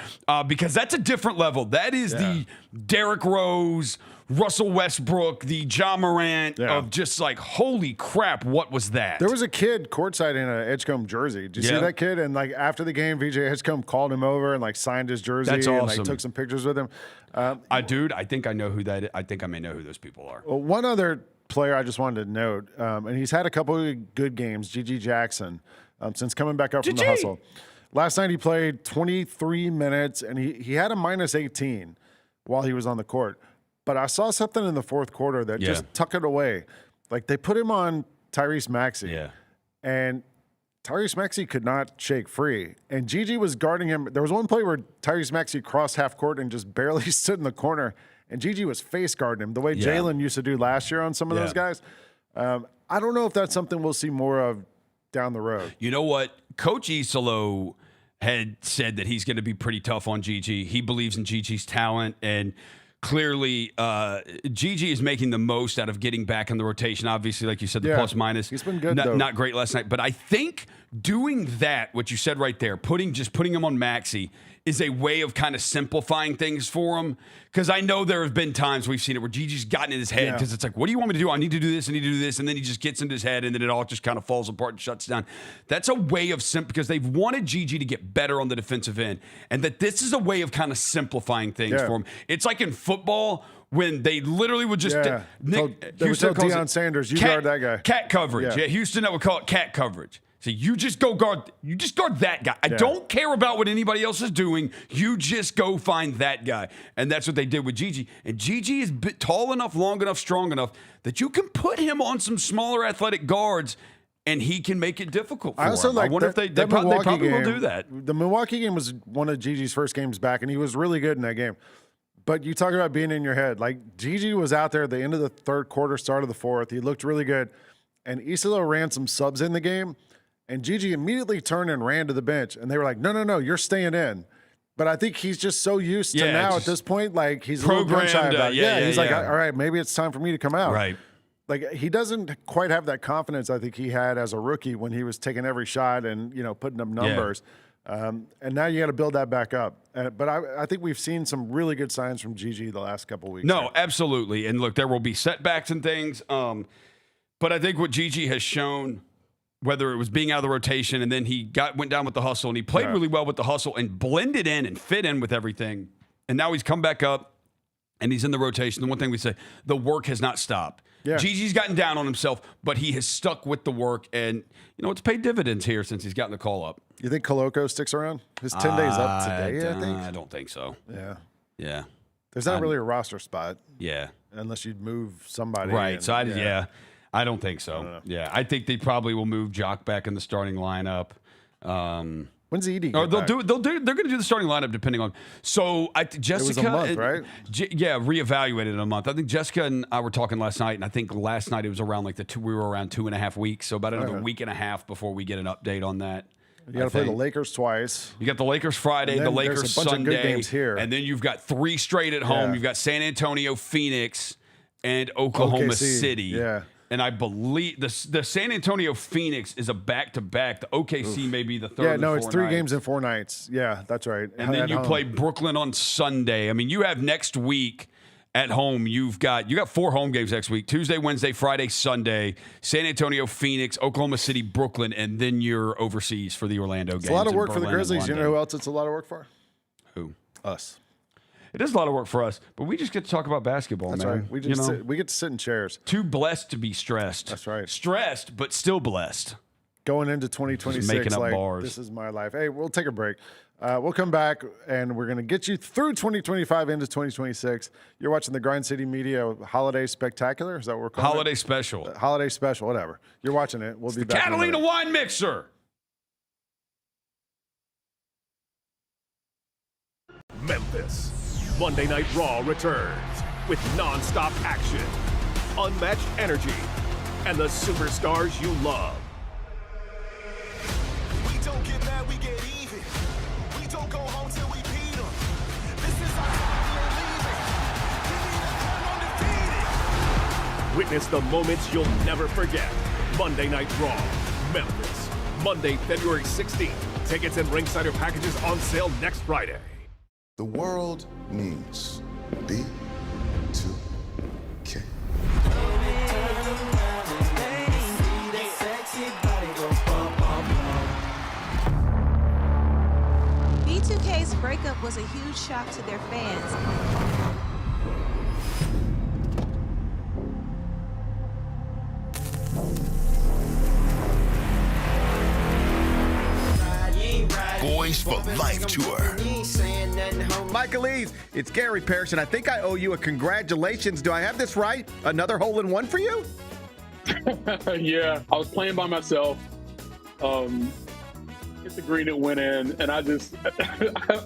Because that's a different level. That is the Derrick Rose, Russell Westbrook, the Ja Morant of just like, holy crap, what was that? There was a kid courtside in an Edgecombe jersey. Did you see that kid? And like after the game, VJ Edgecombe called him over and like signed his jersey. That's awesome. And like took some pictures with him. I think I know who that is. I think I may know who those people are. Well, one other player I just wanted to note, and he's had a couple of good games, Gigi Jackson, since coming back up from the hustle. Last night he played 23 minutes, and he had a minus 18 while he was on the court. But I saw something in the fourth quarter that just tucked it away. Like, they put him on Tyrese Maxey. And Tyrese Maxey could not shake free. And Gigi was guarding him. There was one play where Tyrese Maxey crossed half court and just barely stood in the corner. And Gigi was face guarding him the way Jalen used to do last year on some of those guys. I don't know if that's something we'll see more of down the road. You know what? Coach Isolo had said that he's going to be pretty tough on Gigi. He believes in Gigi's talent, and clearly Gigi is making the most out of getting back in the rotation. Obviously, like you said, the plus minus. He's been good, though. Not great last night. But I think doing that, what you said right there, putting him on Maxey, is a way of kind of simplifying things for him. Because I know there have been times we've seen it where Gigi's gotten in his head because it's like, what do you want me to do? I need to do this, I need to do this. And then he just gets into his head, and then it all just kind of falls apart and shuts down. That's a way of because they've wanted Gigi to get better on the defensive end. And that this is a way of kind of simplifying things for him. It's like in football when they literally would just they would tell Deion Sanders, you guard that guy. Cat coverage. Yeah, Houston, that would call it cat coverage. So you just guard that guy. I don't care about what anybody else is doing. You just go find that guy. And that's what they did with Gigi. And Gigi is tall enough, long enough, strong enough that you can put him on some smaller athletic guards and he can make it difficult for I also him. like I wonder if they probably will do that. The Milwaukee game was one of Gigi's first games back, and he was really good in that game. But you talk about being in your head. Like, Gigi was out there at the end of the third quarter, start of the fourth. He looked really good. And Isolo ran some subs in the game, and Gigi immediately turned and ran to the bench. And they were like, no, you're staying in. But I think he's just so used to now at this point, like, he's a little gun-shy about it. He's like, all right, maybe it's time for me to come out. Right. Like, he doesn't quite have that confidence I think he had as a rookie when he was taking every shot and, putting up numbers. And now you got to build that back up. But I think we've seen some really good signs from Gigi the last couple of weeks. No, absolutely. And look, there will be setbacks and things. But I think what Gigi has shown, whether it was being out of the rotation and then he went down with the hustle and he played really well with the hustle and blended in and fit in with everything. And now he's come back up and he's in the rotation. The one thing we say, the work has not stopped. Yeah. Gigi's gotten down on himself, but he has stuck with the work. And, it's paid dividends here since he's gotten the call up. You think Koloko sticks around? His 10 days up today, I think. I don't think so. Yeah. Yeah. There's not really a roster spot. Yeah. Unless you'd move somebody. Right. And, So, I don't think so. I think they probably will move Jock back in the starting lineup. When's Edie? Or they're going to do the starting lineup depending on. So Jessica, it was a month, right? Reevaluated in a month. I think Jessica and I were talking last night, and I think last night it was around we were around 2.5 weeks. So about another week and a half before we get an update on that. You got to play the Lakers twice. You got the Lakers Friday, the Lakers a bunch Sunday, of good games here. And then you've got 3 straight at home. You've got San Antonio, Phoenix, and Oklahoma City. Yeah. And I believe the San Antonio Phoenix is a back-to-back. The OKC may be the third. Yeah, no, it's 3 nights. games in 4 nights. Yeah, that's right. And then you play Brooklyn on Sunday. I mean, you have next week at home. You got 4 home games next week: Tuesday, Wednesday, Friday, Sunday. San Antonio, Phoenix, Oklahoma City, Brooklyn, and then you're overseas for the Orlando games. It's a lot of work for the Berlin and Grizzlies. You know who else it's a lot of work for? Who? Us. It is a lot of work for us, but we just get to talk about basketball, That's man. right. We get to sit in chairs. Too blessed to be stressed. That's right. Stressed, but still blessed. Going into 2026, Just making up bars. This is my life. Hey, we'll take a break. We'll come back, and we're going to get you through 2025 into 2026. You're watching the Grind City Media Holiday Spectacular. Is that what we're calling Holiday Special. Holiday Special, whatever. You're watching it. We'll be back. Catalina Wine Mixer. Memphis. Monday Night Raw returns with non-stop action, unmatched energy, and the superstars you love. We don't get mad, we get even. We don't go home till we beat them. This is our time, we ain't leaving. We need to come undefeated. Witness the moments you'll never forget. Monday Night Raw, Memphis. Monday, February 16th. Tickets and ringsider packages on sale next Friday. The world needs B2K. B2K's breakup was a huge shock to their fans. Boys for Life Tour. Michaelese, it's Gary Parrish, and I think I owe you a congratulations. Do I have this right? Another hole-in-one for you? Yeah, I was playing by myself. Hit the green, it went in, and I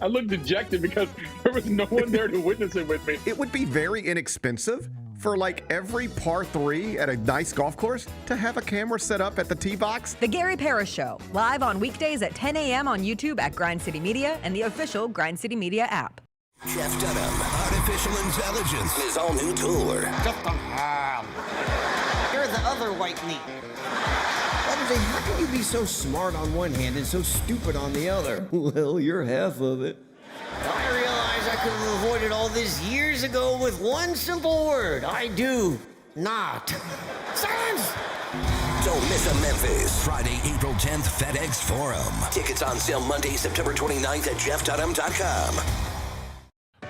looked dejected because there was no one there to witness it with me. It would be very inexpensive for like every par 3 at a nice golf course to have a camera set up at the tee box. The Gary Parrish Show, live on weekdays at 10 a.m. on YouTube at Grind City Media and the official Grind City Media app. Jeff Dunham, Artificial Intelligence, his all new tour. You're the other white meat. How can you be so smart on one hand and so stupid on the other? Well, you're half of it. I realize I could have avoided all this years ago with one simple word. I do not. Silence! Don't miss a Memphis. Friday, April 10th, FedEx Forum. Tickets on sale Monday, September 29th at jeffdunham.com.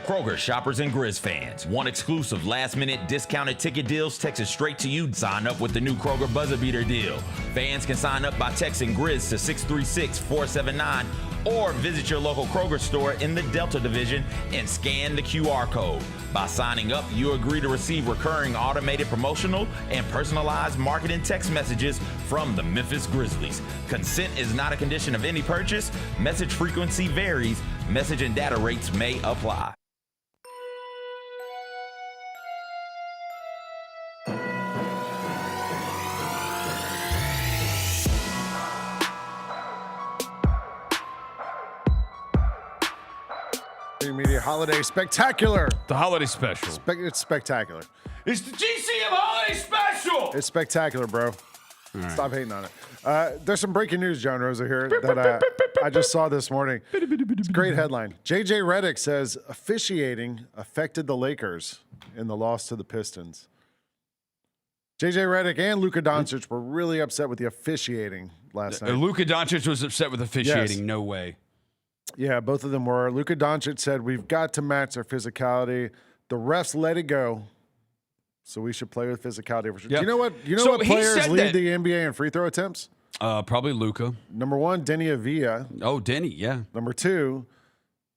Kroger shoppers and Grizz fans. Want exclusive last-minute discounted ticket deals texted straight to you? Sign up with the new Kroger Buzzer Beater deal. Fans can sign up by texting Grizz to 636-479 or visit your local Kroger store in the Delta Division and scan the QR code. By signing up, you agree to receive recurring automated promotional and personalized marketing text messages from the Memphis Grizzlies. Consent is not a condition of any purchase. Message frequency varies. Message and data rates may apply. Media Holiday Spectacular. The holiday special. It's spectacular. It's the GCM Holiday Special. It's spectacular, bro. Stop hating on it. There's some breaking news, John Rosa, here that I just saw this morning. It's a great headline. JJ Redick says officiating affected the Lakers in the loss to the Pistons. JJ Redick and Luka Doncic were really upset with the officiating last night. Luka Doncic was upset with officiating. Yes. No way. Yeah, both of them were. Luka Doncic said, "We've got to match their physicality. The refs let it go, so we should play with physicality." Yep. Do you know what? So what he players said lead that- the NBA in free throw attempts? Probably Luka. Number 1, Denny Avila. Oh, Denny, yeah. Number 2,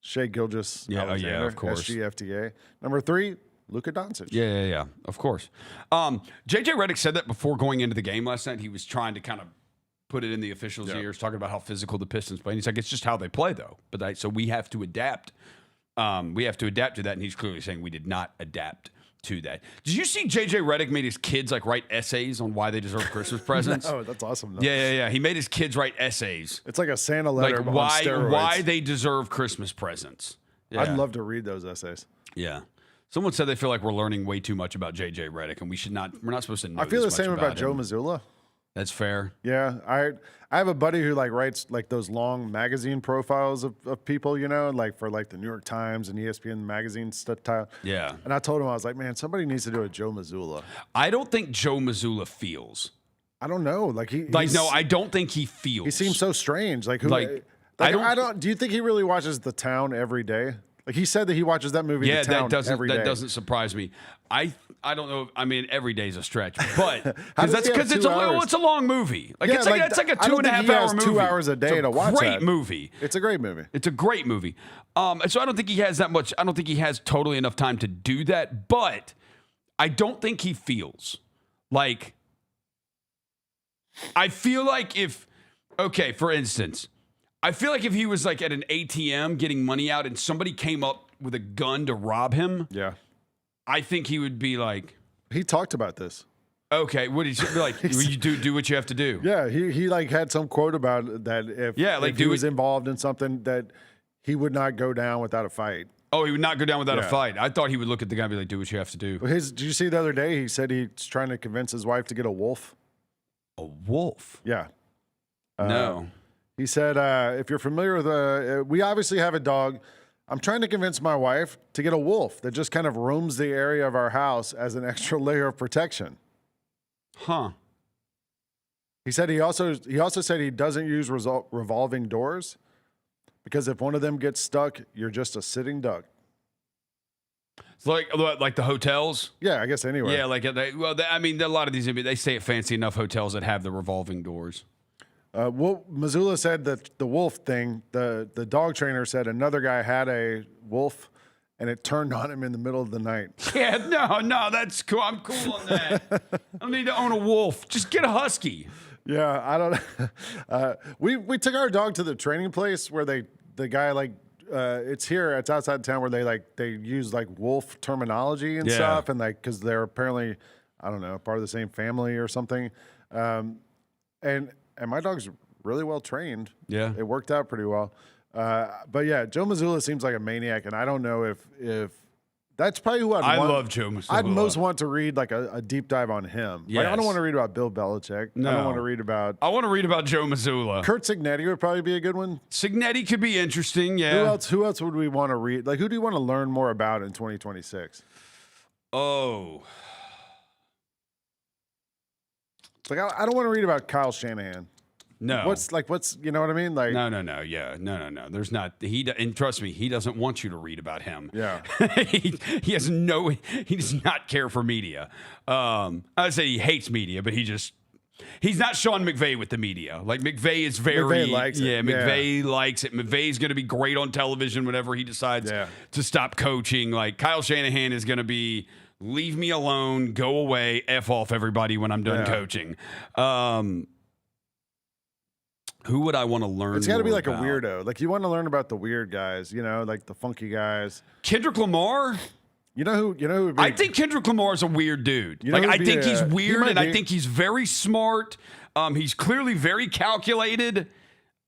Shea Gilgeous. Alexander, of course. SGFTA. Number 3, Luka Doncic. Yeah, of course. JJ Redick said that before going into the game last night. He was trying to kind of put it in the officials' ears, talking about how physical the Pistons play. And he's like, it's just how they play, though. But so we have to adapt. We have to adapt to that. And he's clearly saying we did not adapt to that. Did you see JJ Redick made his kids write essays on why they deserve Christmas presents? Oh, that's awesome. Though. Yeah. He made his kids write essays. It's like a Santa letter, but on steroids. Why they deserve Christmas presents. Yeah. I'd love to read those essays. Yeah. Someone said they feel like we're learning way too much about JJ Redick, and we're not supposed to know. I feel the this same much about Joe him. Mazzulla. That's fair. Yeah, I have a buddy who writes those long magazine profiles of people, for the New York Times and ESPN magazine stuff. Yeah. And I told him, I was like, man, somebody needs to do a Joe Mazzulla. I don't think Joe Mazzulla feels. I don't know. I don't think he feels. He seems so strange. Do you think he really watches The Town every day? He said that he watches that movie. Yeah, The Town every day. that doesn't surprise me. I don't know. I mean, every day is a stretch, but does he have because it's 2 hours? it's a long movie. Yeah, It's like a I don't think 2.5 he hour has movie. 2 hours a day to watch. Great movie. It's a great movie. It's a great movie. And so I don't think he has that much. I don't think he has totally enough time to do that. But I don't think he feels like. I feel like for instance, I feel like if he was at an ATM getting money out and somebody came up with a gun to rob him, yeah, I think he would be like. He talked about this. Okay, what did you be like? You do what you have to do. Yeah, he had some quote about that if he was involved in something that he would not go down without a fight. Oh, he would not go down without a fight. I thought he would look at the guy and be like, do what you have to do. Did you see the other day? He said he's trying to convince his wife to get a wolf. A wolf? Yeah. No. He said, if you're familiar with, we obviously have a dog. I'm trying to convince my wife to get a wolf that just kind of roams the area of our house as an extra layer of protection. Huh. He said he also said he doesn't use revolving doors because if one of them gets stuck, you're just a sitting duck. It's like the hotels? Yeah, I guess anyway. Yeah, a lot of these, they stay at fancy enough hotels that have the revolving doors. Mazzulla said that the wolf thing, the dog trainer said another guy had a wolf and it turned on him in the middle of the night. Yeah, no, that's cool. I'm cool on that. I don't need to own a wolf. Just get a husky. Yeah, I don't. We took our dog to the training place where the guy it's outside town where they use wolf terminology and stuff and because they're apparently I don't know part of the same family or something, and my dog's really well trained. Yeah, it worked out pretty well. But yeah, Joe Mazzulla seems like a maniac, and I don't know if that's probably who I love Joe Mazzulla. I'd most want to read a deep dive on him. Yes. I don't want to read about Bill Belichick. No. I don't want to read about. I want to read about Joe Mazzulla. Kurt Signetti would probably be a good one. Signetti could be interesting. Yeah. Who else would we want to read? Who do you want to learn more about in 2026? Oh. I don't want to read about Kyle Shanahan. No. What's you know what I mean? No. Yeah. No. There's not. And trust me, he doesn't want you to read about him. Yeah. he does not care for media. I would say he hates media, but he just He's not Sean McVay with the media. Like, McVay is very... McVay likes it. Yeah, McVay likes it. McVay's going to be great on television whenever he decides to stop coaching. Like, Kyle Shanahan is going to be, leave me alone, go away, F off everybody when I'm done coaching. Who would I want to learn It's got to be like about? a weirdo. Like, you want to learn about the weird guys, you know, like the funky guys. Kendrick Lamar? You know who would be, I think Kendrick Lamar is a weird dude. You know Like, who'd I be think he's he weird, might and I be- think he's very smart. He's clearly very calculated.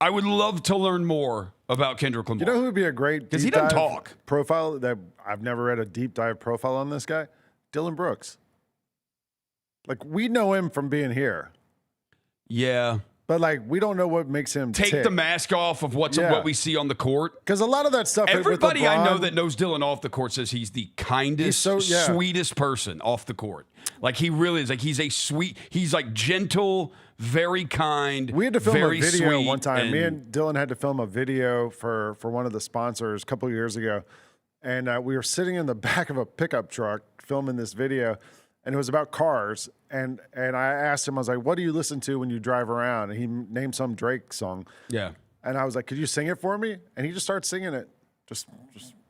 I would love to learn more about Kendrick Lamar. You know who would be a great because he deep doesn't dive talk. profile that I've never read a deep dive profile on this guy? Dylan Brooks. Like, we know him from being here. Yeah. But, like, we don't know what makes him Take tick. the mask off of what we see on the court. Because a lot of that stuff. Everybody with I know LeBron, that knows Dylan off the court says he's the kindest, He's sweetest person off the court. Like, he really is. Like, he's like gentle, very kind. We had to film very a video sweet, one time. Me and Dylan had to film a video for one of the sponsors a couple of years ago. And we were sitting in the back of a pickup truck filming this video. And it was about cars. And I asked him, I was like, what do you listen to when you drive around? And he named some Drake song. Yeah. And I was like, could you sing it for me? And he just started singing it. Just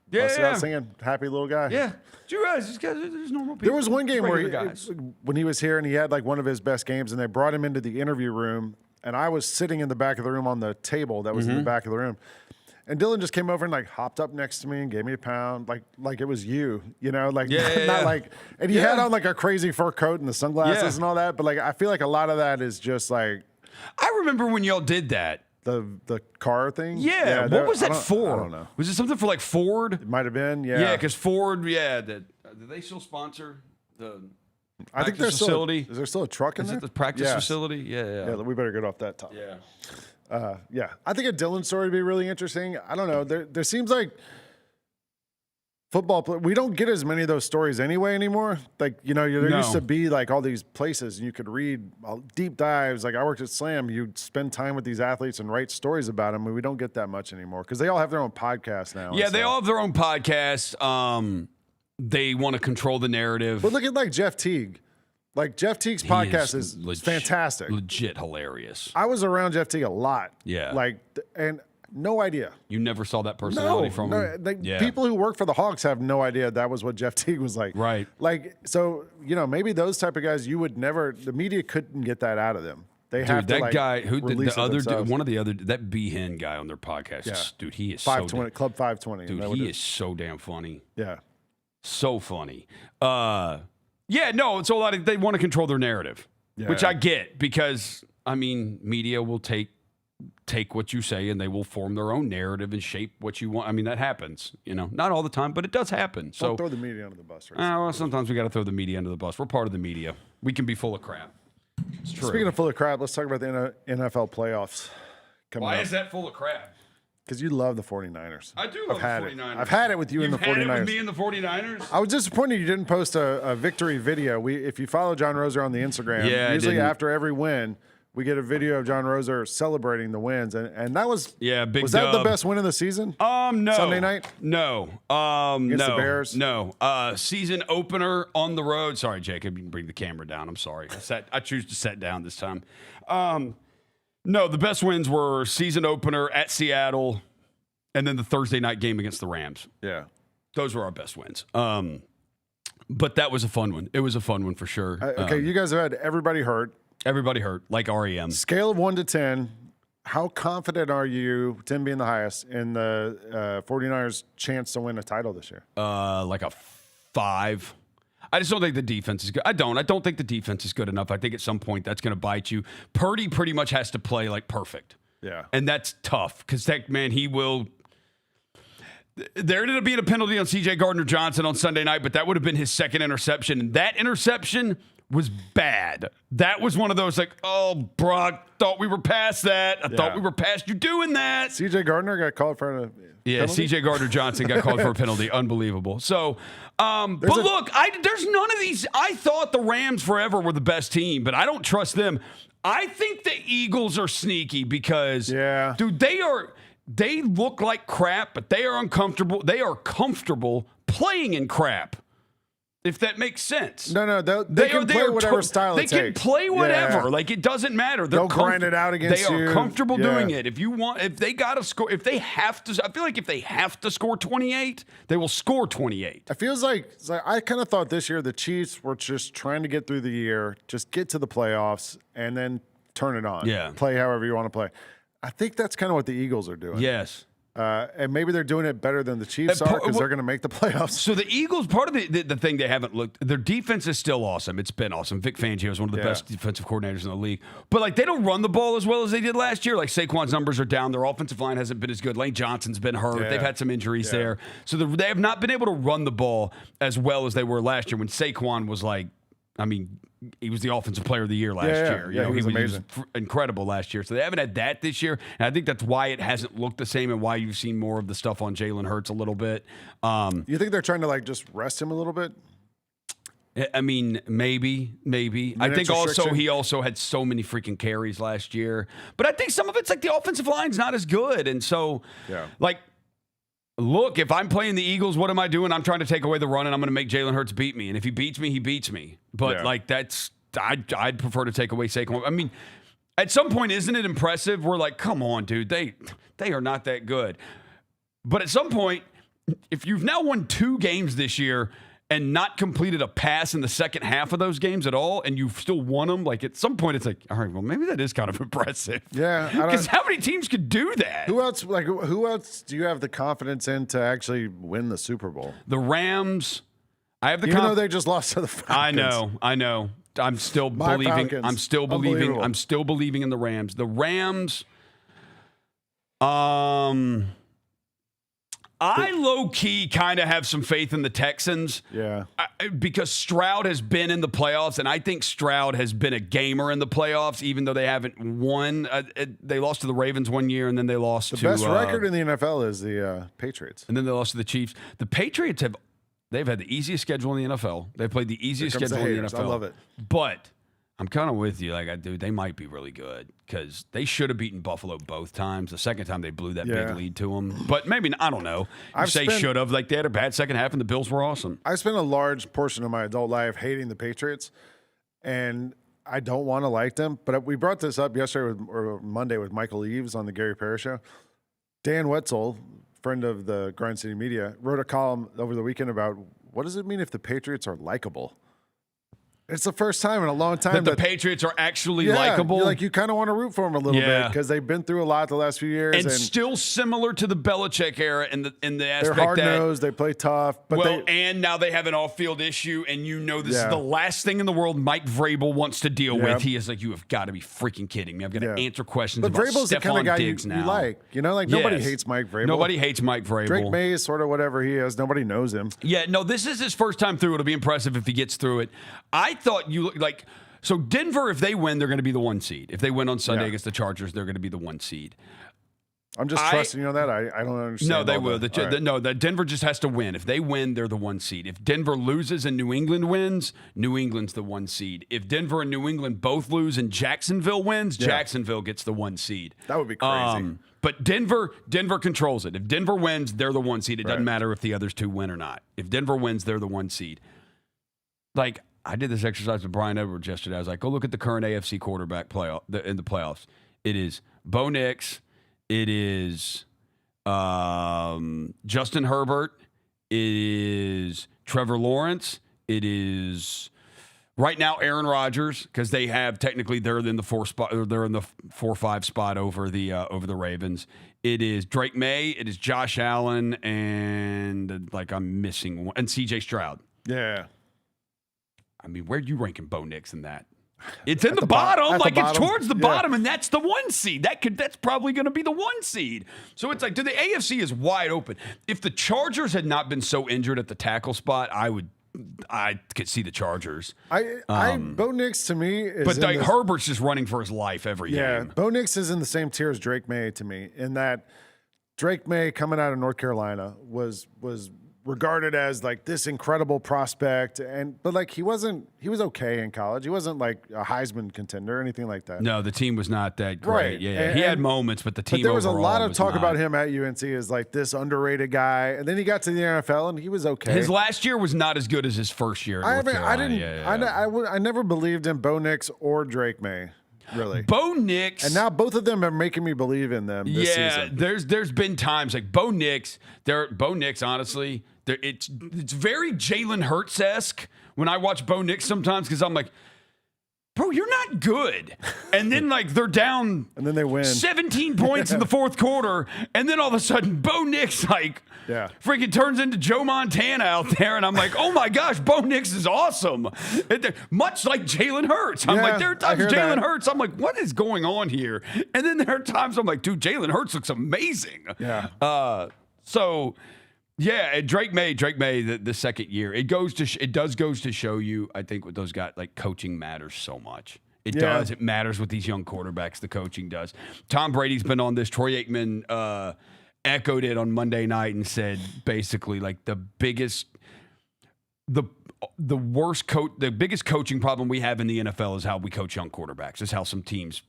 Yeah, busted yeah. out singing. Happy little guy. Yeah. Do you realize these guys, there's normal people. There was one game where regular guys. when he was here and he had like one of his best games and they brought him into the interview room and I was sitting in the back of the room on the table that was in the back of the room. And Dylan just came over and like hopped up next to me and gave me a pound, like it was you know, like not like. And he had on like a crazy fur coat and the sunglasses and all that. But like, I feel like a lot of that is just like. I remember when y'all did that. The car thing. Yeah. What was that for? I don't know. Was it something for like Ford? It might have been. Yeah. Yeah, because Ford. Yeah. Do they still sponsor the? I think there's facility. Is there still a truck in Is there? it the practice Yes. facility? Yeah. Yeah. We better get off that topic. Yeah. Yeah, I think a Dylan story would be really interesting. I don't know. There seems like football. We don't get as many of those stories anymore. Like, you know, there used to be like all these places and you could read deep dives. Like I worked at Slam. You'd spend time with these athletes and write stories about them. And we don't get that much anymore because they all have their own podcasts now. Yeah, they all have their own podcasts. They want to control the narrative. But look at like Jeff Teague. Like Jeff Teague's podcast is fantastic. Legit hilarious. I was around Jeff Teague a lot. Yeah. Like, and no idea. You never saw that personality from him? People who work for the Hawks have no idea that was what Jeff Teague was like. Right. Like, so, you know, maybe those type of guys, you would never, the media couldn't get that out of them. They have to, that like, guy who the release it other themselves. one of the other that Behan guy on their podcast. Yeah. Dude, he is 520, so Club 520. dude, he is so damn funny. Yeah. So funny. Yeah, no, it's a lot of they want to control their narrative, which I get because I mean, media will take what you say and they will form their own narrative and shape what you want. I mean, that happens, you know, not all the time, but it does happen. So Don't throw the media under the bus. Right? Well, sometimes we got to throw the media under the bus. We're part of the media. We can be full of crap. It's true. Speaking of full of crap, let's talk about the NFL playoffs. Why is that full of crap? Because you love the 49ers. I do love the 49ers. I've had it with you in the 49ers. You've had it with me in the 49ers? I was disappointed you didn't post a victory video. If you follow John Roser on the Instagram, usually after every win, we get a video of John Roser celebrating the wins. And that was big was that the dub. best win of the season? No. Sunday night? No. Against no. the Bears? No. Season opener on the road. Sorry, Jacob. You can bring the camera down. I'm sorry. I choose to set down this time. No, the best wins were season opener at Seattle and then the Thursday night game against the Rams. Yeah. Those were our best wins. But that was a fun one. It was a fun one for sure. Okay, you guys have had everybody hurt. Everybody hurt, like REM. Scale of 1 to 10. How confident are you, 10 being the highest, in the 49ers' chance to win a title this year? Like a 5. I just don't think the defense is good. I don't think the defense is good enough. I think at some point that's going to bite you. Purdy pretty much has to play like perfect. Yeah. And that's tough because that man, he will. There ended up being a penalty on C.J. Gardner-Johnson on Sunday night, but that would have been his second interception. And that interception was bad. That was one of those like, oh, Brock, thought we were past that. I thought we were past you doing that. C.J. Gardner got called for a penalty? C.J. Gardner-Johnson got called for a penalty. Unbelievable. So, but look, there's none of these. I thought the Rams forever were the best team, but I don't trust them. I think the Eagles are sneaky because, dude, they look like crap, but they are uncomfortable. They are comfortable playing in crap. If that makes sense. No, they can play whatever style it takes. They can play whatever. Yeah. Like, it doesn't matter. They'll grind it out against you. They are comfortable Yeah. doing it. If they got to score, if they have to, I feel like if they have to score 28, they will score 28. It feels like I kind of thought this year the Chiefs were just trying to get through the year, just get to the playoffs, and then turn it on. Yeah. Play however you want to play. I think that's kind of what the Eagles are doing. Yes. And maybe they're doing it better than the Chiefs are because they're going to make the playoffs. So the Eagles, part of the thing they haven't looked, their defense is still awesome. It's been awesome. Vic Fangio is one of the best defensive coordinators in the league. But like, they don't run the ball as well as they did last year. Like, Saquon's numbers are down. Their offensive line hasn't been as good. Lane Johnson's been hurt. Yeah. They've had some injuries there. So they have not been able to run the ball as well as they were last year when Saquon was like, I mean, he was the offensive player of the year last year. He was amazing. He was incredible last year. So they haven't had that this year. And I think that's why it hasn't looked the same and why you've seen more of the stuff on Jalen Hurts a little bit. You think they're trying to like just rest him a little bit? I mean, maybe. I think also he also had so many freaking carries last year. But I think some of it's like the offensive line's not as good. And so, like, look, if I'm playing the Eagles, what am I doing? I'm trying to take away the run, and I'm going to make Jalen Hurts beat me. And if he beats me, he beats me. But, like, I'd prefer to take away Saquon. I mean, at some point, isn't it impressive? We're like, come on, dude. They are not that good. But at some point, if you've now won 2 games this year and not completed a pass in the second half of those games at all, and you've still won them, like, at some point, it's like, all right, well, maybe that is kind of impressive. Yeah. Because how many teams could do that? Who else do you have the confidence in to actually win the Super Bowl? The Rams. I have the Even though they just lost to the Falcons. I know. I'm still believing. Falcons. I'm still believing. Unbelievable. I'm still believing in the Rams. The Rams. I low-key kind of have some faith in the Texans. Yeah. Because Stroud has been in the playoffs, and I think Stroud has been a gamer in the playoffs, even though they haven't won. They lost to the Ravens one year, and then they lost to... The best record in the NFL is the Patriots. And then they lost to the Chiefs. The Patriots they've had the easiest schedule in the NFL. They've played the easiest schedule in the NFL. I love it. But I'm kind of with you. Like, dude, they might be really good because they should have beaten Buffalo both times. The second time they blew that big lead to them. But maybe, I don't know. Should have. Like, they had a bad second half and the Bills were awesome. I spent a large portion of my adult life hating the Patriots, and I don't want to like them. But we brought this up yesterday or Monday with Michael Eaves on the Gary Parrish Show. Dan Wetzel, friend of the Grind City Media, wrote a column over the weekend about what does it mean if the Patriots are likable? It's the first time in a long time that the Patriots are actually likable. You kind of want to root for them a little bit because they've been through a lot the last few years, and still similar to the Belichick era in the aspect they're hard nosed, they play tough. But and now they have an off field issue, and this is the last thing in the world Mike Vrabel wants to deal with. He is like, you have got to be freaking kidding me. I've got to answer questions about Vrabel's the kind of guy Diggs you like. Nobody hates Mike Vrabel. Nobody hates Mike Vrabel. Drake May is sort of whatever he is. Nobody knows him. Yeah, no, this is his first time through. It'll be impressive if he gets through it. I thought so Denver, if they win, they're going to be the 1 seed. If they win on Sunday against the Chargers, they're going to be the 1 seed. I'm just trusting you on that. I don't understand. No, they will. Denver just has to win. If they win, they're the 1 seed. If Denver loses and New England wins, New England's the 1 seed. If Denver and New England both lose and Jacksonville wins, Jacksonville gets the 1 seed. That would be crazy. But Denver controls it. If Denver wins, they're the 1 seed. It doesn't matter if the others 2 win or not. If Denver wins, they're the 1 seed. Like, I did this exercise with Brian Edwards yesterday. I was like, go look at the current AFC quarterback in the playoffs. It is Bo Nix. It is Justin Herbert. It is Trevor Lawrence. It is right now Aaron Rodgers because they have they're in the 4 spot. Or they're in the 4-5 spot over the Ravens. It is Drake May. It is Josh Allen and I'm missing one and CJ Stroud. Yeah. I mean, where'd you rank in Bo Nix in that? It's in the bottom. It's towards the bottom, and that's the 1 seed. That's probably going to be the 1 seed. So it's like, the AFC is wide open. If the Chargers had not been so injured at the tackle spot, I could see the Chargers. Bo Nix to me is. But Herbert's just running for his life every game. Yeah, Bo Nix is in the same tier as Drake May to me, in that Drake May coming out of North Carolina was regarded as like this incredible prospect, but like he was okay in college. He wasn't like a Heisman contender or anything like that. No, the team was not that great. Right. Yeah, he had moments, but the team. But there was a lot of was talk not. about him at UNC as like this underrated guy, and then he got to the NFL and he was okay. His last year was not as good as his first year. I never believed in Bo Nix or Drake May. Really, Bo Nix, and now both of them are making me believe in them. This season. there's been times like Bo Nix. Honestly, it's very Jalen Hurts-esque when I watch Bo Nix sometimes because I'm like, bro, you're not good. And then like they're down, and then they win 17 points in the fourth quarter, and then all of a sudden Bo Nix freaking turns into Joe Montana out there, and I'm like, oh my gosh, Bo Nix is awesome. Much like Jalen Hurts. I'm like, there are times Jalen Hurts, I'm like, what is going on here? And then there are times I'm like, dude, Jalen Hurts looks amazing. Yeah. So. Yeah, Drake May, the second year, it goes to show you. I think with those guys, like coaching matters so much. It does. It matters with these young quarterbacks. The coaching does. Tom Brady's been on this. Troy Aikman echoed it on Monday night and said basically like the biggest coaching problem we have in the NFL is how we coach young quarterbacks. Is how some teams.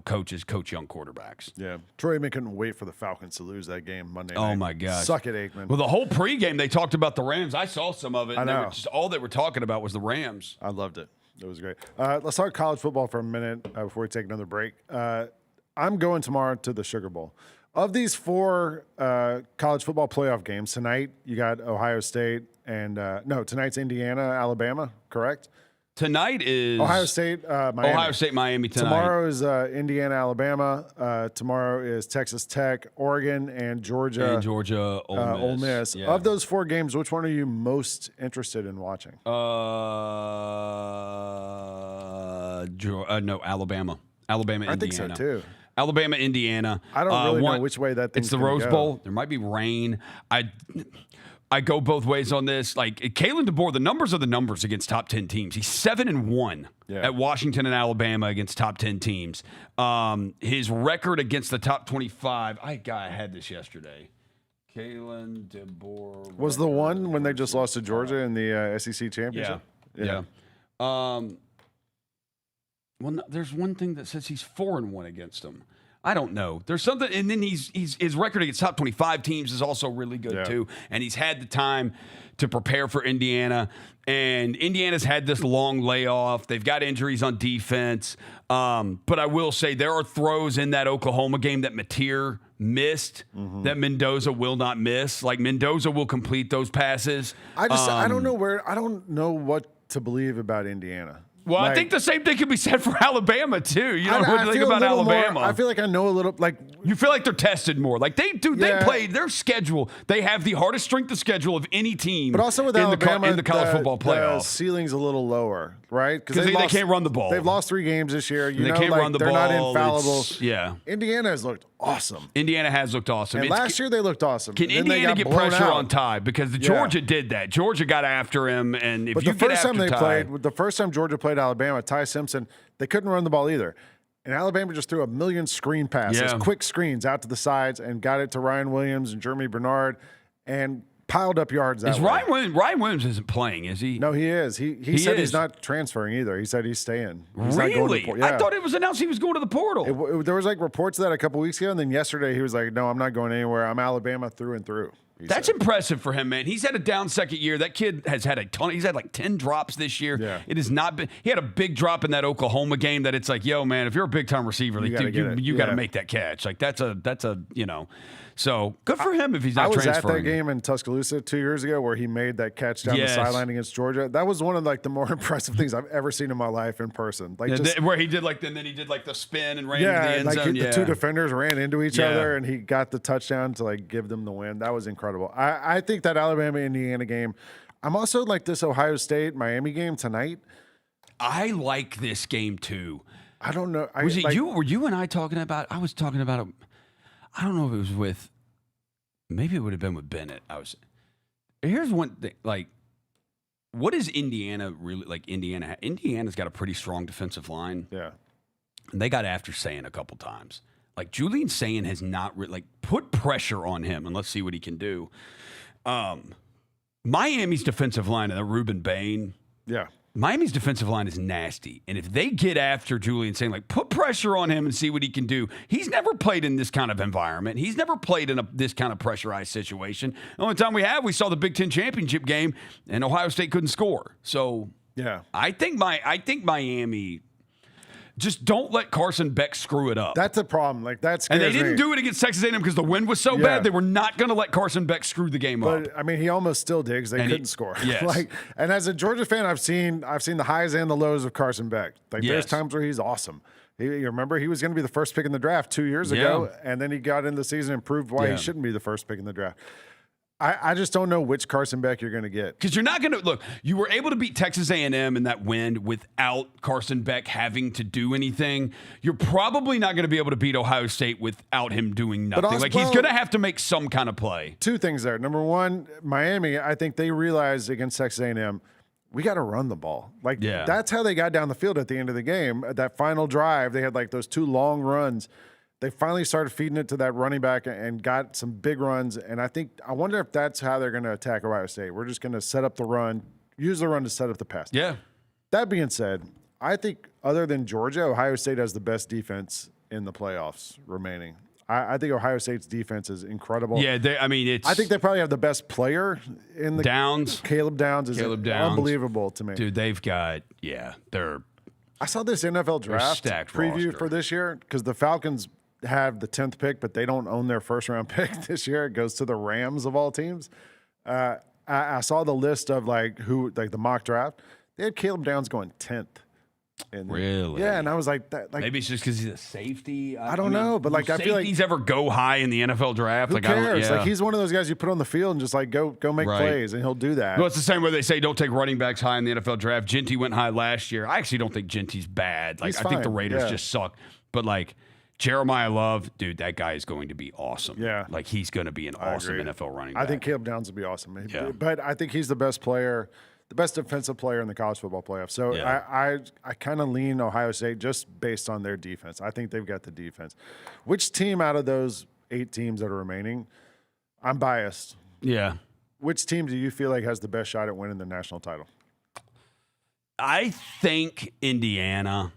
Coaches coach young quarterbacks. Yeah. Troy Aikman couldn't wait for the Falcons to lose that game Monday night. Oh, my gosh. Suck it, Aikman. Well, the whole pregame, they talked about the Rams. I saw some of it. I know. All they were talking about was the Rams. I loved it. It was great. Let's talk college football for a minute before we take another break. I'm going tomorrow to the Sugar Bowl. Of these 4 college football playoff games, tonight you got Ohio State and tonight's Indiana, Alabama, correct? Tonight is Ohio State, Miami. Ohio State, Miami tonight. Tomorrow is Indiana, Alabama. Tomorrow is Texas Tech, Oregon, and Georgia. Ole Miss. Yeah. Of those 4 games, which one are you most interested in watching? No, Alabama. Indiana. I think so too. Alabama, Indiana. I don't really know which way that thing's It's the gonna Rose go. Bowl. There might be rain. I go both ways on this. Like Kalen DeBoer, the numbers are the numbers against top 10 teams. He's 7-1 at Washington and Alabama against top 10 teams. His record against the top 25. I had this yesterday. Kalen DeBoer was the one when they just lost to Georgia in the SEC championship. Yeah. Well, no, there's one thing that says he's 4-1 against them. I don't know. There's something, and then his record against top 25 teams is also really good too. And he's had the time to prepare for Indiana. And Indiana's had this long layoff. They've got injuries on defense. But I will say there are throws in that Oklahoma game that Mateer missed that Mendoza will not miss. Like Mendoza will complete those passes. I don't know what to believe about Indiana. Well, I think the same thing can be said for Alabama too. You know what to think about Alabama. I feel like I know a little. Like you feel like they're tested more. Like they played their schedule. They have the hardest strength of schedule of any team. But also with in Alabama, in the college football playoff, the ceiling's a little lower, right? Because they can't run the ball. They've lost 3 games this year. They can't run the they're ball. Not infallible. Yeah. Indiana has looked awesome. Indiana has looked awesome. And last year they looked awesome. Can Indiana get pressure on Ty? Because Georgia did that. Georgia got after him, and if you get after Ty, the first time Georgia played Alabama, Ty Simpson, they couldn't run the ball either. And Alabama just threw a million screen passes, quick screens out to the sides, and got it to Ryan Williams and Jeremy Bernard, and piled up yards that way. Ryan Williams isn't playing, is he? No, he is. He said he's not transferring either. He said he's staying. He's really? Not going to the portal. I thought it was announced he was going to the portal. There was like reports of that a couple weeks ago, and then yesterday he was like, "No, I'm not going anywhere. I'm Alabama through and through." That's impressive for him, man. He's had a down second year. That kid has had a ton. He's had like 10 drops this year. Yeah. It has not been. He had a big drop in that Oklahoma game. That it's like, yo, man, if you're a big time receiver, like, you got to make that catch. Like that's a So good for him if he's not transferring. I was at that game in Tuscaloosa 2 years ago where he made that catch down the sideline against Georgia. That was one of like the more impressive things I've ever seen in my life in person. Like where he did and then he did like the spin and ran into the end zone. The 2 defenders ran into each other and he got the touchdown to like give them the win. That was incredible. I think that Alabama-Indiana game. I'm also like this Ohio State-Miami game tonight. I like this game too. I don't know. Was it you? Were you and I talking about? I was talking about it. I don't know if it was with. Maybe it would have been with Bennett. Here's one thing. Like, what is Indiana really like? Indiana's got a pretty strong defensive line. Yeah. And they got after Sayin a couple times. Like Julian Sayin has not put pressure on him, and let's see what he can do. Miami's defensive line and Ruben Bain. Yeah. Miami's defensive line is nasty. And if they get after Julian saying, like, put pressure on him and see what he can do, he's never played in this kind of environment. He's never played in this kind of pressurized situation. The only time we saw the Big Ten championship game, and Ohio State couldn't score. So yeah, I think Miami, just don't let Carson Beck screw it up. That's a problem. Like, that's and they didn't do it against Texas A&M because the wind was so bad. They were not going to let Carson Beck screw the game up. But I mean, he almost still did because they couldn't score. Yes. And as a Georgia fan, I've seen the highs and the lows of Carson Beck. Like, there's times where he's awesome. You remember he was going to be the first pick in the draft 2 years ago, and then he got into the season and proved why he shouldn't be the first pick in the draft. I just don't know which Carson Beck you're going to get. Because you're not going to – look, you were able to beat Texas A&M in that win without Carson Beck having to do anything. You're probably not going to be able to beat Ohio State without him doing nothing. Also, he's going to have to make some kind of play. Two things there. Number one, Miami, I think they realized against Texas A&M, we got to run the ball. That's how they got down the field at the end of the game. At that final drive, they had those two long runs. They finally started feeding it to that running back and got some big runs. And I wonder if that's how they're going to attack Ohio State. We're just going to set up the run, use the run to set up the pass. Yeah. That being said, I think other than Georgia, Ohio State has the best defense in the playoffs remaining. I think Ohio State's defense is incredible. Yeah, I think they probably have the best player in the Downs. Caleb Downs is unbelievable to me. Dude, they've got they're. I saw this NFL draft preview for this year because the Falcons have the 10th pick, but they don't own their first round pick this year. It goes to the Rams of all teams. I saw the list of the mock draft. They had Caleb Downs going 10th. Really? Yeah, and I was like, maybe it's just because he's a safety. I don't know, but I feel like safeties ever go high in the NFL draft. Who cares? He's one of those guys you put on the field and just go make plays, and he'll do that. Well, it's the same way they say don't take running backs high in the NFL draft. Genty went high last year. I actually don't think Genty's bad. I think the Raiders just suck. But Jeremiah Love, dude, that guy is going to be awesome. Yeah, he's going to be an awesome NFL running back. I think Caleb Downs will be awesome. Yeah. But I think he's the best player. The best defensive player in the college football playoffs. So I kind of lean Ohio State just based on their defense. I think they've got the defense. Which team out of those 8 teams that are remaining, I'm biased. Yeah. Which team do you feel like has the best shot at winning the national title? I think Indiana.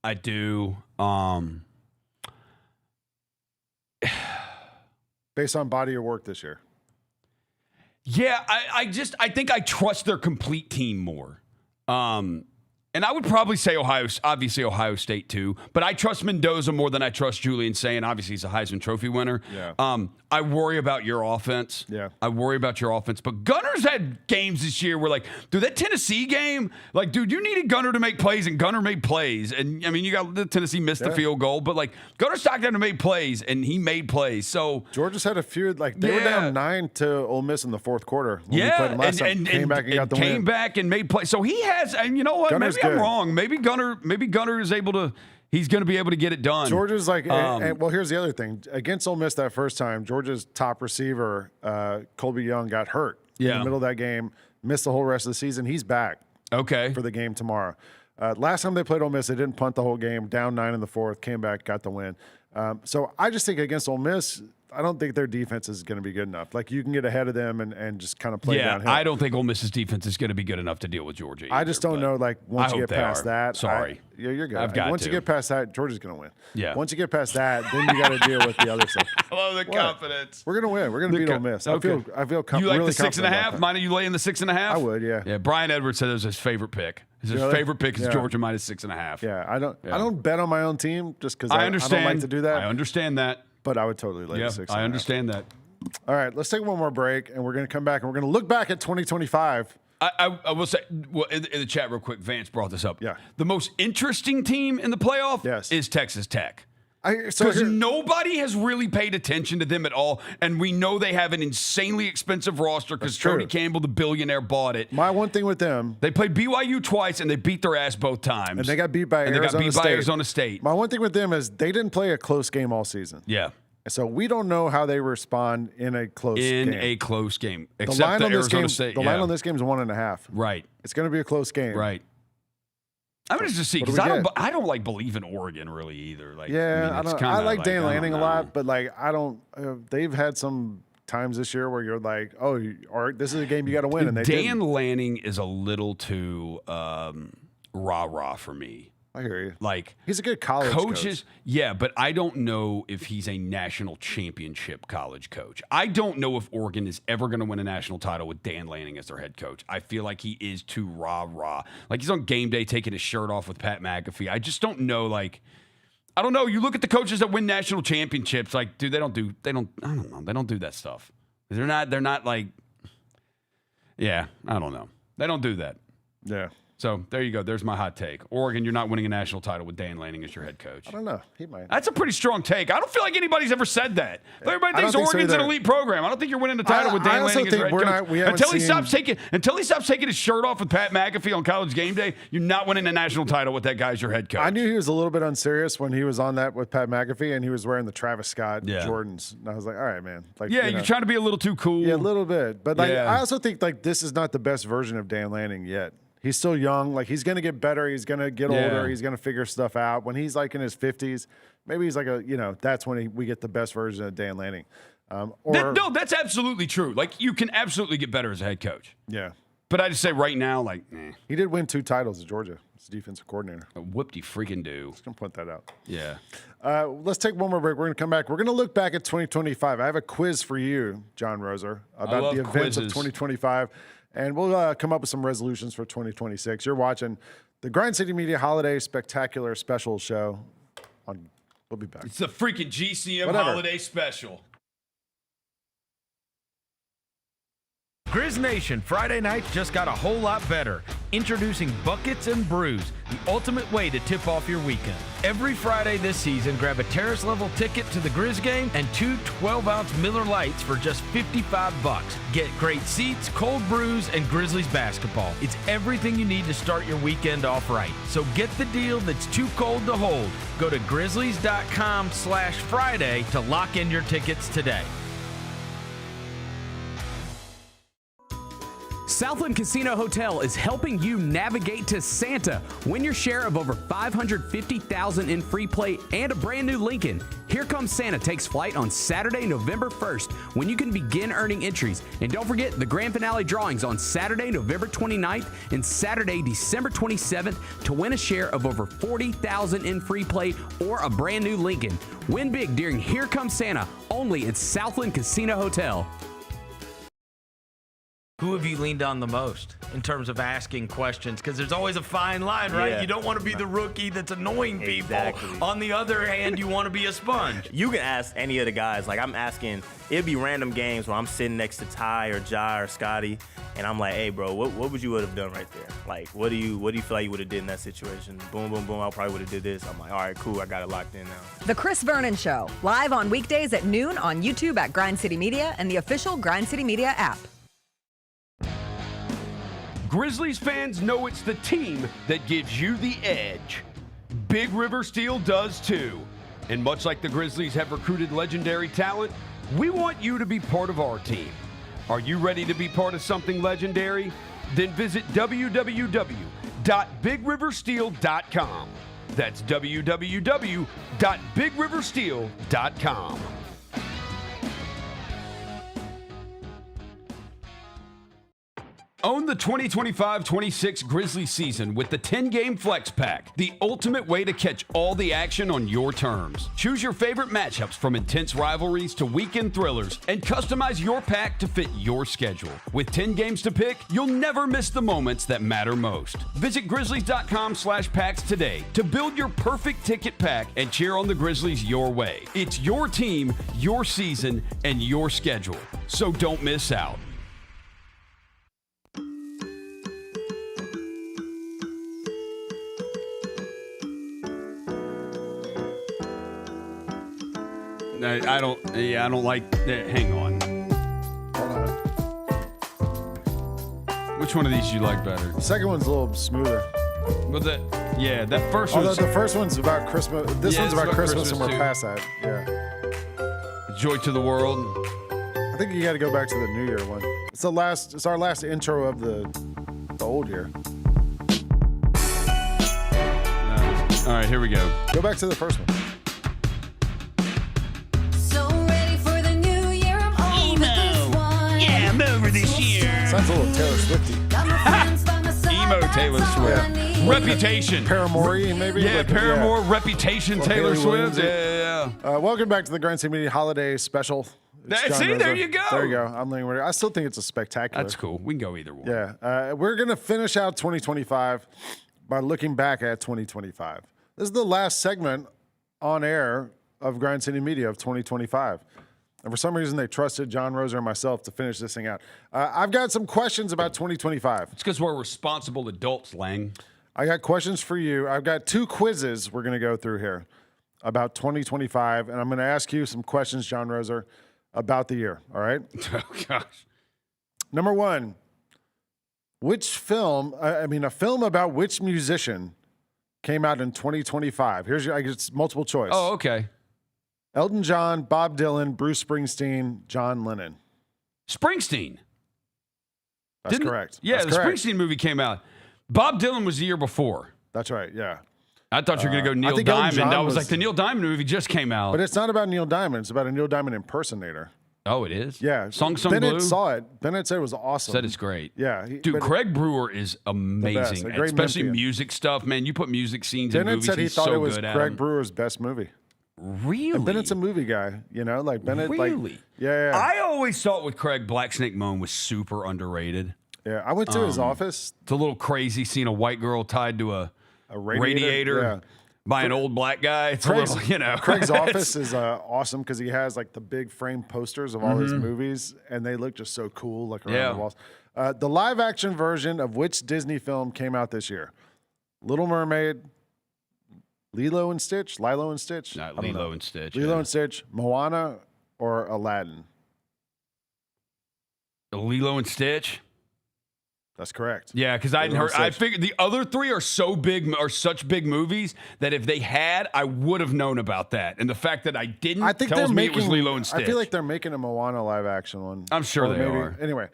I do. Based on body of work this year. Yeah, I think I trust their complete team more. And I would probably say Ohio State too, but I trust Mendoza more than I trust Julian Saying. Obviously, he's a Heisman Trophy winner. Yeah. I worry about your offense. Yeah. I worry about your offense. But Gunner's had games this year where, dude, that Tennessee game, dude, you needed Gunner to make plays, and Gunner made plays. And, I mean, you got the Tennessee missed the field goal, but, Gunner Stockton made plays, and he made plays. So Georgia's had a few, they were down 9 to Ole Miss in the fourth quarter. When we played them last time. Came back and got the win. Came back and made plays. So he has, and you know what? Gunner's maybe I'm wrong. Maybe Gunner is able to. He's going to be able to get it done. Georgia's well, here's the other thing. Against Ole Miss that first time, Georgia's top receiver, Colby Young, got hurt in the middle of that game, missed the whole rest of the season. He's back for the game tomorrow. Last time they played Ole Miss, they didn't punt the whole game, down 9 in the fourth, came back, got the win. So I just think against Ole Miss, I don't think their defense is going to be good enough. You can get ahead of them and just kind of play downhill. I don't think Ole Miss's defense is going to be good enough to deal with Georgia either, I just don't know, once you get past that. Sorry. You're good. I've got once to. you get past that, Georgia's going to win. Yeah. Once you get past that, then you got to deal with the other stuff. I love the confidence. We're going to win. We're going to beat Ole Miss. Okay. I feel You like really the 6.5? Mine, you lay in the 6.5? I would, yeah. Yeah. Brian Edwards said it was his favorite pick. His favorite pick is Georgia minus 6.5. Yeah. I don't bet on my own team just because I don't like to do that. I understand that. But I would totally lay the 6.5. I understand that. All right, let's take one more break, and we're going to come back, and we're going to look back at 2025. I will say, in the chat real quick, Vance brought this up. Yeah. The most interesting team in the playoff is Texas Tech. Because nobody has really paid attention to them at all, and we know they have an insanely expensive roster because Cody Campbell, the billionaire, bought it. My one thing with them, they played BYU twice, and they beat their ass both times. And they got beat by Arizona State. My one thing with them is they didn't play a close game all season. Yeah. So we don't know how they respond in a close game. Except the Arizona State. The line on this game is 1.5. Right. It's going to be a close game. Right. I'm going to just see because I don't believe in Oregon really either. I like Dan Lanning a lot, but I don't. They've had some times this year where you're like, oh, all right, this is a game you got to win, and they Dan didn't. Lanning is a little too rah-rah for me. I hear you. Like, he's a good college coach. Yeah, but I don't know if he's a national championship college coach. I don't know if Oregon is ever going to win a national title with Dan Lanning as their head coach. I feel like he is too rah-rah. Like, he's on game day taking his shirt off with Pat McAfee. I just don't know, like, I don't know. You look at the coaches that win national championships, like, dude, I don't know. They don't do that stuff. They're not like, yeah, I don't know. They don't do that. Yeah. So there you go. There's my hot take. Oregon, you're not winning a national title with Dan Lanning as your head coach. I don't know. He might. That's a pretty strong take. I don't feel like anybody's ever said that. Everybody thinks think so Oregon's an either. elite program. I don't think you're winning the title with Dan Lanning as your head coach. Until he stops taking his shirt off with Pat McAfee on College Game Day, you're not winning a national title with that guy as your head coach. I knew he was a little bit unserious when he was on that with Pat McAfee, and he was wearing the Travis Scott Jordans. And I was like, all right, man. Like, yeah, you're trying to be a little too cool. Yeah, a little bit. But like, Yeah. I also think like this is not the best version of Dan Lanning yet. He's still young. Like, he's going to get better. He's going to get older. He's going to figure stuff out. When he's like in his 50s, maybe he's like that's when we get the best version of Dan Lanning. No, that's absolutely true. Like, you can absolutely get better as a head coach. Yeah. But I just say right now, like, He did win 2 titles at Georgia as defensive coordinator. Whoop-de-freaking-do. Just going to point that out. Yeah. Let's take one more break. We're going to come back. We're going to look back at 2025. I have a quiz for you, John Roser, about the events of 2025. And we'll come up with some resolutions for 2026. You're watching the Grind City Media Holiday Spectacular Special Show. We'll be back. It's the freaking GCM holiday special. Grizz Nation, Friday nights just got a whole lot better. Introducing Buckets and Brews, the ultimate way to tip off your weekend. Every Friday this season, grab a terrace-level ticket to the Grizz game and 2 12-ounce Miller Lights for just $55. Get great seats, cold brews, and Grizzlies basketball. It's everything you need to start your weekend off right. So get the deal that's too cold to hold. Go to grizzlies.com/Friday to lock in your tickets today. Southland Casino Hotel is helping you navigate to Santa. Win your share of over $550,000 in free play and a brand new Lincoln. Here Comes Santa takes flight on Saturday, November 1st, when you can begin earning entries. And don't forget the grand finale drawings on Saturday, November 29th and Saturday, December 27th to win a share of over $40,000 in free play or a brand new Lincoln. Win big during Here Comes Santa, only at Southland Casino Hotel. Who have you leaned on the most in terms of asking questions? Because there's always a fine line, right? Yeah. You don't want to be the rookie that's annoying people. On the other hand, you want to be a sponge. You can ask any of the guys. Like, I'm asking, it'd be random games where I'm sitting next to Ty or Jai or Scotty, and I'm like, hey, bro, what would you have done right there? Like, what do you feel like you would have did in that situation? Boom, boom, boom, I probably would have did this. I'm like, all right, cool, I got it locked in now. The Chris Vernon Show, live on weekdays at noon on YouTube at Grind City Media and the official Grind City Media app. Grizzlies fans know it's the team that gives you the edge. Big River Steel does too. And much like the Grizzlies have recruited legendary talent, we want you to be part of our team. Are you ready to be part of something legendary? Then visit www.bigriversteel.com. That's www.bigriversteel.com. Own the 2025-26 Grizzlies season with the 10-game Flex Pack, the ultimate way to catch all the action on your terms. Choose your favorite matchups from intense rivalries to weekend thrillers and customize your pack to fit your schedule. With 10 games to pick, you'll never miss the moments that matter most. Visit grizzlies.com/packs today to build your perfect ticket pack and cheer on the Grizzlies your way. It's your team, your season, and your schedule. So don't miss out. I don't like. Hang on. Hold on. Which one of these do you like better? The second one's a little smoother. But that first Although one's. the first one's about Christmas. This one's about Christmas, and we're too. past that. Yeah. Joy to the world. I think you got to go back to the New Year one. It's our last intro of the old year. All right, here we go. Go back to the first one. So ready for the new year, I'm over this Sounds a little Taylor Swifty. Emo Taylor Swift. Reputation. Paramore, maybe? Yeah, Like, Paramore, Reputation, Or Taylor Haley Swift. Williams. Yeah. Welcome back to the Grind City Media Holiday Special. It's John See, there Rosa. you go. There you go. I'm leaning with it. I still think it's a spectacular. That's cool. We can go either one. Yeah. We're going to finish out 2025 by looking back at 2025. This is the last segment on air of Grind City Media of 2025. And for some reason, they trusted John Rosa and myself to finish this thing out. I've got some questions about 2025. It's because we're responsible adults, Lang. I got questions for you. I've got 2 quizzes we're going to go through here about 2025. And I'm going to ask you some questions, John Rosa, about the year. All right? Oh, gosh. Number 1, which film, a film about which musician came out in 2025? Here's your, I guess, multiple choice. Oh, okay. Elton John, Bob Dylan, Bruce Springsteen, John Lennon. Springsteen. That's correct. Yeah, That's the correct. Springsteen movie came out. Bob Dylan was the year before. That's right, yeah. I thought you were going to go I Neil think Elton Diamond. John I was was- like, the Neil Diamond movie just came out. But it's not about Neil Diamond. It's about a Neil Diamond impersonator. Oh, it is? Yeah. Song Bennett Blue? saw it. Bennett said it was awesome. Said it's great. Yeah. Dude, Craig Brewer is amazing, a great especially Memphian. music stuff. Man, you put music scenes in Bennett movies, said he he's thought so it was good at Craig them. Brewer's best movie. Really? And Bennett's a movie guy, you know? Like Bennett, Really? yeah. I always thought with Craig, Black Snake Moan was super underrated. Yeah, I went to his office. It's a little crazy seeing a white girl tied to a radiator yeah. by an old black guy. It's Craig's, a little, you know. Craig's office is awesome because he has like the big frame posters of all his movies, and they look just so cool, like around Yeah. the walls. The live action version of which Disney film came out this year? Little Mermaid, Lilo and Stitch, I don't Lilo know. and Stitch. Lilo yeah. and Stitch, Moana, or Aladdin? Lilo and Stitch. That's correct. Yeah, because I hadn't Lilo heard. and I Stitch. figured the other 3 are so big, are such big movies that if they had, I would have known about that. And the fact that I didn't I think tells they're me making, it was Lilo and Stitch. I feel like they're making a Moana live action one. I'm sure Or they are. Anyway,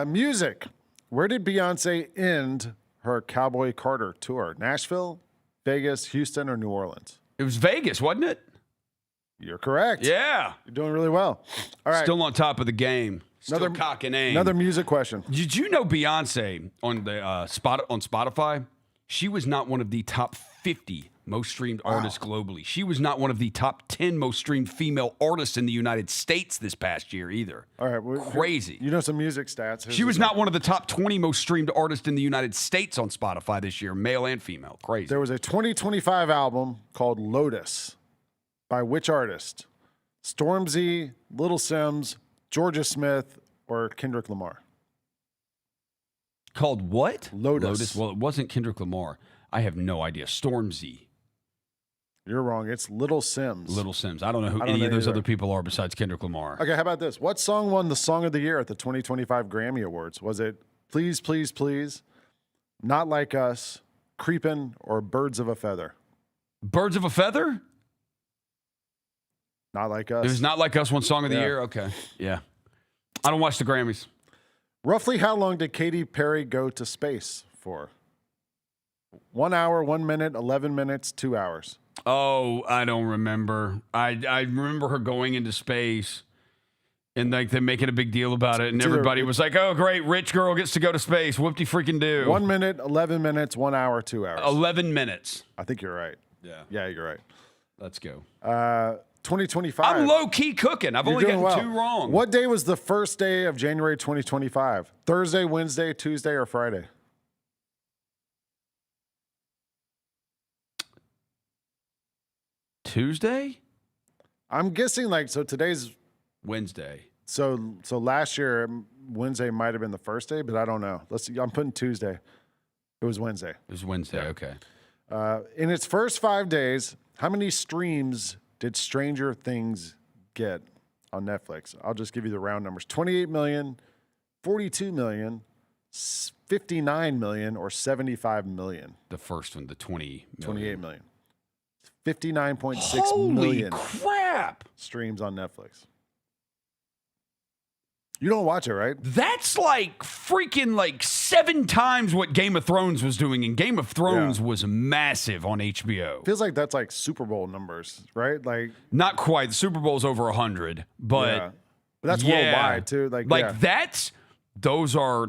music. Where did Beyonce end her Cowboy Carter tour? Nashville, Vegas, Houston, or New Orleans? It was Vegas, wasn't it? You're correct. Yeah. You're doing really well. All right. Still on top of the game. Still cock and aim. Another music question. Did you know Beyonce on the on Spotify? She was not one of the top 50 most streamed artists globally. She was not one of the top 10 most streamed female artists in the United States this past year either. All right. Well, Crazy. You know some music stats. She was not one of the top 20 most streamed artists in the United States on Spotify this year, male and female. Crazy. There was a 2025 album called Lotus by which artist? Stormzy, Little Sims, Georgia Smith, or Kendrick Lamar? Called what? Lotus. Well, it wasn't Kendrick Lamar. I have no idea. Stormzy. You're wrong. It's Little Sims. Little Sims. I don't know who I don't any know of those either. other people are besides Kendrick Lamar. Okay, how about this? What song won the Song of the Year at the 2025 Grammy Awards? Was it Please, Please, Please, Not Like Us, Creepin', or Birds of a Feather? Birds of a Feather? Not Like Us. It was Not Like Us won Song of the Yeah. Year? Okay. Yeah. I don't watch the Grammys. Roughly how long did Katy Perry go to space for? 1 hour, 1 minute, 11 minutes, 2 hours. Oh, I don't remember. I remember her going into space and like they're making a big deal about it. And It's either- everybody was like, oh, great. Rich girl gets to go to space. Whoop-de freaking do. 1 minute, 11 minutes, 1 hour, 2 hours. 11 minutes. I think you're right. Yeah. Yeah, you're right. Let's go. 2025. I'm low-key cooking. I've You're only doing gotten well. 2 wrong. What day was the first day of January 2025? Thursday, Wednesday, Tuesday, or Friday? Tuesday? I'm guessing so today's Wednesday. So last year Wednesday might have been the first day, but I don't know. Let's see. I'm putting Tuesday. It was Wednesday. It was Wednesday. Okay. In its first 5 days, how many streams did Stranger Things get on Netflix? I'll just give you the round numbers. 28 million, 42 million, 59 million, or 75 million. The first one, the 20 million. 28 million. 59.6 Holy million crap. streams on Netflix. You don't watch it, right? That's like freaking 7 times what Game of Thrones was doing, and Game of Thrones was massive on HBO. Feels like that's like Super Bowl numbers, right? Like Not quite. The Super Bowl's over 100, but yeah. But that's yeah. worldwide too. Like yeah. that's Those are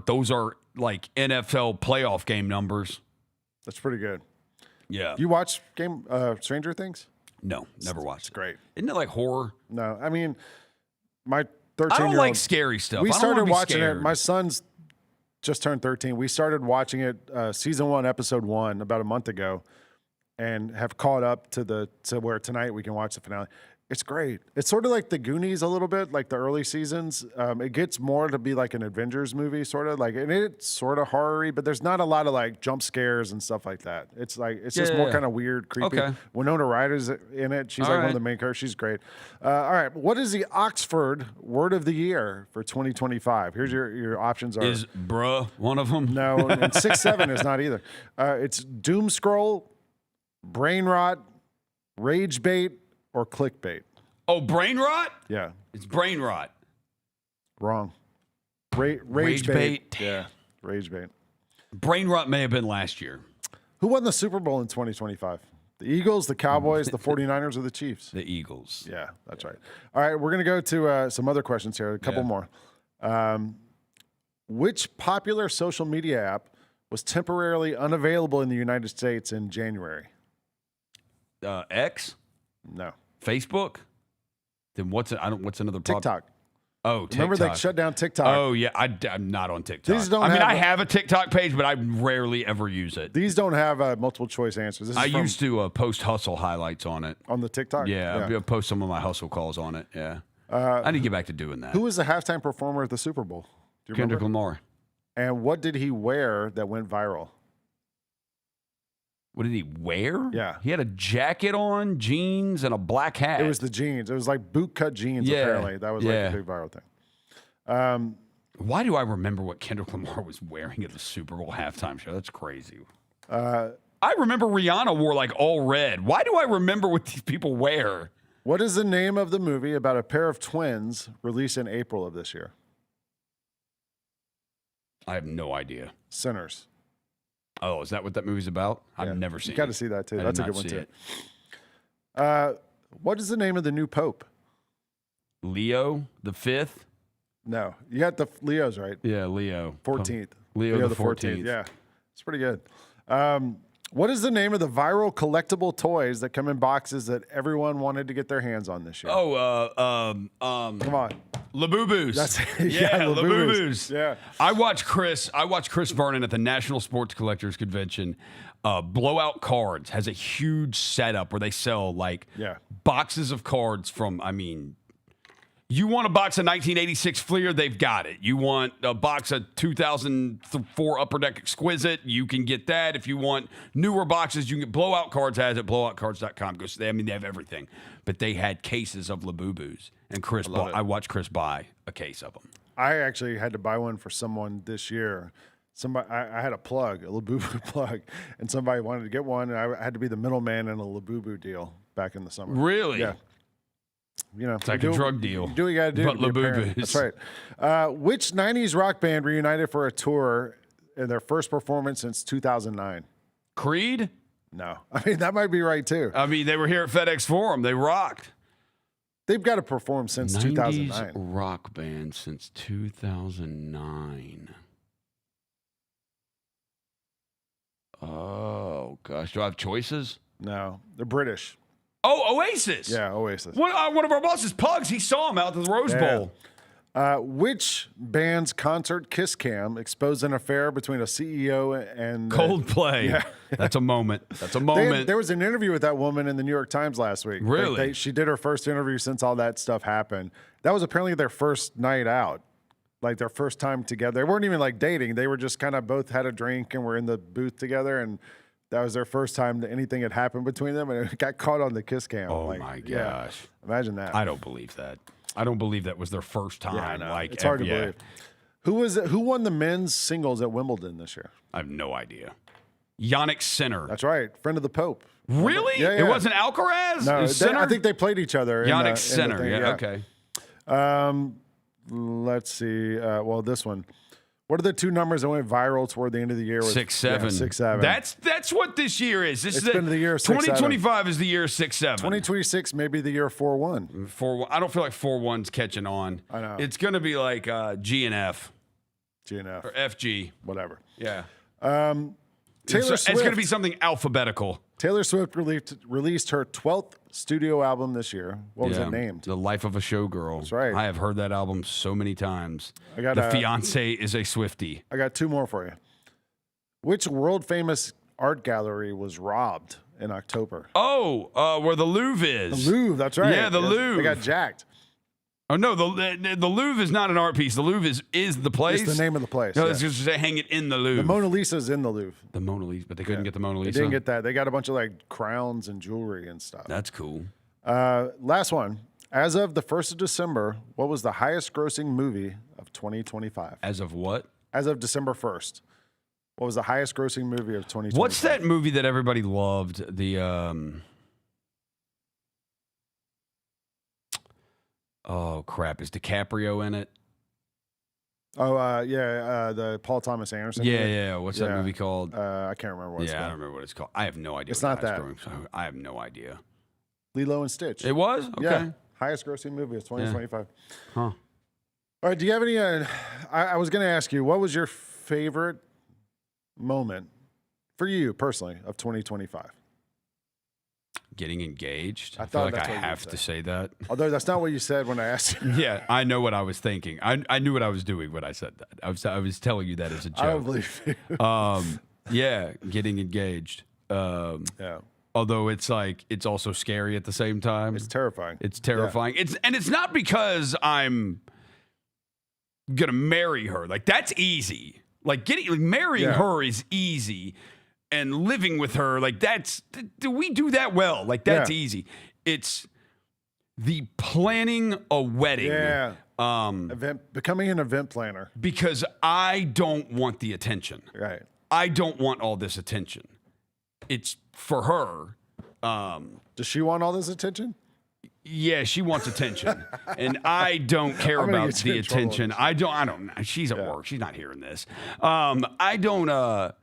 like NFL playoff game numbers. That's pretty good. Yeah. You watch Stranger Things? No, never watched. It's great. Isn't it like horror? No, I mean, my 13-year-old. I don't like scary stuff. We I don't started wanna be watching scared. it. My son's just turned 13. We started watching it season 1, episode 1 about a month ago, and have caught up to where tonight we can watch the finale. It's great. It's sort of like the Goonies a little bit, like the early seasons. It gets more to be like an Avengers movie, sort of like, and it's sort of horror-y, but there's not a lot of like jump scares and stuff like that. It's like it's just more kind of weird, creepy. Okay. Winona Ryder's in it. She's like one of the main characters. She's great. All right, what is the Oxford word of the year for 2025? Here's your options. Are Is bruh one of them? No, and 6-7 is not either. It's doom scroll, brain rot, rage bait, or clickbait. Oh, brain rot? Yeah. It's brain rot. Wrong. Rage bait. Yeah, rage bait. Brain rot may have been last year. Who won the Super Bowl in 2025? The Eagles, the Cowboys, the 49ers, or the Chiefs? The Eagles. Yeah, that's right. All right, we're going to go to some other questions here, a couple more. Which popular social media app was temporarily unavailable in the United States in January? X? No. Facebook? Then what's another TikTok. Oh, TikTok. Remember they shut down TikTok? Oh, yeah. I'm not on TikTok. These don't I have a TikTok page, but I rarely ever use it. These don't have multiple choice answers. This is I used to post hustle highlights on it. On the TikTok? Yeah, I post some of my hustle calls on it. Yeah. I need to get back to doing that. Who was the halftime performer at the Super Bowl? Do you Kendrick remember? Lamar. And what did he wear that went viral? What did he wear? Yeah. He had a jacket on, jeans, and a black hat. It was the jeans. It was like bootcut jeans, apparently. That was like a big viral thing. Why do I remember what Kendrick Lamar was wearing at the Super Bowl halftime show? That's crazy. I remember Rihanna wore like all red. Why do I remember what these people wear? What is the name of the movie about a pair of twins released in April of this year? I have no idea. Sinners. Oh, is that what that movie's about? I've never seen it. You got to see that too. I That's a did good not one see too. What is the name of the new pope? Leo the 5th? No, you got the Leo's right. Yeah, Leo. 14th. Leo the 14th. Yeah, it's pretty good. What is the name of the viral collectible toys that come in boxes that everyone wanted to get their hands on this year? Oh, come on. Labubu's. That's yeah, Labubu's. Labubu's. Yeah. I watched Chris Vernon at the National Sports Collectors Convention. Blowout Cards has a huge setup where they sell like boxes of cards from, you want a box of 1986 Fleer, they've got it. You want a box of 2004 Upper Deck Exquisite, you can get that. If you want newer boxes, you can get Blowout Cards has it, blowoutcards.com. They have everything. But they had cases of Labubu's. And I watched Chris buy a case of them. I actually had to buy one for someone this year. I had a Labubu plug, and somebody wanted to get one, and I had to be the middleman in a Labubu deal back in the summer. Really? Yeah. You know, it's like a drug deal. You do what you got to do. But Labubu's. That's right. Which 90s rock band reunited for a tour in their first performance since 2009? Creed? No. That might be right, too. They were here at FedEx Forum. They rocked. They've got to perform since 2009. Rock band since 2009. Oh, gosh. Do I have choices? No. They're British. Oh, Oasis. Yeah, Oasis. One of our bosses, Pugs, he saw him out at the Rose Bowl. Which band's concert kiss cam exposed an affair between a CEO and Coldplay? Yeah. That's a moment. That's a moment. There was an interview with that woman in the New York Times last week. Really? She did her first interview since all that stuff happened. That was apparently their first night out, like their first time together. They weren't even like dating. They were just kind of both had a drink and were in the booth together, and that was their first time that anything had happened between them, and it got caught on the kiss cam. Oh, my gosh. Yeah, imagine that. I don't believe that. I don't believe that was their first time. Yeah, I know. Like, it's hard to believe. Who won the men's singles at Wimbledon this year? I have no idea. Yannick Sinner. That's right. Friend of the Pope. Really? Yeah. It wasn't Alcaraz? No, I think they played each other. Yannick Sinner. Okay. Let's see. This one. What are the two numbers that went viral toward the end of the year? 6-7. Yeah, 6-7. That's what this year is. It's been the year 6-7. 2025 is the year 6-7. 2026 may be the year 4-1. 4-1. I don't feel like 4-1's catching on. I know. It's going to be like G and F. GNF. Or FG. Whatever. Yeah. Taylor It's going to Swift. be something alphabetical. Taylor Swift released her 12th studio album this year. What was Yeah, it named? The Life of a Showgirl. That's right. I have heard that album so many times. I got The fiance is a Swiftie. I got two more for you. Which world famous art gallery was robbed in October? Oh, where the Louvre is. The Louvre, that's right. Yeah, the Louvre. They got jacked. Oh no, the Louvre is not an art piece. The Louvre is the place. It's the name of the place. No, yeah. it's just say hang it in the Louvre. The Mona Lisa's in the Louvre. The Mona Lisa, but they couldn't get the Mona Lisa. They didn't get that. They got a bunch of like crowns and jewelry and stuff. That's cool. Last one. As of the 1st of December, what was the highest grossing movie of 2025? As of what? As of December 1st. What was the highest grossing movie of 2025? What's that movie that everybody loved? The oh crap, is DiCaprio in it? Oh, the Paul Thomas Anderson. Yeah, movie? yeah. What's that movie called? I can't remember what it's I called. don't remember what it's called. I have no idea. It's what not the that. highest grossing- I have no idea. Lilo and Stitch. It was? Okay. Yeah. Highest grossing movie of 2025. Huh. All right. Do you have any? I was going to ask you, what was your favorite moment for you personally of 2025? Getting engaged. I feel thought like that's I what you have said. to say that. Although that's not what you said when I asked you. Yeah, I know what I was thinking. I knew what I was doing when I said that. I was telling you that as a joke. I don't believe you. Yeah, getting engaged. Yeah. Although it's like it's also scary at the same time. It's terrifying. It's terrifying. It's not because I'm gonna marry her. Like that's easy. Like marrying her is easy, and living with her we do that well. Like that's easy. It's the planning a wedding. Yeah. Becoming an event planner. Because I don't want the attention. Right. I don't want all this attention. It's for her. Does she want all this attention? Yeah, she wants attention, and I don't care I'm gonna about get you the in trouble. attention. I don't. She's at work. She's not hearing this. I don't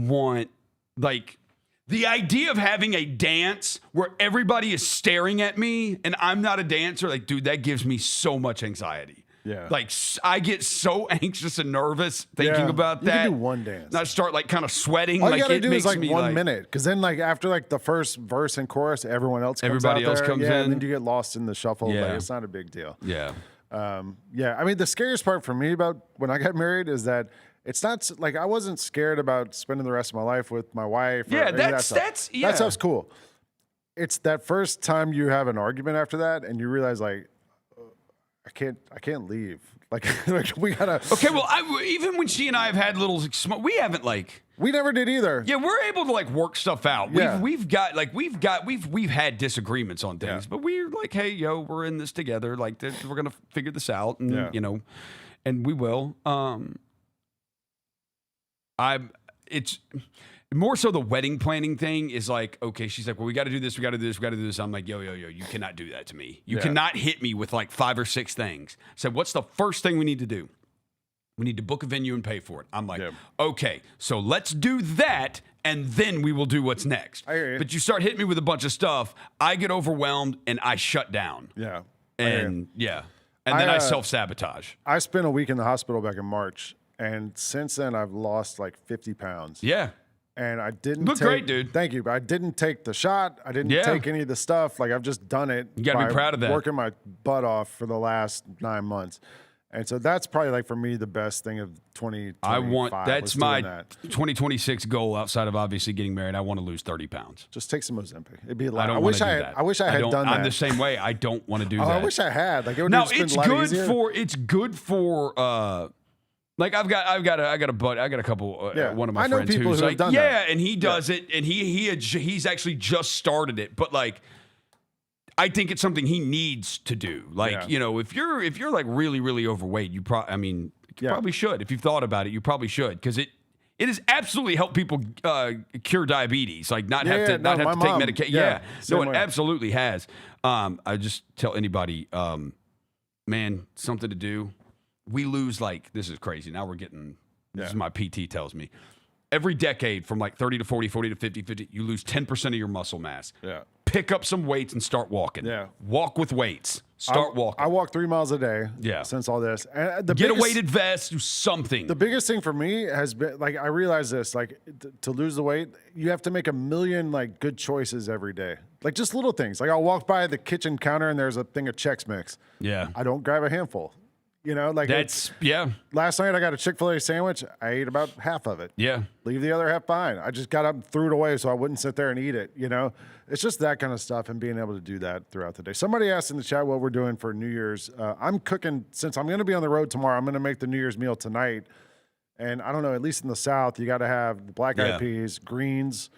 want like the idea of having a dance where everybody is staring at me and I'm not a dancer. Like, dude, that gives me so much anxiety. Yeah. Like I get so anxious and nervous thinking about that. You can do one dance. And I start like kind of sweating. All like you gotta it do makes is like me 1 minute, because then like after like the first verse and chorus, everybody else comes in. and then you get lost in the shuffle. Yeah. Like, it's not a big deal. Yeah. Yeah. I mean, the scariest part for me about when I got married is that it's not like I wasn't scared about spending the rest of my life with my wife. Or Yeah, any of that's that stuff's cool. It's that first time you have an argument after that, and you realize like I can't leave. Like we gotta. Okay, well, even when she and I have had little, we haven't like. We never did either. Yeah, we're able to like work stuff out. Yeah. We've had disagreements on things, but we're like, hey, we're in this together. Like, we're gonna figure this out, and and we will. It's more so the wedding planning thing is like, okay, she's like, well, we got to do this, we got to do this, we got to do this. I'm like, yo, you cannot do that to me. You cannot hit me with like 5 or 6 things. I said, what's the first thing we need to do? We need to book a venue and pay for it. I'm like, okay, so let's do that, and then we will do what's next. I hear you. But you start hitting me with a bunch of stuff, I get overwhelmed and I shut down. Yeah. And and then I self-sabotage. I spent a week in the hospital back in March, and since then I've lost like 50 pounds. Yeah. And I didn't Look great, dude. Thank you. But I didn't take the shot. I didn't take any of the stuff. Like, I've just done it. You gotta be proud of that. Working my butt off for the last 9 months. And so that's probably like for me the best thing of 2025. That's my 2026 goal outside of obviously getting married. I want to lose 30 pounds. Just take some Ozempic. It'd be a lot. I don't I want wish to do I that. I wish I had done that. I'm the same way. I don't want to do that. I wish I had. Like, it would now have just it's been a lot good easier. it's good for like I've got a couple one of my I know friends people who's who have like done that. and he does it and he's actually just started it, but like I think it's something he needs to do. Like, if you're like really, really overweight, you probably should. If you've thought about it, you probably should, because it has absolutely helped people cure diabetes. Like not have to take medication. No, it absolutely has. I just tell anybody, man, something to do. We lose this is crazy. Now we're getting. This is my PT tells me. Every decade from like 30 to 40, 40 to 50, 50, you lose 10% of your muscle mass. Yeah. pick up some weights and start walking. Yeah. Walk with weights. Start walking. I walk 3 miles a day. Yeah. Since all this, and Get a weighted vest. Do something. The biggest thing for me has been like I realize this to lose the weight, you have to make a million good choices every day, just little things. Like I'll walk by the kitchen counter and there's a thing of Chex Mix. Yeah. I don't grab a handful. Yeah. Last night I got a Chick-fil-A sandwich. I ate about half of it. Yeah. Leave the other half behind. I just got up and threw it away so I wouldn't sit there and eat it. It's just that kind of stuff and being able to do that throughout the day. Somebody asked in the chat what we're doing for New Year's. I'm cooking, since I'm going to be on the road tomorrow, I'm going to make the New Year's meal tonight. And I don't know, at least in the South, you got to have the black-eyed peas, greens,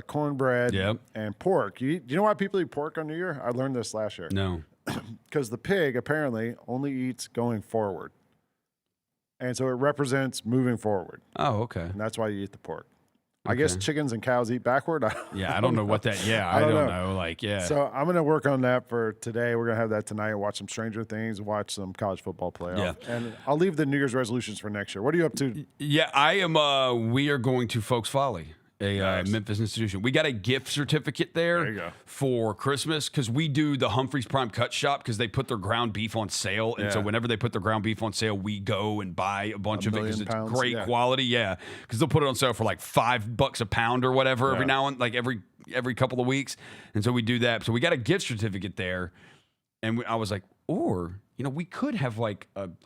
cornbread, and pork. You know why people eat pork on New Year? I learned this last year. No. Because the pig apparently only eats going forward. And so it represents moving forward. Oh, okay. And that's why you eat the pork. I guess chickens and cows eat backward. I don't know what that. Yeah, I don't know. So I'm going to work on that for today. We're going to have that tonight. Watch some Stranger Things. Watch some college football playoff. Yeah. And I'll leave the New Year's resolutions for next year. What are you up to? Yeah, I am. We are going to Folks Folly, a Memphis institution. We got a gift certificate there for Christmas because we do the Humphreys Prime Cut Shop because they put their ground beef on sale. And so whenever they put their ground beef on sale, we go and buy a bunch of it because it's great quality. Yeah, because they'll put it on sale for $5 a pound or whatever every now and every couple of weeks. And so we do that. So we got a gift certificate there. And I was like, we could have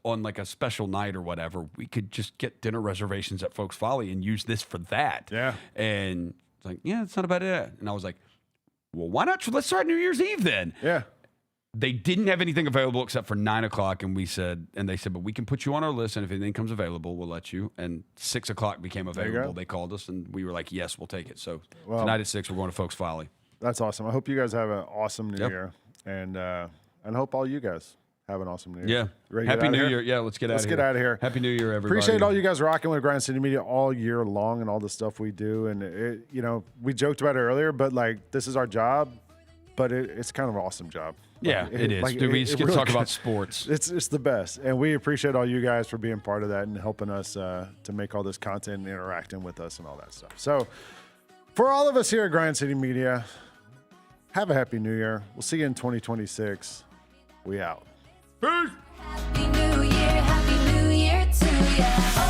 on a special night or whatever, we could just get dinner reservations at Folks Folly and use this for that. Yeah. And it's like, it's not a bad idea. And I was like, well, why not? Let's start New Year's Eve then. Yeah. They didn't have anything available except for 9 o'clock. And they said, but we can put you on our list. And if anything comes available, we'll let you. And 6 o'clock became available. They called us and we were like, yes, we'll take it. So tonight at 6, we're going to Folks Folly. That's awesome. I hope you guys have an awesome New Year. And hope all you guys have an awesome New Year. Yeah. Happy New Year. Yeah, let's get out of here. Let's get out of here. Happy New Year, everybody. Appreciate all you guys rocking with Grind City Media all year long and all the stuff we do. And, we joked about it earlier, but, this is our job, but it's kind of an awesome job. Yeah, it is. We just get to talk about sports. It's the best. And we appreciate all you guys for being part of that and helping us to make all this content and interacting with us and all that stuff. So, for all of us here at Grind City Media, have a happy New Year. We'll see you in 2026. We out. Happy New Year to ya.